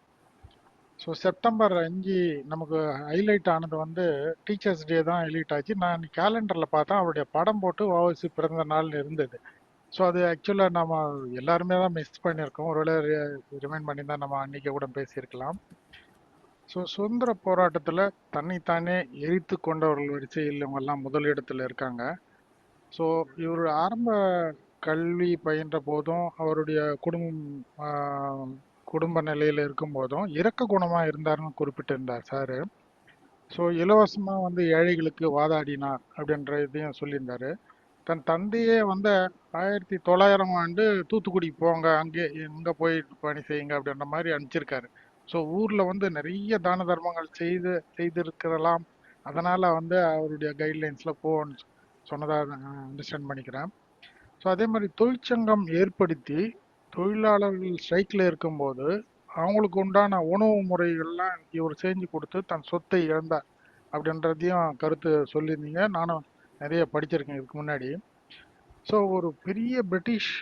ஸோ செப்டம்பர் 5 நமக்கு ஹைலைட் ஆனது வந்து டீச்சர்ஸ் டே தான் ஹைலைட் ஆச்சு. நான் கேலண்டரில் பார்த்தேன், அவருடைய படம் போட்டு வஉசி பிறந்த நாள் இருந்தது. ஸோ அது ஆக்சுவலாக நம்ம எல்லாருமே தான் மிஸ் பண்ணியிருக்கோம். ஒருவேளை ரிமைண்ட் பண்ணி தான் நம்ம அன்றைக்கி கூட பேசியிருக்கலாம். ஸோ சுதந்திர போராட்டத்தில் தன்னைத்தானே எரித்து கொண்டவர்கள் வரிசையில் இவங்கெல்லாம் முதலிடத்தில் இருக்காங்க. ஸோ இவர் ஆரம்ப கல்வி பயின்ற போதும் அவருடைய குடும்ப நிலையில் இருக்கும் போதும் இரக்க குணமாக இருந்தாருன்னு குறிப்பிட்டிருந்தார் சார். ஸோ இலவசமாக வந்து ஏழைகளுக்கு வாதாடினார் அப்படின்ற இதையும் சொல்லியிருந்தாரு. தன் தந்தையே வந்து 1900 ஆண்டு தூத்துக்குடி போங்க, அங்கே இங்கே போய் பணி செய்யுங்க அப்படின்ற மாதிரி அனுப்பிச்சிருக்காரு. ஸோ ஊரில் வந்து நிறைய தான தர்மங்கள் செய்திருக்கலாம். அதனால் வந்து அவருடைய கைட்லைன்ஸில் போன்னு சொன்னதாக அண்டர்ஸ்டாண்ட் பண்ணிக்கிறேன். ஸோ அதே மாதிரி தொழிற்சங்கம் ஏற்படுத்தி தொழிலாளர்கள் ஸ்ட்ரைக்கில் இருக்கும்போது அவங்களுக்கு உண்டான உணவு முறைகள்லாம் இவர் செஞ்சு கொடுத்து தன் சொத்தை இழந்தார் அப்படின்றதையும் கருத்து சொல்லியிருந்தீங்க. நானும் நிறைய படிச்சிருக்கேன் இதுக்கு முன்னாடி. ஸோ ஒரு பெரிய பிரிட்டிஷ்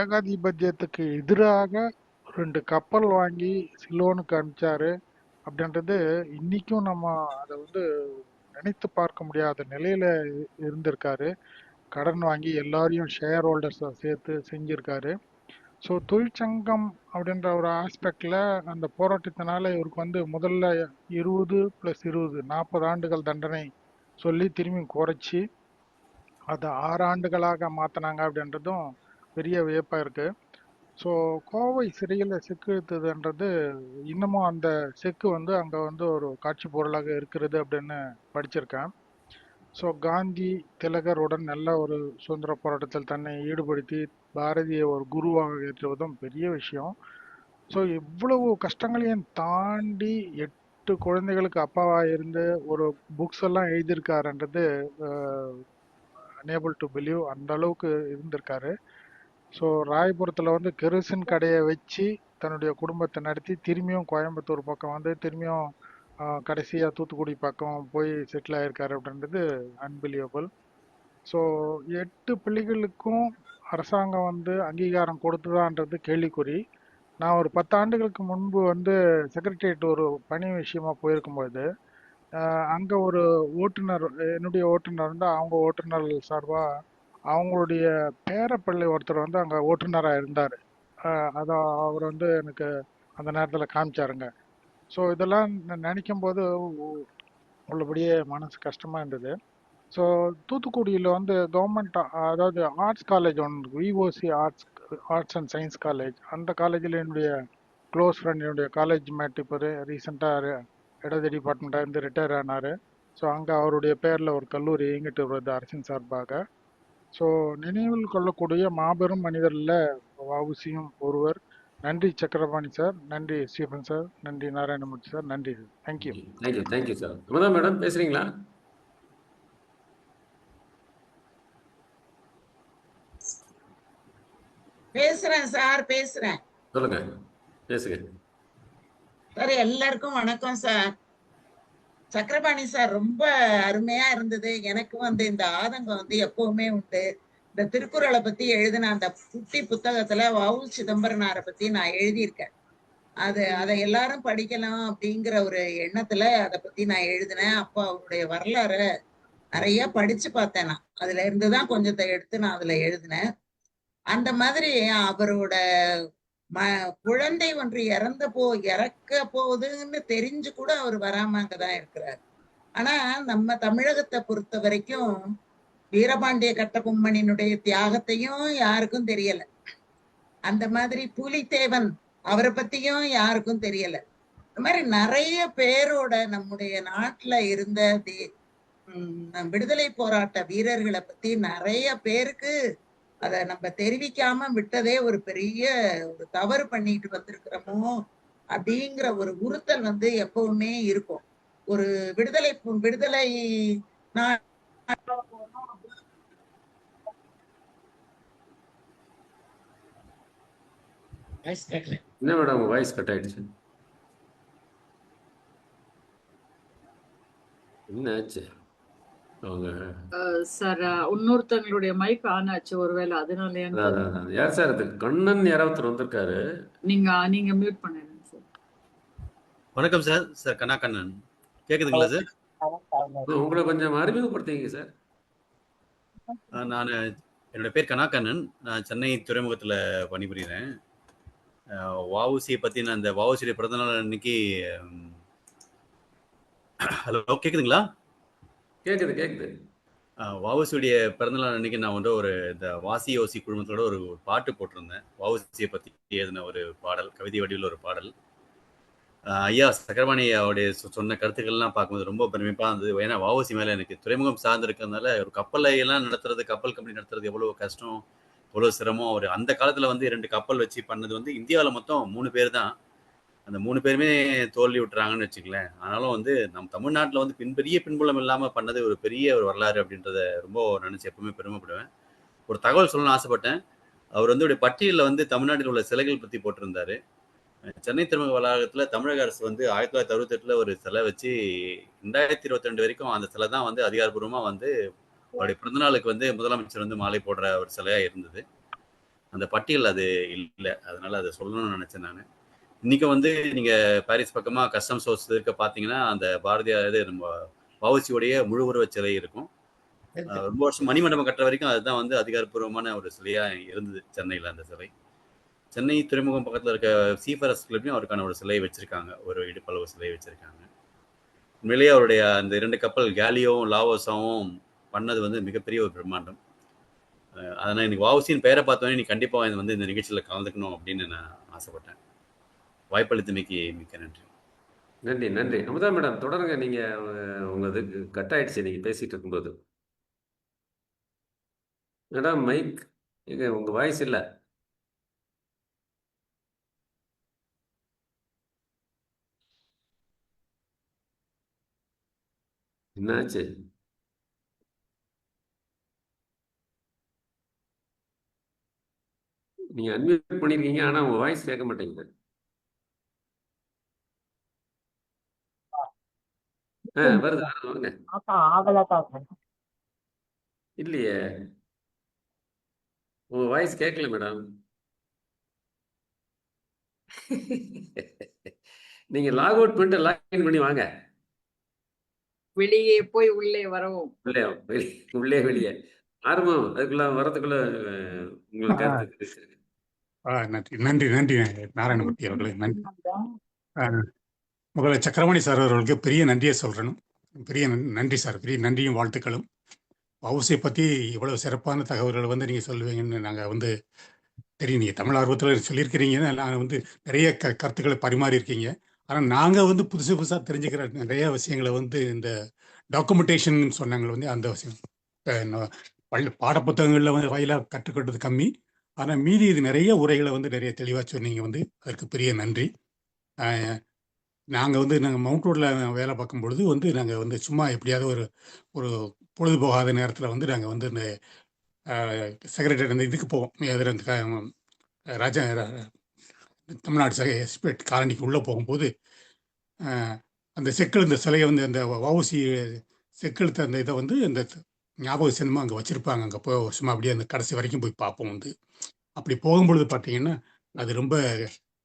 ஏகாதிபத்தியத்துக்கு எதிராக 2 கப்பல் வாங்கி சிலோனுக்கு அனுப்பிச்சாரு அப்படின்றது இன்னைக்கும் நம்ம அதை வந்து நினைத்து பார்க்க முடியாத நிலையில இருந்திருக்காரு. கடன் வாங்கி எல்லாரையும் ஷேர் ஹோல்டர்ஸை சேர்த்து செஞ்சிருக்காரு. ஸோ தொழிற்சங்கம் அப்படின்ற ஒரு ஆஸ்பெக்டில் அந்த போராட்டத்தினால இவருக்கு வந்து முதல்ல 20+20 40 ஆண்டுகள் தண்டனை சொல்லி திரும்பி குறைச்சி அதை 6 ஆண்டுகளாக மாற்றினாங்க அப்படின்றதும் பெரிய வியப்பாக இருக்குது. ஸோ கோவை சிறையில் செக்கு இழுத்ததுன்றது இன்னமும் அந்த செக்கு வந்து அங்கே வந்து ஒரு காட்சி பொருளாக இருக்கிறது அப்படின்னு படிச்சிருக்கேன். ஸோ காந்தி திலகருடன் நல்ல ஒரு சுதந்திர போராட்டத்தில் தன்னை ஈடுபடுத்தி பாரதியை ஒரு குருவாக ஏற்றுவதும் பெரிய விஷயம். ஸோ இவ்வளவு கஷ்டங்களையும் தாண்டி 8 குழந்தைகளுக்கு அப்பாவாக இருந்து ஒரு புக்ஸ் எல்லாம் எழுதியிருக்காருன்றது அனேபிள் டு பிலீவ். அந்த அளவுக்கு இருந்திருக்காரு. ஸோ ராயபுரத்தில் வந்து கெரோசின் கடையை வச்சு தன்னுடைய குடும்பத்தை நடத்தி திரும்பியும் கோயம்புத்தூர் பக்கம் வந்து திரும்பியும் கடைசியாக தூத்துக்குடி பக்கம் போய் செட்டில் ஆகிருக்காரு அப்படின்றது அன்பிலியபிள். ஸோ 8 பிள்ளைகளுக்கும் அரசாங்கம் வந்து அங்கீகாரம் கொடுத்துதான்றது கேள்விக்குறி. நான் ஒரு 10 ஆண்டுகளுக்கு முன்பு வந்து செக்ரட்டரியேட் ஒரு பணி விஷயமா போயிருக்கும்போது அங்கே ஒரு ஓட்டுநர், என்னுடைய ஓட்டுநர் வந்து அவங்க ஓட்டுநர் சார்பாக அவங்களுடைய பேரப்பிள்ளை ஒருத்தர் வந்து அங்கே ஓட்டுநராக இருந்தார். அதை அவர் வந்து எனக்கு அந்த நேரத்தில் காமிச்சாருங்க. ஸோ இதெல்லாம் நினைக்கும் போது உள்ளபடியே மனசு கஷ்டமாக இருந்தது. ஸோ தூத்துக்குடியில் வந்து கவர்மெண்ட், அதாவது ஆர்ட்ஸ் காலேஜ் ஒன்று, VOC arts arts and science college. அந்த காலேஜில் என்னுடைய க்ளோஸ் ஃப்ரெண்ட், என்னுடைய காலேஜ் மேட் இப்போ ரீசெண்டாக இடது டிபார்ட்மெண்ட்டாக இருந்து ரிட்டையர் ஆனார். ஸோ அங்கே அவருடைய பேரில் ஒரு கல்லூரி இயங்கிட்டு வருது அரசின் சார்பாக. ஸோ நினைவில் கொள்ளக்கூடிய மாபெரும் மனிதரில் வஉசியும் ஒருவர். நன்றி சக்கரபாணி சார், நன்றி ஸ்டீஃபன் சார், நன்றி நாராயணமூர்த்தி சார், நன்றி sir. Thank you. Thank you sir. Amudha madam பேசுறீங்களா? பேசுறேன் சார், பேசுறேன். சொல்லுங்க, பேசுங்க சார். எல்லாருக்கும் வணக்கம் சார். சக்கரபாணி சார், ரொம்ப அருமையா இருந்தது. எனக்கு இந்த ஆதங்கம் எப்பவுமே உண்டு. இந்த திருக்குறளை பத்தி எழுதின அந்த குட்டி புத்தகத்துல வஉ சிதம்பரனாரை பத்தி நான் எழுதியிருக்கேன். அதை எல்லாரும் படிக்கலாம் அப்படிங்கிற ஒரு எண்ணத்துல அதை பத்தி நான் எழுதினேன். அப்போ அவருடைய வரலாறு நிறைய படிச்சு பார்த்தேன். நான் அதுல இருந்துதான் கொஞ்சத்தை எடுத்து நான் அதுல எழுதினேன். அந்த மாதிரி அவரோட குழந்தை ஒன்று இறக்க போகுதுன்னு தெரிஞ்சு கூட அவர் வராம அங்கதான் இருக்கிறார். ஆனா நம்ம தமிழகத்தை பொறுத்த வரைக்கும் வீரபாண்டிய கட்டபொம்மனினுடைய தியாகத்தையும் யாருக்கும் தெரியல. அந்த மாதிரி புலித்தேவன் அவரை பத்தியும் யாருக்கும் தெரியல. இந்த மாதிரி நிறைய பேரோட நம்முடைய நாட்டுல இருந்த விடுதலை போராட்ட வீரர்களை பத்தி நிறைய பேருக்கு அதை நம்ம தெரிவிக்காம விட்டதே ஒரு பெரிய ஒரு தவறு பண்ணிட்டு வந்திருக்கிறோமோ அப்படிங்கிற ஒரு உறுத்தல் எப்பவுமே இருக்கும். ஒரு விடுதலை என்ன மேடம் வாய்ஸ் கட் ஆயிடுச்சு? என்ன ஆச்சு? சார் இன்னொருத்தங்களுடைய மைக் ஆன் ஆச்சு, ஒருவேளை அதனால யார் சார் அது? கண்ணன் யாராவது வந்திருக்காரு, நீங்க மியூட் பண்ணுங்க சார். வணக்கம் சார். சார் கண்ணா கண்ணன் கேக்குதுங்களா சார்? உங்களை கொஞ்சம் அறிமுகப்படுத்திங்க சார். நான் என்னோட பேர் கண்ணா கண்ணன். நான் சென்னை துறைமுகத்தில் பணிபுரிகிறேன். வஉசியை பற்றி நான் இந்த வஉசியுடைய பிறந்தநாள் அன்னைக்கு. ஹலோ, கேக்குதுங்களா? கேக்குது. வஉசியுடைய பிறந்தநாள் அன்னைக்கு நான் ஒரு இந்த வாசி ஓசி குழுமத்தோட ஒரு பாட்டு போட்டிருந்தேன். வஉசியை பற்றி எழுதின ஒரு பாடல், கவிதை வடிவில் ஒரு பாடல். ஐயா சக்கரபாணி அவருடைய சொன்ன கருத்துக்கள்லாம் பார்க்கும்போது ரொம்ப பெருமைப்பாக இருந்தது. ஏன்னா வஉசி மேலே எனக்கு துறைமுகம் சார்ந்து இருக்கிறதுனால ஒரு கப்பலை எல்லாம் நடத்துறது, கப்பல் கம்பெனி நடத்துறது எவ்வளோ கஷ்டம், எவ்வளோ சிரமம். அவர் அந்த காலத்தில் 2 கப்பல் வச்சு பண்ணது இந்தியாவில் மொத்தம் 3 பேர் தான். அந்த 3 பேருமே தோல்வி விட்டுறாங்கன்னு வச்சுக்கலேன். ஆனாலும் நம்ம தமிழ்நாட்டில் பெரிய பின்புலம் இல்லாமல் பண்ணது ஒரு பெரிய ஒரு வரலாறு அப்படின்றத ரொம்ப நினச்சி எப்பவுமே பெருமைப்படுவேன். ஒரு தகவல் சொல்லணும்னு ஆசைப்பட்டேன். அவர் பட்டியலில் தமிழ்நாட்டில் உள்ள சிலைகள் பற்றி போட்டிருந்தாரு. சென்னை துறைமுக வளாகத்தில் தமிழக அரசு 1968 ஒரு சிலை வச்சு 2022 வரைக்கும் அந்த சிலை தான் அதிகாரப்பூர்வமாக அவருடைய பிறந்தநாளுக்கு முதலமைச்சர் மாலை போடுற ஒரு சிலையாக இருந்தது. அந்த பட்டியல் அது இல்லை, அதனால அதை சொல்லணும்னு நினச்சேன் நான். இன்னைக்கு நீங்கள் பாரிஸ் பக்கமாக கஸ்டம்ஸ் ஹவுஸ் இருக்க பார்த்தீங்கன்னா அந்த பாரதியார் நம்ம வஉசியோடைய முழு உருவச் சிலை இருக்கும். ரொம்ப வருஷம் மணிமண்டபம் கட்டுற வரைக்கும் அதுதான் அதிகாரப்பூர்வமான ஒரு சிலையாக இருந்தது சென்னையில். அந்த சிலை சென்னை துறைமுகம் பக்கத்தில் இருக்க சீஃபரஸ் கிளப்லையும் அவருக்கான ஒரு சிலை வச்சிருக்காங்க, ஒரு இடுப்பளவு சிலை வச்சிருக்காங்க. உண்மையிலேயே அவருடைய அந்த 2 கப்பல் கேலியோவும் லாவோஸாவும் பண்ணது மிகப்பெரிய ஒரு பிரம்மாண்டம். அதனால் இன்னைக்கு வஉசியின் பெயரை பார்த்தோன்னே நீ கண்டிப்பாக இந்த நிகழ்ச்சியில் கலந்துக்கணும் அப்படின்னு நான் ஆசைப்பட்டேன். வாய்ப்பளித்தமைக்கு மிக்க நன்றி. நன்றி. அமுதா மேடம் தொடருங்க. நீங்க உங்களுக்கு கட் ஆயிடுச்சு நீங்க பேசிட்டு இருக்கும்போது. மேடம் மைக் உங்க வாய்ஸ் இல்லை. என்னாச்சு? நீங்க அன்மியூட் பண்ணிருக்கீங்க, ஆனா உங்க வாய்ஸ் கேட்க மாட்டேங்குது. வருது வாங்க. இல்லையே, உங்க வாய்ஸ் கேட்கல மேடம். நீங்க லாக் அவுட் பண்ணிட்டு லாக்இன் பண்ணி வாங்க. வெளியே போய் உள்ளே வரவும். உள்ளே வெளியே ஆரம்பம். அதுக்குள்ள வரதுக்குள்ள உங்களுக்கு கருத்து. நன்றி நாராயணமூர்த்தி அவர்களே, நன்றி. முதல்ல சக்கரபாணி சார் அவர்களுக்கு பெரிய நன்றியை சொல்றேன். பெரிய நன்றி சார், பெரிய நன்றியும் வாழ்த்துக்களும். வஉசியை பற்றி இவ்வளவு சிறப்பான தகவல்களை நீங்கள் சொல்லுவீங்கன்னு நாங்கள் தெரியும், நீங்கள் தமிழ் ஆர்வத்தில் சொல்லியிருக்கிறீங்க, நான் வந்து நிறைய கருத்துக்களை பரிமாறி இருக்கீங்க. ஆனால் நாங்கள் வந்து புதுசு புதுசாக தெரிஞ்சுக்கிற நிறைய விஷயங்களை வந்து இந்த டாக்குமெண்டேஷன் சொன்னாங்க வந்து அந்த விஷயம் பாடப்புத்தகங்களில் வந்து வாயிலாக கற்றுக்கொண்டது கம்மி. ஆனால் மீதி இது நிறைய உரைகளை வந்து நிறைய தெளிவாக சொன்னீங்க வந்து அதற்கு பெரிய நன்றி. நாங்கள் வந்து மவுண்ட் ரோடில் வேலை பார்க்கும் பொழுது வந்து நாங்கள் வந்து சும்மா எப்படியாவது ஒரு பொழுது போகாத நேரத்தில் வந்து நாங்கள் வந்து இந்த செக்ரட்டரி அந்த இதுக்கு போவோம், அதில் ராஜா தமிழ்நாடு எஸ்பேட் காலனிக்கு உள்ளே போகும்போது அந்த செக்கெழுந்த சிலையை வந்து அந்த வஉசி செக்கெழுத்த அந்த இதை வந்து அந்த ஞாபக சின்னமாக அங்கே வச்சுருப்பாங்க. அங்கே போய் சும்மா அப்படியே அந்த கடைசி வரைக்கும் போய் பார்ப்போம் வந்து. அப்படி போகும்பொழுது பார்த்தீங்கன்னா அது ரொம்ப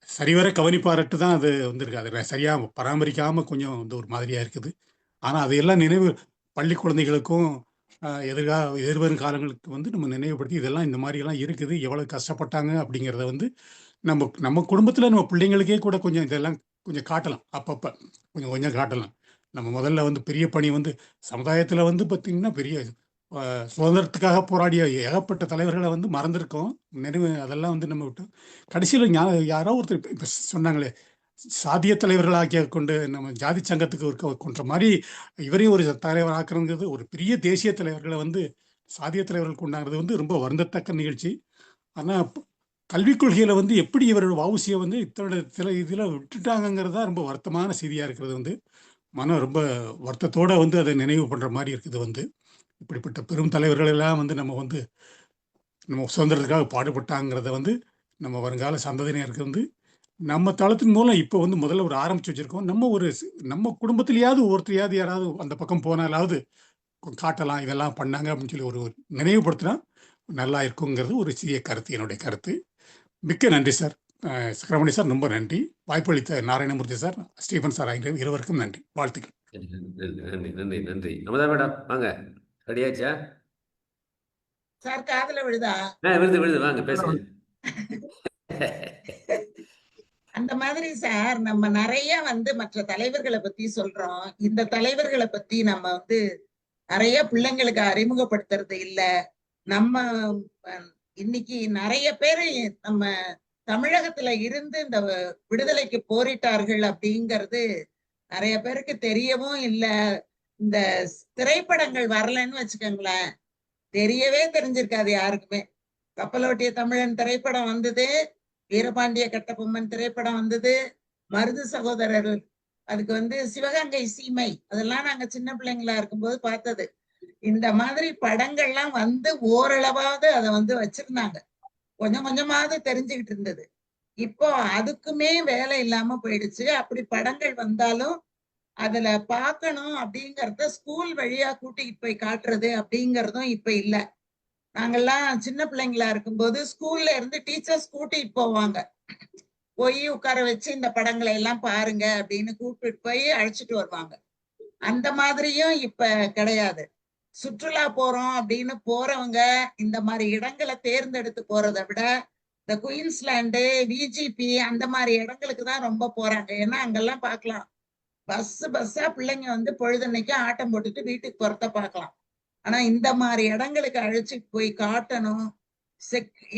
சரிவர கவனிப்பாரட்டு தான் அது வந்திருக்கு. அதை சரியாக பராமரிக்காமல் கொஞ்சம் வந்து ஒரு மாதிரியாக இருக்குது. ஆனால் அதையெல்லாம் நினைவு பள்ளி குழந்தைகளுக்கும் எதிர்வரும் காலங்களுக்கு வந்து நம்ம நினைவுபடுத்தி இதெல்லாம் இந்த மாதிரியெல்லாம் இருக்குது, எவ்வளோ கஷ்டப்பட்டாங்க அப்படிங்கிறத வந்து நம்ம குடும்பத்தில் நம்ம பிள்ளைங்களுக்கே கூட கொஞ்சம் இதெல்லாம் கொஞ்சம் காட்டலாம், அப்பப்போ கொஞ்சம் கொஞ்சம் காட்டலாம். நம்ம முதல்ல வந்து பெரிய பணி வந்து சமுதாயத்தில் வந்து பார்த்திங்கன்னா பெரிய சுதந்திரத்துக்காக போராடிய ஏகப்பட்ட தலைவர்களை வந்து மறந்துருக்கோம், நினைவு அதெல்லாம் வந்து நம்ம விட்டு கடைசியில் யாரோ ஒருத்தர் இப்போ சொன்னாங்களே சாதிய தலைவர்களாக்கிய கொண்டு நம்ம ஜாதி சங்கத்துக்கு கொன்ற மாதிரி இவரையும் ஒரு தலைவர் ஆக்குறதுங்கிறது ஒரு பெரிய தேசிய தலைவர்களை வந்து சாதிய தலைவர்கள் கொண்டாடுறது வந்து ரொம்ப வருந்தத்தக்க நிகழ்ச்சி. ஆனால் கல்விக் கொள்கையில் வந்து எப்படி இவரோட வஉசியை வந்து இத்தனை சில இதில் விட்டுட்டாங்கிறது தான் ரொம்ப வருத்தமான செய்தியாக இருக்கிறது. வந்து மனம் ரொம்ப வருத்தத்தோடு வந்து அதை நினைவு பண்ணுற மாதிரி இருக்குது. வந்து இப்படிப்பட்ட பெரும் தலைவர்கள் எல்லாம் வந்து நம்ம சுதந்திரத்துக்காக பாடுபட்டாங்கிறத வந்து நம்ம வருங்கால சந்ததியினருக்கு வந்து நம்ம தளத்தின் மூலம் இப்போ வந்து முதல்ல ஒரு ஆரம்பிச்சு வச்சுருக்கோம். நம்ம குடும்பத்திலேயாவது ஒருத்தரையாவது யாராவது அந்த பக்கம் போனாலாவது காட்டலாம், இதெல்லாம் பண்ணாங்க அப்படின்னு சொல்லி ஒரு நினைவுபடுத்தினா நல்லா இருக்குங்கிறது ஒரு சிறிய கருத்து, என்னுடைய கருத்து. மிக்க நன்றி சார். சக்கரமணி சார் ரொம்ப நன்றி. வாய்ப்பளித்த நாராயணமூர்த்தி சார், ஸ்டீஃபன் சார் ஆகிய இருவருக்கும் நன்றி, வாழ்த்துக்கள். நன்றி நன்றி நன்றி. அமுதா மேடம் வாங்க, ரெடியாச்சா? சார் காதுல விழுதா? விழுது வாங்க பேசுங்க. அந்த மாதிரி சார் நம்ம நிறைய வந்து மற்ற தலைவர்களை பத்தி சொல்றோம், இந்த தலைவர்களை பத்தி நம்ம வந்து நிறைய பிள்ளைங்களுக்கு அறிமுகப்படுத்துறது இல்ல. நம்ம இன்னைக்கு நிறைய பேரு நம்ம தமிழகத்துல இருந்து இந்த விடுதலைக்கு போரிட்டார்கள் அப்படிங்கிறது நிறைய பேருக்கு தெரியவும் இல்ல. இந்த திரைப்படங்கள் வரலன்னு வச்சுக்கோங்களேன், தெரியவே தெரிஞ்சிருக்காது யாருக்குமே. கப்பலோட்டிய தமிழன் திரைப்படம் வந்தது, வீரபாண்டிய கட்டபொம்மன் திரைப்படம் வந்தது, மருது சகோதரர்கள், அதுக்கு வந்து சிவகங்கை சீமை, அதெல்லாம் நாங்க சின்ன பிள்ளைங்களா இருக்கும்போது பார்த்தது. இந்த மாதிரி படங்கள்லாம் வந்து ஓரளவாவது அதை வந்து வச்சிருந்தாங்க, கொஞ்சம் கொஞ்சமாவது தெரிஞ்சுக்கிட்டு இருந்தது. இப்போ அதுக்குமே வேலை இல்லாம போயிடுச்சு. அப்படி படங்கள் வந்தாலும் அதுல பார்க்கணும் அப்படிங்கறத ஸ்கூல் வழியா கூட்டிகிட்டு போய் காட்டுறது அப்படிங்கறதும் இப்ப இல்ல. நாங்கெல்லாம் சின்ன பிள்ளைங்களா இருக்கும்போது ஸ்கூல்ல இருந்து டீச்சர்ஸ் கூட்டிட்டு போவாங்க, போய் உட்கார வச்சு இந்த படங்களை எல்லாம் பாருங்க அப்படின்னு கூப்பிட்டு போய் அழைச்சிட்டு வருவாங்க. அந்த மாதிரியும் இப்ப கிடையாது. சுற்றுலா போறோம் அப்படின்னு போறவங்க இந்த மாதிரி இடங்களை தேர்ந்தெடுத்து போறதை விட இந்த குயின்ஸ்லாண்டு, விஜிபி அந்த மாதிரி இடங்களுக்கு தான் ரொம்ப போறாங்க. ஏன்னா அங்கெல்லாம் பார்க்கலாம், பஸ்ஸா பிள்ளைங்க வந்து பொழுதன்னைக்கு ஆட்டம் போட்டுட்டு வீட்டுக்கு போறத பார்க்கலாம். ஆனா இந்த மாதிரி இடங்களுக்கு அழைச்சிட்டு போய் காட்டணும்.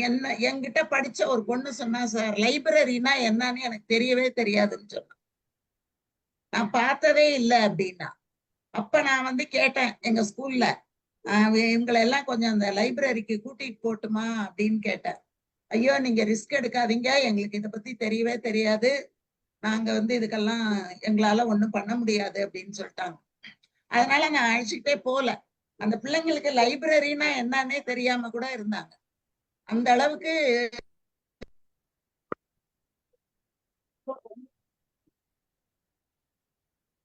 என்ன என்கிட்ட படிச்ச ஒரு பொண்ணு சொன்னா, சார் லைப்ரரினா என்னன்னு எனக்கு தெரியவே தெரியாதுன்னு சொன்னா, நான் பார்த்ததே இல்லை அப்படின்னா. அப்ப நான் வந்து கேட்டேன் எங்க ஸ்கூல்ல, இவங்களை எல்லாம் கொஞ்சம் அந்த லைப்ரரிக்கு கூட்டிட்டு போட்டுமா அப்படின்னு கேட்டேன். ஐயோ நீங்க ரிஸ்க் எடுக்காதீங்க, எங்களுக்கு இதை பத்தி தெரியவே தெரியாது, நாங்க வந்து இதுக்கெல்லாம் எங்களால ஒண்ணும் பண்ண முடியாது அப்படின்னு சொல்லிட்டாங்க. அதனால நான் அழைச்சிக்கிட்டே போல. அந்த பிள்ளைங்களுக்கு லைப்ரரினா என்னன்னே தெரியாம கூட இருந்தாங்க. அந்த அளவுக்கு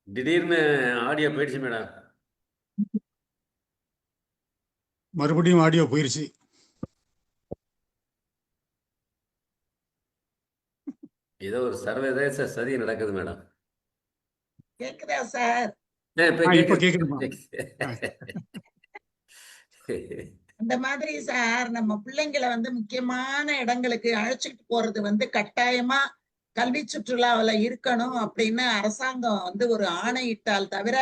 திடீர்னு ஆடியோ போயிடுச்சு மேடம். மறுபடியும் ஆடியோ போயிருச்சு. ஏதோ ஒரு சர்வதேச சதி நடக்குது மேடம். கேக்குதா சார்? இப்ப கேக்குதுமா? அந்த மாதிரி சார் நம்ம பிள்ளைங்களை வந்து முக்கியமான இடங்களுக்கு அழைச்சிட்டு போறது வந்து கட்டாயமா கல்வி சுற்றுலாவில இருக்கணும் அப்படின்னு அரசாங்கம் வந்து ஒரு ஆணையிட்டால் தவிர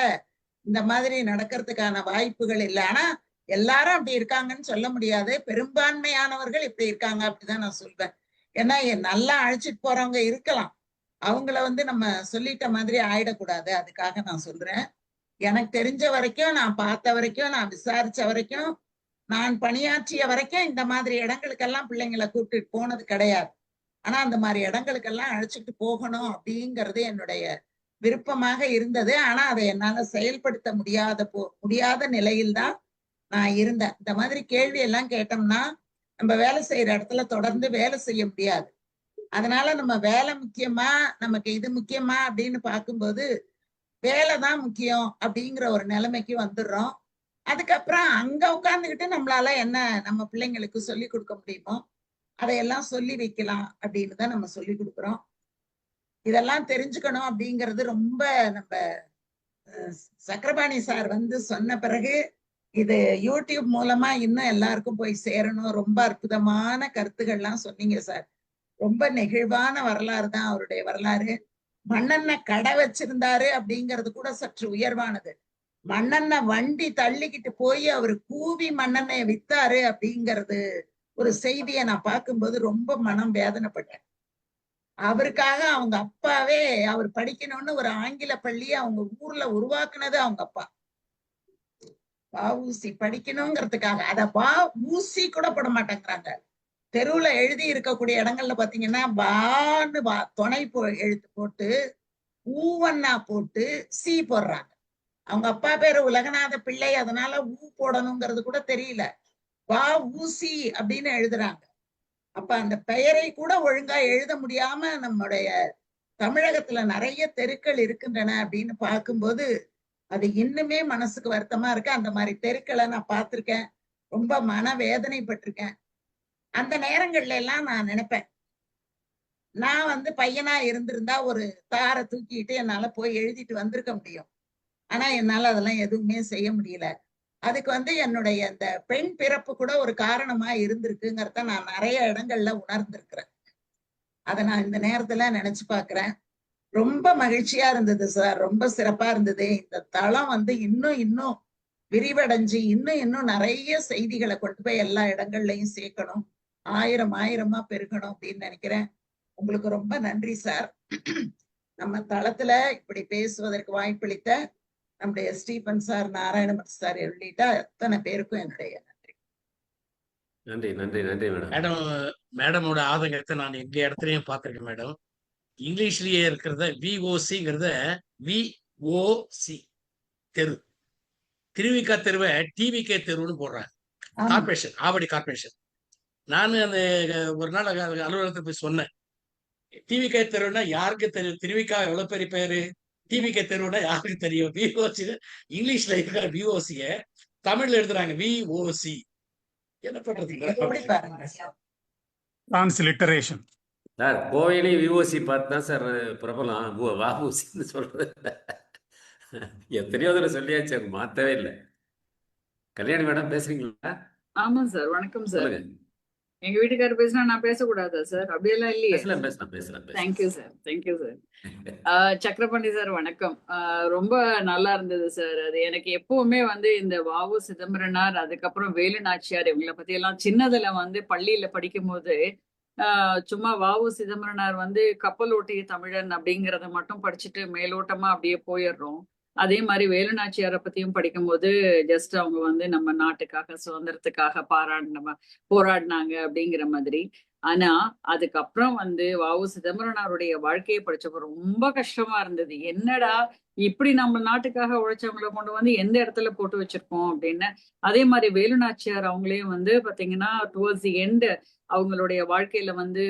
இந்த மாதிரி நடக்கிறதுக்கான வாய்ப்புகள் இல்லை. ஆனா எல்லாரும் அப்படி இருக்காங்கன்னு சொல்ல முடியாது, பெரும்பான்மையானவர்கள் இப்படி இருக்காங்க அப்படிதான் நான் சொல்வேன். ஏன்னா நல்லா அழைச்சிட்டு போறவங்க இருக்கலாம், அவங்கள வந்து நம்ம சொல்லிட்ட மாதிரி ஆயிடக்கூடாது. அதுக்காக நான் சொல்றேன். எனக்கு தெரிஞ்ச வரைக்கும், நான் பார்த்த வரைக்கும், நான் விசாரிச்ச வரைக்கும், நான் பணியாற்றிய வரைக்கும் இந்த மாதிரி இடங்களுக்கெல்லாம் பிள்ளைங்களை கூப்பிட்டு போனது கிடையாது. ஆனா அந்த மாதிரி இடங்களுக்கெல்லாம் அழைச்சிட்டு போகணும் அப்படிங்கிறது என்னுடைய விருப்பமாக இருந்தது. ஆனா அதை என்னால செயல்படுத்த முடியாத நிலையில்தான் நான் இருந்தேன். இந்த மாதிரி கேள்வி எல்லாம் கேட்டோம்னா நம்ம வேலை செய்யற இடத்துல தொடர்ந்து வேலை செய்ய முடியாது. அதனால நம்ம வேலை முக்கியமா, நமக்கு இது முக்கியமா அப்படின்னு பார்க்கும்போது வேலைதான் முக்கியம் அப்படிங்கிற ஒரு நிலைமைக்கு வந்துடுறோம். அதுக்கப்புறம் அங்க உட்கார்ந்துகிட்டு நம்மளால என்ன நம்ம பிள்ளைங்களுக்கு சொல்லி கொடுக்க முடியுமோ அதையெல்லாம் சொல்லி வைக்கலாம் அப்படின்னு தான் நம்ம சொல்லி கொடுக்குறோம். இதெல்லாம் தெரிஞ்சுக்கணும் அப்படிங்கிறது ரொம்ப நம்ம சக்கரபாணி சார் வந்து சொன்ன பிறகு இது யூடியூப் மூலமா இன்னும் எல்லாருக்கும் போய் சேரணும். ரொம்ப அற்புதமான கருத்துக்கள்லாம் சொன்னீங்க சார். ரொம்ப நெகிழ்வான வரலாறு தான் அவருடைய வரலாறு. மண்ணெண்ணெய் கடை வச்சிருந்தாரு அப்படிங்கிறது கூட சற்று உயர்வானது. மண்ணெண்ணெய் வண்டி தள்ளிக்கிட்டு போய் அவரு கூவி மண்ணெண்ணெயை வித்தாரு அப்படிங்கிறது ஒரு செய்தியை நான் பார்க்கும்போது ரொம்ப மனம் வேதனைப்பட்டேன். அவருக்காக அவங்க அப்பாவே அவர் படிக்கணும்னு ஒரு ஆங்கில பள்ளியை அவங்க ஊர்ல உருவாக்குனது அவங்க அப்பா. வஉசி படிக்கணுங்கிறதுக்காக அத ஊசி கூட போட மாட்டேங்கிறாங்க. தெருவுல எழுதி இருக்கக்கூடிய இடங்கள்ல பாத்தீங்கன்னா வான்னு துணை எழுத்து போட்டு ஊவண்ணா போட்டு சி போடுறாங்க. அவங்க அப்பா பேரு உலகநாத பிள்ளை, அதனால ஊ போடணுங்கிறது கூட தெரியல, ஊசி அப்படின்னு எழுதுறாங்க. அப்ப அந்த பெயரை கூட ஒழுங்கா எழுத முடியாம நம்முடைய தமிழகத்துல நிறைய தெருக்கள் இருக்கின்றன அப்படின்னு பார்க்கும்போது அது இன்னுமே மனசுக்கு வருத்தமா இருக்கு. அந்த மாதிரி தெருக்களை நான் பார்த்திருக்கேன், ரொம்ப மன வேதனைப்பட்டிருக்கேன். அந்த நேரங்கள்ல எல்லாம் நான் நினைப்பேன், நான் வந்து பையனா இருந்திருந்தா ஒரு தாரை தூக்கிட்டு என்னால போய் எழுதிட்டு வந்திருக்க முடியும். ஆனா என்னால அதெல்லாம் எதுவுமே செய்ய முடியல. அதுக்கு வந்து என்னுடைய அந்த பெண் பிறப்பு கூட ஒரு காரணமா இருந்திருக்குங்கிறத நான் நிறைய இடங்கள்ல உணர்ந்திருக்கிறேன். அதை நான் இந்த நேரத்துல நினைச்சு பாக்குறேன். ரொம்ப மகிழ்ச்சியா இருந்தது சார், ரொம்ப சிறப்பா இருந்தது. இந்த தளம் வந்து இன்னும் விரிவடைஞ்சு இன்னும் நிறைய செய்திகளை கொண்டு போய் எல்லா இடங்கள்லயும் சேர்க்கணும், ஆயிரமா பெருகணும் அப்படின்னு நினைக்கிறேன். உங்களுக்கு ரொம்ப நன்றி சார். நம்ம தளத்துல இப்படி பேசுவதற்கு வாய்ப்பளித்த நம்முடைய ஸ்டீபன் சார், நாராயணமூர்த்தி சார் உள்ளிட்ட அத்தனை பேருக்கும் என்னுடைய நன்றி. நன்றி நன்றி மேடம். மேடமோட ஆதங்கத்தை நான் எங்க இடத்துலயும் பார்த்திருக்கேன் மேடம். இங்கிலீஷ்லயே இருக்கிறத விஓசிங்கிறத விஓசி தெரு, திருவிக்கா தெருவை டிவிகே தெருவுன்னு போடுறாங்க. Corporation, Avadi corporation. நான் அந்த ஒரு நாள் அலுவலகத்தில் போய் சொன்னேன், டிவிகே தெருவுனா யாருக்கு தெரியும், திருவிக்கா எவ்வளவு பெரிய பேரு, டிவிகே தெருவுனா யாருக்கு தெரியும். விஓசி இங்கிலீஷ்ல இருக்கிற விஓசிய தமிழ்ல எழுதுறாங்க விஓசி. என்ன பண்றது? டிரான்ஸ்லிட்டரேஷன். சார் கோவையிலையும் விஓசி பார்த்து தான் சார் பிரபலம் வஉசின்னு சொல்றது. எத்தனையோ தடவை சொல்லியாச்சு, அது மாத்தவே இல்லை. கல்யாணி மேடம் பேசுறீங்களா? ஆமா சார், வணக்கம் சார். சொல்லுங்க. எங்க வீட்டுக்காரர் பேசினா நான் பேசக்கூடாதா சார்? அப்படியெல்லாம் இல்லையே. பேசலாம். Thank you sir. சக்கரபாணி சார் வணக்கம். ரொம்ப நல்லா இருந்தது சார். அது எனக்கு எப்பவுமே வந்து இந்த வஉ சிதம்பரனார், அதுக்கப்புறம் வேலு நாச்சியார், இவங்களை பத்தி எல்லாம் சின்னதுல வந்து பள்ளியில படிக்கும் போது சும்மா வஉ சிதம்பரனார் வந்து கப்பலோட்டிய தமிழன் அப்படிங்கிறத மட்டும் படிச்சுட்டு மேலோட்டமா அப்படியே போயிடுறோம். அதே மாதிரி வேலு நாச்சியாரை பத்தியும் படிக்கும்போது ஜஸ்ட் அவங்க வந்து நம்ம நாட்டுக்காக சுதந்திரத்துக்காக போராடினாங்க அப்படிங்கிற மாதிரி. ஆனா அதுக்கப்புறம் வந்து வஉ சிதம்பரனாருடைய வாழ்க்கையை படிச்சப்போ ரொம்ப கஷ்டமா இருந்தது. என்னடா இப்படி நம்ம நாட்டுக்காக உழைச்சவங்களை கொண்டு வந்து எந்த இடத்துல போட்டு வச்சிருக்கோம் அப்படின்னு. அதே மாதிரி வேலு நாச்சியார் அவங்களையும் வந்து பாத்தீங்கன்னா டுவர்ட்ஸ் தி எண்ட் அவங்களுடைய வாழ்க்கையில வந்து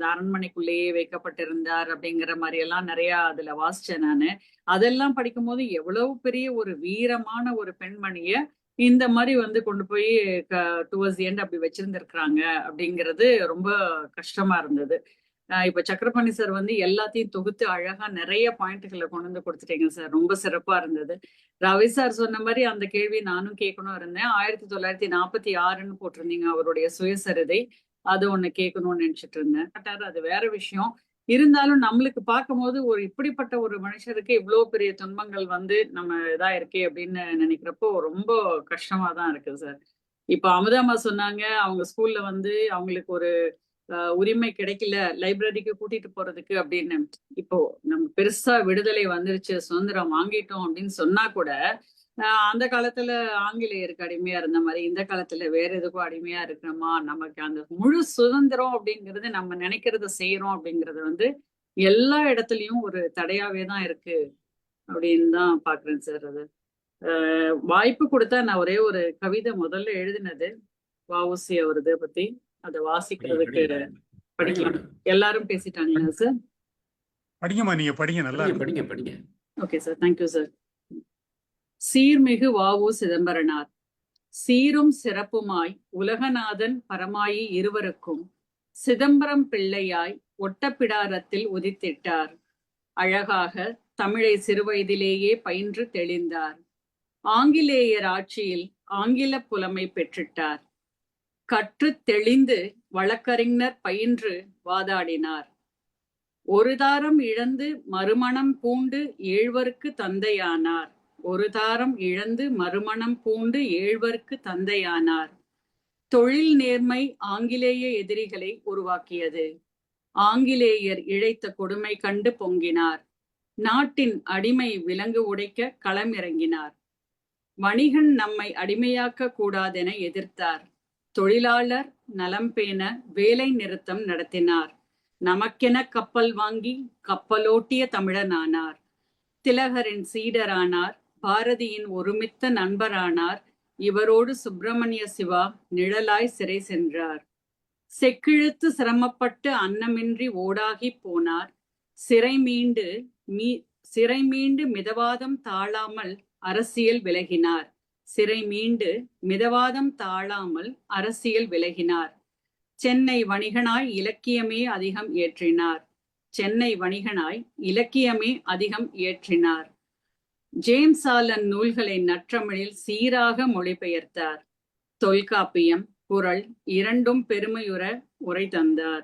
அரண்மனைக்குள்ளேயே வைக்கப்பட்டிருந்தார் அப்படிங்கிற மாதிரி எல்லாம் நிறைய அதுல வாசிச்சேன் நானு. அதெல்லாம் படிக்கும் போது எவ்வளவு பெரிய ஒரு வீரமான ஒரு பெண்மணிய இந்த மாதிரி வந்து கொண்டு போய் டுவர்ட்ஸ் தி எண்ட் அப்படி வச்சிருந்திருக்கிறாங்க அப்படிங்கிறது ரொம்ப கஷ்டமா இருந்தது. இப்ப சக்கரபாணி சார் வந்து எல்லாத்தையும் தொகுத்து அழகா நிறைய பாயிண்ட்களை கொண்டு வந்து கொடுத்துட்டீங்க சார். ரொம்ப சிறப்பா இருந்தது. ரவி சார் சொன்ன மாதிரி அந்த கேள்வி நானும் கேட்கணும் இருந்தேன். 1946ன்னு போட்டிருந்தீங்க அவருடைய சுயசரிதை, அது ஒண்ணு கேட்கணும்னு நினைச்சிட்டு இருந்தேன். அது வேற விஷயம். இருந்தாலும் நம்மளுக்கு பார்க்கும்போது ஒரு இப்படிப்பட்ட ஒரு மனுஷருக்கு இவ்வளவு பெரிய துன்பங்கள் வந்து நம்ம இதா இருக்கே அப்படின்னு நினைக்கிறப்போ ரொம்ப கஷ்டமா தான் இருக்குது சார். இப்ப அமுதாமா சொன்னாங்க அவங்க ஸ்கூல்ல வந்து அவங்களுக்கு ஒரு உரிமை கிடைக்கல லைப்ரரிக்கு கூட்டிட்டு போறதுக்கு அப்படின்னு. இப்போ நம்ம பெருசா விடுதலை வந்துருச்சு, சுதந்திரம் வாங்கிட்டோம் அப்படின்னு சொன்னா கூட அந்த காலத்துல ஆங்கிலேயருக்கு அடிமையா இருந்த மாதிரி இந்த காலத்துல வேற எதுக்கும் அடிமையா இருக்கிறோமா? நமக்கு அந்த முழு சுதந்திரம் அப்படிங்கிறது நம்ம நினைக்கிறத செய்யறோம் அப்படிங்கறது வந்து எல்லா இடத்துலயும் ஒரு தடையாவே தான் இருக்கு அப்படின்னு தான் பாக்குறேன் சார். அது வாய்ப்பு கொடுத்தா நான் ஒரே ஒரு கவிதை முதல்ல எழுதினது வஉசி அவரது பத்தி அதை வாசிக்கிறதுக்கு படிக்கலாம். எல்லாரும் பேசிட்டாங்களா சார்? படிங்கம்மா, நீங்க படிங்க, நல்லா படிங்க படிங்க. Okay sir, thank you sir. சீர்மிகு வஉ சிதம்பரனார் சீரும் சிறப்புமாய் உலகநாதன் பரமாயி இருவருக்கும் சிதம்பரம் பிள்ளையாய் ஒட்டப்பிடாரத்தில் உதித்திட்டார். அழகாக தமிழை சிறுவயதிலேயே பயின்று தெளிந்தார். ஆங்கிலேயர் ஆட்சியில் ஆங்கில புலமை பெற்றிட்டார். கற்று தெளிந்து வழக்கறிஞர் பயின்று வாதாடினார். ஒரு தாரம் இழந்து மறுமணம் பூண்டு ஏழ்வருக்கு தந்தையானார். ஒரு தாரம் இழந்து மறுமணம் பூண்டு ஏழ்வருக்கு தந்தையானார். தொழில் நேர்மை ஆங்கிலேய எதிரிகளை உருவாக்கியது. ஆங்கிலேயர் இழைத்த கொடுமை கண்டு பொங்கினார். நாட்டின் அடிமை விலங்கு உடைக்க களமிறங்கினார். வணிகன் நம்மை அடிமையாக்க கூடாதென எதிர்த்தார். தொழிலாளர் நலம் பேண வேலை நிறுத்தம் நடத்தினார். நமக்கென கப்பல் வாங்கி கப்பலோட்டிய தமிழனானார். திலகரின் சீடரானார். பாரதியின் ஒருமித்த நண்பரானார். இவரோடு சுப்பிரமணிய சிவா நிழலாய் சிறை சென்றார். செக்கிழுத்து சிரமப்பட்டு அன்னமின்றி ஓடாகி போனார். சிறை மீண்டு மிதவாதம் தாழாமல் அரசியல் விலகினார். சிறை மீண்டு மிதவாதம் தாழாமல் அரசியல் விலகினார். சென்னை வணிகனாய் இலக்கியமே அதிகம் ஏற்றினார். சென்னை வணிகனாய் இலக்கியமே அதிகம் ஏற்றினார். ஜேம்ஸ் ஆலன் நூல்களை நற்றமிழில் சீராக மொழிபெயர்த்தார். தொல்காப்பியம் குறள் இரண்டும் பெருமையுற உரை தந்தார்.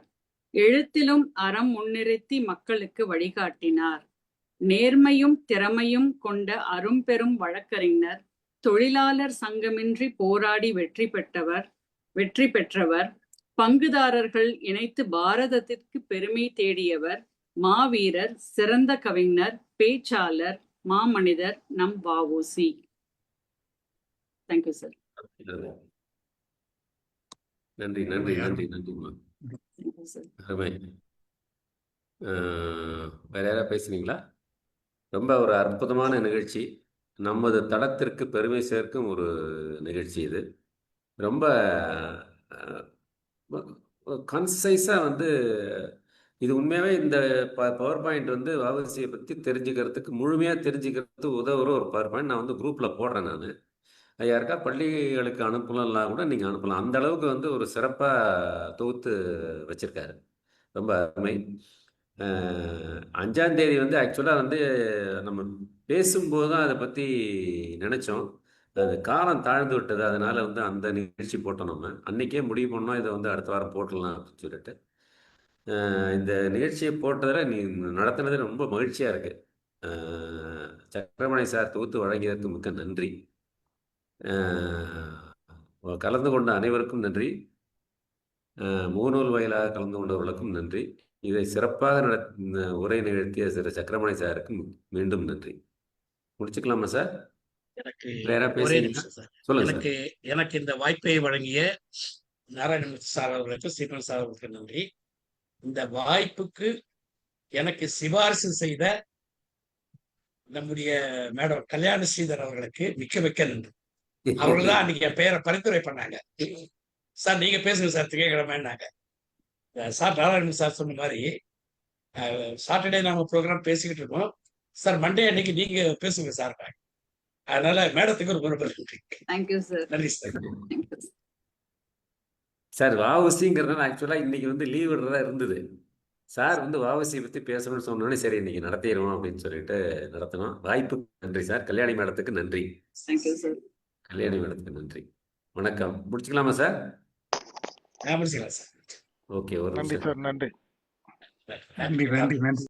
எழுத்திலும் அறம் முன்னிறுத்தி மக்களுக்கு வழிகாட்டினார். நேர்மையும் திறமையும் கொண்ட அரும்பெரும் வழக்கறிஞர். தொழிலாளர் சங்கமின்றி போராடி வெற்றி பெற்றவர். பங்குதாரர்கள் இணைத்து பாரதத்திற்கு பெருமை தேடியவர். மாவீரர், சிறந்த கவிஞர், பேச்சாளர், மாமனிதர் நம் வஉசி. Thank you sir. நன்றி நன்றி நன்றி நன்றிம்மா. வேற யாராவது பேசுறீங்களா? ரொம்ப ஒரு அற்புதமான நிகழ்ச்சி. நமது தளத்திற்கு பெருமை சேர்க்கும் ஒரு நிகழ்ச்சி இது. ரொம்ப கன்சைஸாக வந்து இது உண்மையாகவே இந்த பவர் பாயிண்ட் வந்து வஉசியை பற்றி தெரிஞ்சுக்கிறதுக்கு முழுமையாக தெரிஞ்சுக்கிறதுக்கு உதவுற ஒரு பவர் பாயிண்ட். நான் வந்து குரூப்பில் போடுறேன். நான் யாருக்கா பள்ளிகளுக்கு அனுப்பலாம் கூட நீங்கள் அனுப்பலாம். அந்த அளவுக்கு வந்து ஒரு சிறப்பாக தொகுத்து வச்சுருக்காரு. ரொம்ப அருமை. 5ஆம் தேதி வந்து ஆக்சுவலாக வந்து நம்ம பேசும்போது தான் அதை பற்றி நினச்சோம். அது காலம் தாழ்ந்து விட்டது. அதனால வந்து அந்த நிகழ்ச்சி போட்டோம். நம்ம அன்னைக்கே முடிவு பண்ணோம் இதை வந்து அடுத்த வாரம் போட்டலாம் அப்படின்னு சொல்லிட்டு. இந்த நிகழ்ச்சியை போட்டதில் நீ நடத்தினது ரொம்ப மகிழ்ச்சியாக இருக்குது. சக்கரபாணி சார் தொகுத்து வழங்கியதற்கு மிக்க நன்றி. கலந்து கொண்ட அனைவருக்கும் நன்றி. முகநூல் வாயிலாக கலந்து கொண்டவர்களுக்கும் நன்றி. இதை சிறப்பாக உரை நிகழ்த்திய சக்கரபாணி சாருக்கு மீண்டும் நன்றி. முடிச்சுக்கலாமா சார்? எனக்கு இந்த வாய்ப்பை வழங்கிய நாராயணமூர்த்தி சார் அவர்களுக்கு, சீமன் சார் அவர்களுக்கு நன்றி. இந்த வாய்ப்புக்கு எனக்கு சிபாரிசு செய்த நம்முடைய மேடம் கல்யாண ஸ்ரீதர் அவர்களுக்கு மிக்க நன்றி. அவர்கள் தான் அன்னைக்கு என் பெயரை பரிந்துரை பண்ணாங்க. சார் நீங்க பேசுங்க சார் திங்கட்கிழமைன்னாங்க. சார் நாராயணன் சார் சொன்ன மாதிரி சாட்டர்டே நாம ப்ரோக்ராம் பேசிக்கிட்டு இருக்கோம். சார் மண்டே அன்னைக்கு நீங்க பேசுங்க சார். அதனால மேடத்துக்கு ஒரு நன்றி. நன்றி சார். சார் வஉசிங்கிறது ஆக்சுவலாக இன்னைக்கு வந்து லீவ் விடுறதா இருந்தது. சார் வந்து வஉசியை பற்றி பேசணும்னு சொன்னோன்னே சரி இன்னைக்கு நடத்திடுவோம் அப்படின்னு சொல்லிட்டு நடத்தினோம். வாய்ப்புக்கு நன்றி சார். கல்யாணி மேடத்துக்கு நன்றி. கல்யாணி மேடத்துக்கு நன்றி. வணக்கம். முடிச்சுக்கலாமா சார்? முடிச்சுக்கலாம் சார். ஓகே. ஒரு நன்றி சார். நன்றி. நன்றி நன்றி நன்றி.